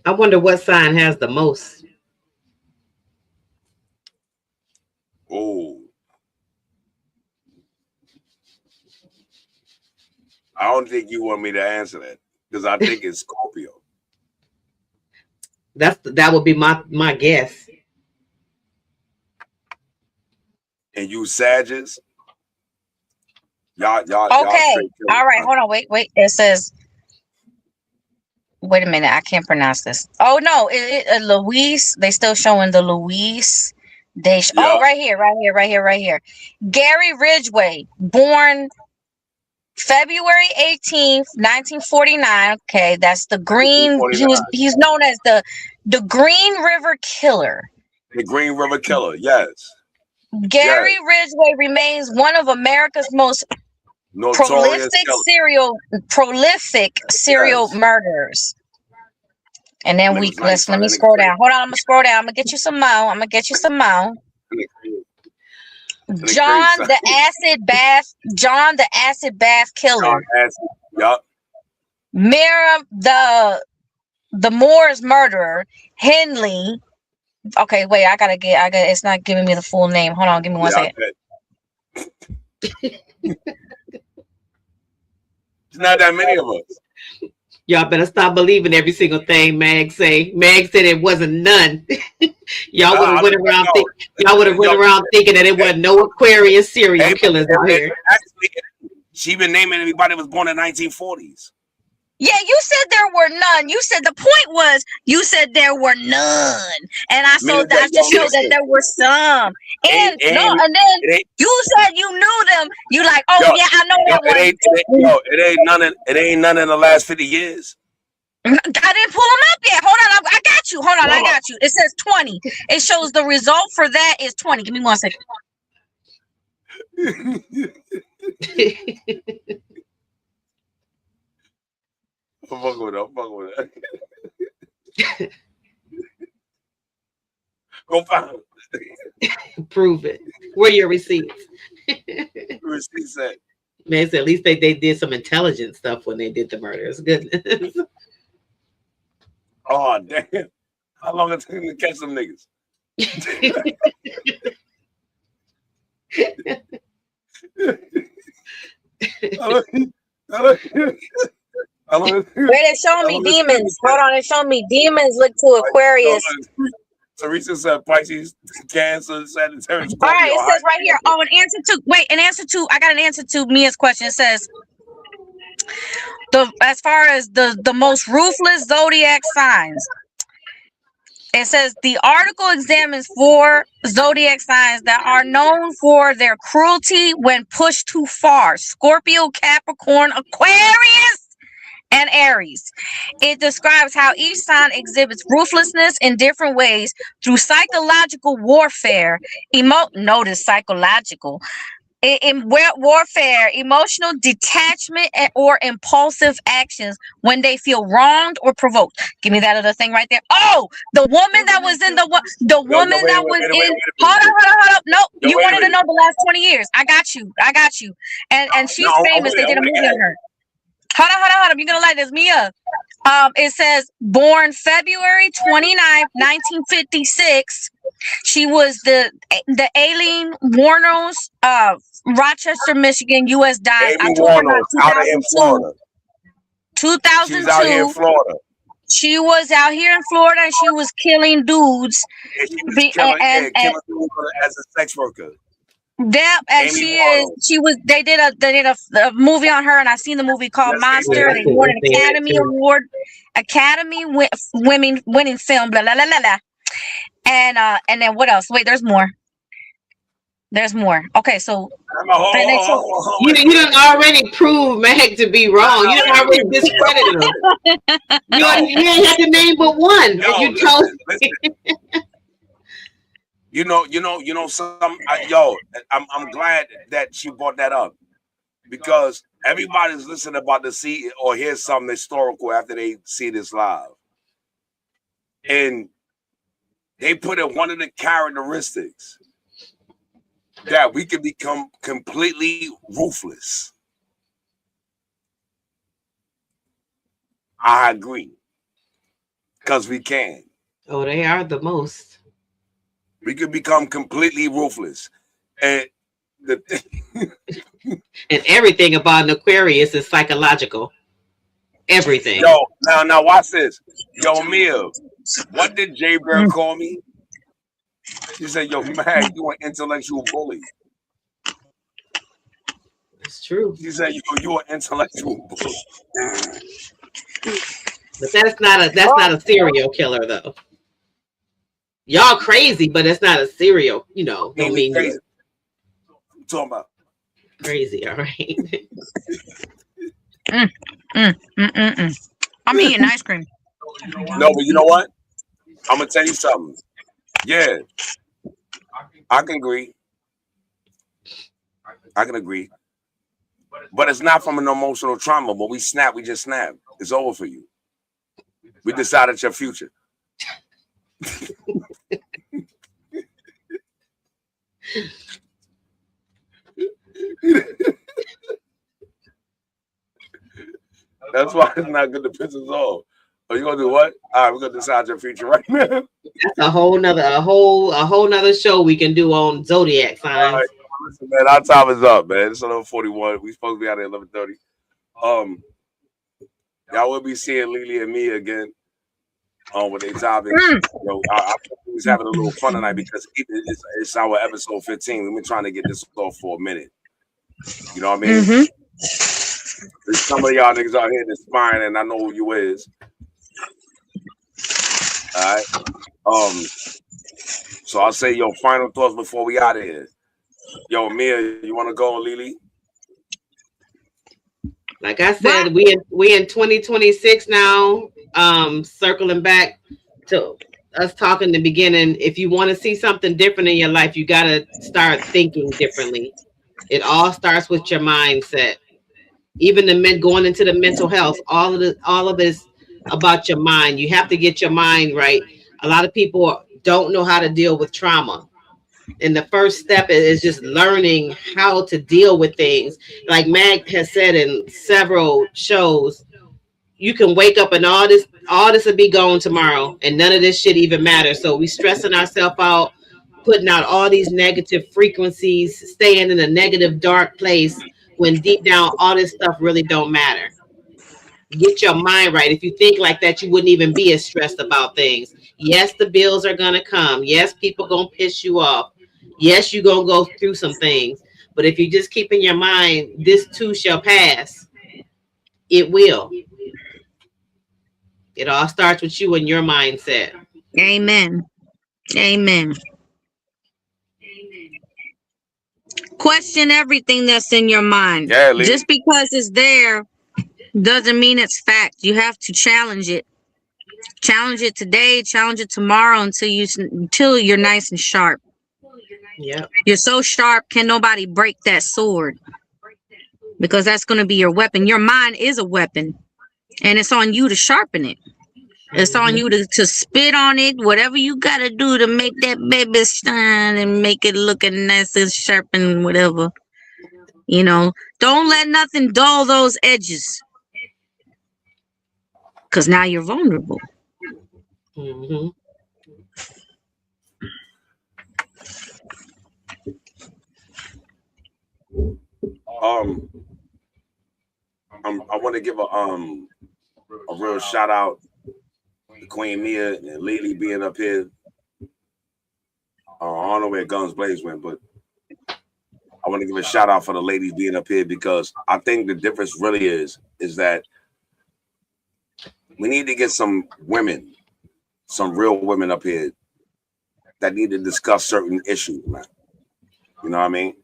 I wonder what sign has the most. Oh. I don't think you want me to answer that because I think it's Scorpio. That would be my guess. And you Sagittarius? Y'all Okay. All right. Hold on. Wait. It says, wait a minute. I can't pronounce this. Oh, no. Luis. They still showing the Luis. Oh, right here. Gary Ridgway, born February 18th, 1949. Okay. That's the Green. He's known as the Green River Killer. The Green River Killer. Yes. Gary Ridgway remains one of America's most prolific serial murderers. And then let me scroll down. Hold on, I'm gonna scroll down. I'm gonna get you some more. John the Acid Bath Killer. Yup. Mira the Moore's murderer. Henley. Okay, wait, I gotta it's not giving me the full name. Hold on, give me one second. There's not that many of us. Y'all better stop believing every single thing Mag say. Mag said it wasn't none. Y'all would have went around thinking that it wasn't no Aquarius serial killers out here. Actually, she been naming everybody that was born in the 1940s. Yeah, you said there were none. You said the point was you said there were none, and I showed that there were some. And then you said you knew them. You like, I know that one. It ain't none in the last 50 years. I didn't pull them up yet. Hold on, I got you. I got you. It says 20. It shows the result for that is 20. Give me 1 second. I'm fucking with it. Go find it. Prove it. Where are your receipts? Receipts at? Man, so at least they did some intelligent stuff when they did the murders. Goodness. Oh, damn. How long it took to catch some niggas? Wait, it's showing me demons. Hold on, it's showing me demons look to Aquarius. Teresa said Pisces, Cancer, Sagittarius. All right, it says right here. Oh, I got an answer to Mia's question. It says as far as the most ruthless zodiac signs. It says the article examines 4 zodiac signs that are known for their cruelty when pushed too far: Scorpio, Capricorn, Aquarius, and Aries. It describes how each sign exhibits ruthlessness in different ways through psychological warfare. Notice psychological. In warfare, emotional detachment, or impulsive actions when they feel wronged or provoked. Give me that other thing right there. Oh, the woman that was in Hold on. No, you wanted to know the last 20 years. I got you. And she's famous. They did a movie on her. Hold on. You're gonna like this, Mia. It says born February 29th, 1956. She was the Aileen Wuornos, Rochester, Michigan, U.S. died October 2002. 2002. She's out here in Florida. She was out here in Florida, and she was killing dudes. Killing dudes as a sex worker. Yeah, and they did a movie on her, and I seen the movie called Monster. They won an Academy Award, winning film, blah blah blah blah blah. And then what else? Wait, there's more. Okay, so you done already proved Meg to be wrong. You done already discredited him. You ain't had to name but one. You told. I'm glad that she brought that up because everybody's listening about to see or hear something historical after they see this live. And they put in one of the characteristics that we can become completely ruthless. I agree. Because we can. Oh, they are the most. We could become completely ruthless. And the thing and everything about an Aquarius is psychological. Everything. Yo, now watch this. Yo, Mia, what did Jay Bird call me? She said, yo, man, you an intellectual bully. It's true. She said, yo, you an intellectual bully. But that's not a serial killer though. Y'all crazy, but it's not a serial, don't mean crazy. What you talking about? Crazy, all right. I'm eating ice cream. No, but you know what? I'm gonna tell you something. Yeah, I can agree. I can agree. But it's not from an emotional trauma. When we snap, we just snap. It's over for you. We decided your future. That's why it's not good to piss us off. Oh, you gonna do what? All right, we're gonna decide your future right now. That's a whole nother show we can do on zodiac signs. All right, listen, man, our time is up, man. It's 11:41. We supposed to be out at 11:30. Y'all will be seeing Lily and me again with their topics. I was having a little fun tonight because it's our episode 15. We've been trying to get this off for a minute. You know what I mean? Mm-hmm. There's some of y'all niggas out here that's fine, and I know who you is. All right. So I'll say your final thoughts before we out of here. Yo, Mia, you want to go, Lily? Like I said, we in 2026 now. Circling back to us talking in the beginning, if you want to see something different in your life, you got to start thinking differently. It all starts with your mindset. Even going into the mental health, all of this about your mind. You have to get your mind right. A lot of people don't know how to deal with trauma. And the first step is just learning how to deal with things. Like Mag has said in several shows, you can wake up and all this will be gone tomorrow and none of this shit even matters. So we stressing ourselves out, putting out all these negative frequencies, staying in a negative, dark place when deep down all this stuff really don't matter. Get your mind right. If you think like that, you wouldn't even be as stressed about things. Yes, the bills are going to come. Yes, people going to piss you off. Yes, you're going to go through some things. But if you just keep in your mind, this too shall pass, it will. It all starts with you and your mindset. Amen. Amen. Question everything that's in your mind. Yeah, just because it's there doesn't mean it's fact. You have to challenge it. Challenge it today, challenge it tomorrow until you're nice and sharp. Yeah. You're so sharp, can nobody break that sword? Because that's going to be your weapon. Your mind is a weapon. And it's on you to sharpen it. It's on you to spit on it, whatever you got to do to make that baby shine and make it looking nice and sharp and whatever. Don't let nothing dull those edges. Because now you're vulnerable. Mm-hmm. I want to give a real shout out to Queen Mia and Lily being up here. I don't know where Guns Blaze went, but I want to give a shout out for the ladies being up here because I think the difference really is that we need to get some women, some real women up here that need to discuss certain issues, man. You know what I mean?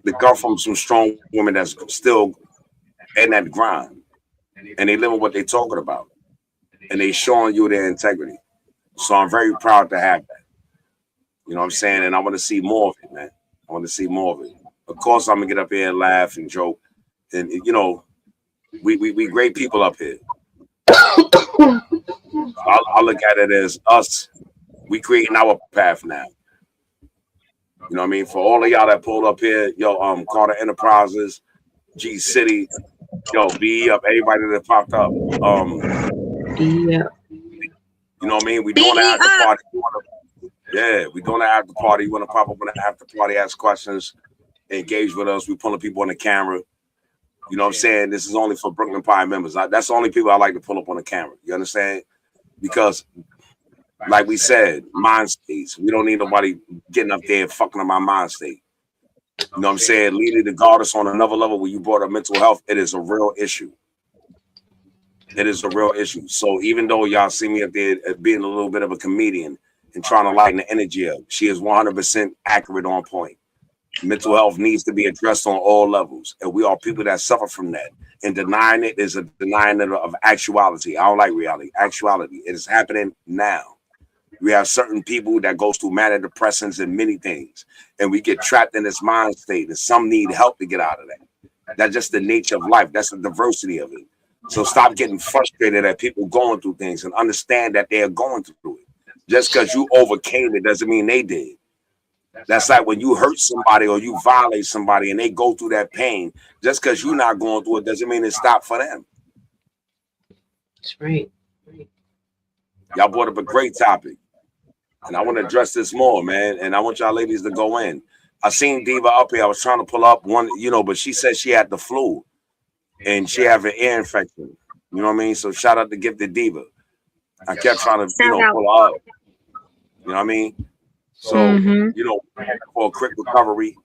They come from some strong women that's still in that grind, and they living what they talking about, and they showing you their integrity. So I'm very proud to have that. You know what I'm saying? And I want to see more of it, man. I want to see more of it. Of course, I'm gonna get up here and laugh and joke, and we great people up here. I look at it as us. We creating our path now. You know what I mean? For all of y'all that pulled up here, yo, Carter Enterprises, G City, yo, be up. Everybody that popped up. Yeah. You know what I mean? We doing the after party. Yeah, we doing the after party. You want to pop up on the after party, ask questions, engage with us. We pulling people on the camera. You know what I'm saying? This is only for Brooklyn Pie members. That's the only people I like to pull up on the camera. You understand? Because, like we said, mind states. We don't need nobody getting up there and fucking up my mind state. You know what I'm saying? Leading the goddess on another level where you brought up mental health, it is a real issue. It is a real issue. So even though y'all see me up there being a little bit of a comedian and trying to lighten the energy up, she is 100% accurate on point. Mental health needs to be addressed on all levels. And we are people that suffer from that. And denying it is a denying of actuality. I don't like reality. Actuality. It is happening now. We have certain people that goes through manic depressants and many things. And we get trapped in this mind state. And some need help to get out of that. That's just the nature of life. That's the diversity of it. So stop getting frustrated at people going through things and understand that they're going through it. Just because you overcame it doesn't mean they did. That's like when you hurt somebody or you violate somebody and they go through that pain. Just because you're not going through it doesn't mean it stopped for them. That's right. Y'all brought up a great topic. And I want to address this more, man. And I want y'all ladies to go in. I seen Diva up here. I was trying to pull up one, but she said she had the flu and she had an ear infection. You know what I mean? So shout out to Gifted Diva. I kept trying to, pull her up. You know what I mean? So, for a quick recovery.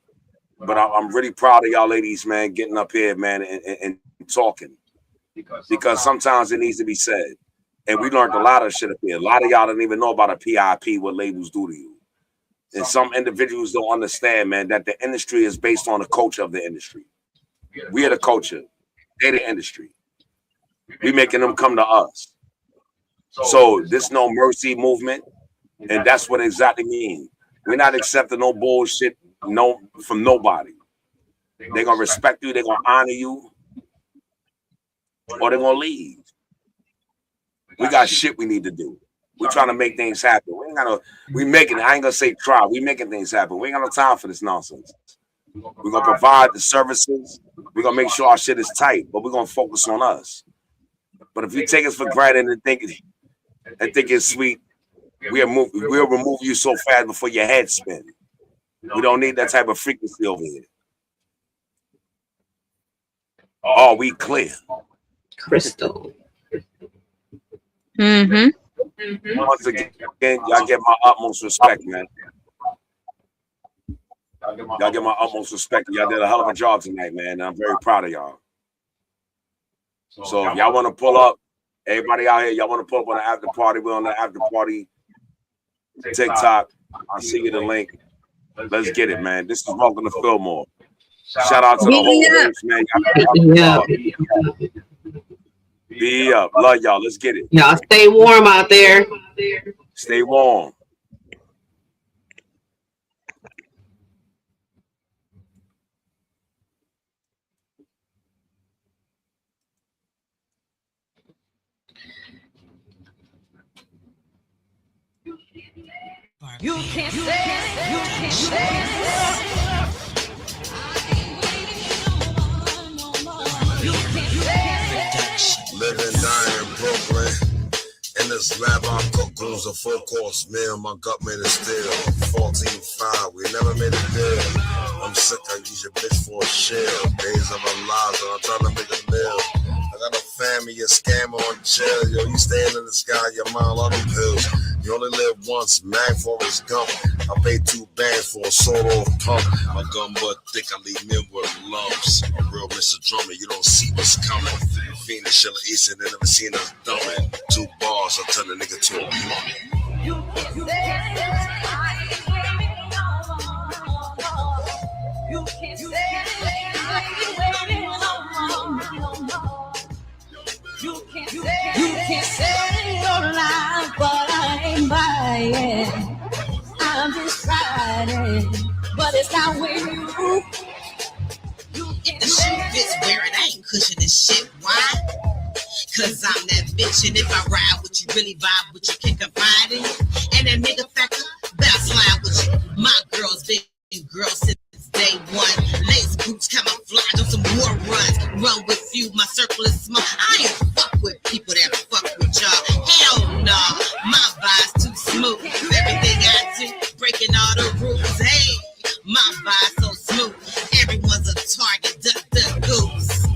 But I'm really proud of y'all ladies, man, getting up here, man, and talking. Because sometimes it needs to be said. And we learned a lot of shit up here. A lot of y'all don't even know about a PIP, what labels do to you. And some individuals don't understand, man, that the industry is based on the culture of the industry. We are the culture. They're the industry. We making them come to us. So this no mercy movement. And that's what it exactly means. We're not accepting no bullshit from nobody. They're going to respect you. They're going to honor you. Or they're going to leave. We got shit we need to do. We're trying to make things happen. We making it. I ain't going to say try. We making things happen. We ain't got no time for this nonsense. We're going to provide the services. We're going to make sure our shit is tight. But we're going to focus on us. But if you take us for granted and think it's sweet, we'll remove you so fast before your head spin. We don't need that type of frequency over here. Oh, we clear. Crystal. Once again, y'all get my utmost respect, man. Y'all get my utmost respect. Y'all did a hell of a job tonight, man. And I'm very proud of y'all. So if y'all want to pull up, everybody out here, y'all want to pull up on the after party. We're on the after party TikTok. I'll see you the link. Let's get it, man. This is welcome to Feelmore. Shout out to the whole race, man. Be up. Love y'all. Let's get it. Y'all stay warm out there. Stay warm. You can't say, you can't say. Live and die in Brooklyn. In this lab, I cook goons a full-course meal. My gut made it still. 14-5, we never made a deal. I'm sick, I use your bitch for a shell. Days of our lives, and I'm trying to make a meal. I got a family, a scam on chill. Yo, you staying in the sky, your mind on them pills. You only live once, man, Forrest Gump. I paid 2 bands for a solo pump. My gun butt thick, I leave men with lumps. A real Mr. Drummer, you don't see what's coming. Phoenix, Shella Easton, they never seen us dumbing. 2 bars, I'll turn the nigga to a mummy. You can't say, you can't say your life, but I ain't buying. I'm just riding, but it's not with you. If the shoe fits wearing, I ain't cushioning shit. Why? Cause I'm that bitch, and if I ride with you, really vibe with you, can confide in you. And that nigga factor, better slide with you. My girl's been girl since day one. Lace boots, camouflage on some war runs. Run with you, my circle is small. I ain't fuck with people that fuck with y'all. Hell nah, my vibe's too smooth. Everything I do, breaking all the rules. Hey, my vibe's so smooth. Everyone's a target, duck, goose.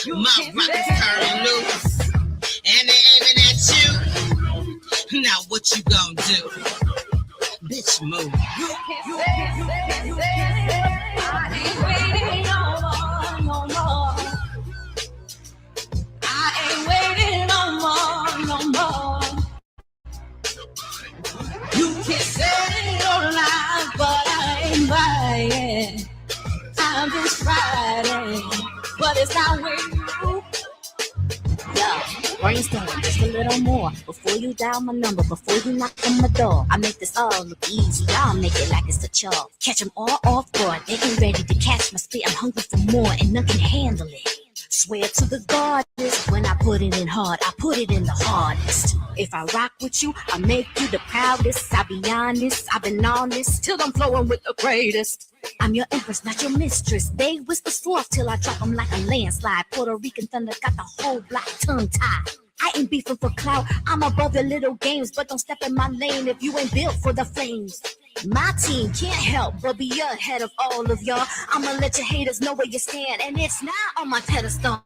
My rockets turn loose, and they aiming at you. Now what you gonna do? Bitch, move. I ain't waiting no more. I ain't waiting no more. You can say your lies, but I ain't buying. I'm just riding, but it's not with you. Yeah, brainstorm just a little more before you dial my number, before you knock on my door. I make this all look easy, I'll make it like it's a chore. Catch them all off guard, they ain't ready to catch my spit. I'm hungry for more and none can handle it. Swear to the goddess, when I put it in hard, I put it in the hardest. If I rock with you, I make you the proudest. I'll be honest, I've been honest till I'm flowing with the greatest. I'm your empress, not your mistress. They whisper soft till I drop them like a landslide. Puerto Rican thunder got the whole block tongue-tied. I ain't beefing for clout, I'm above your little games. But don't step in my lane if you ain't built for the flames. My team can't help but be ahead of all of y'all. I'ma let your haters know where you stand, and it's not on my pedestal.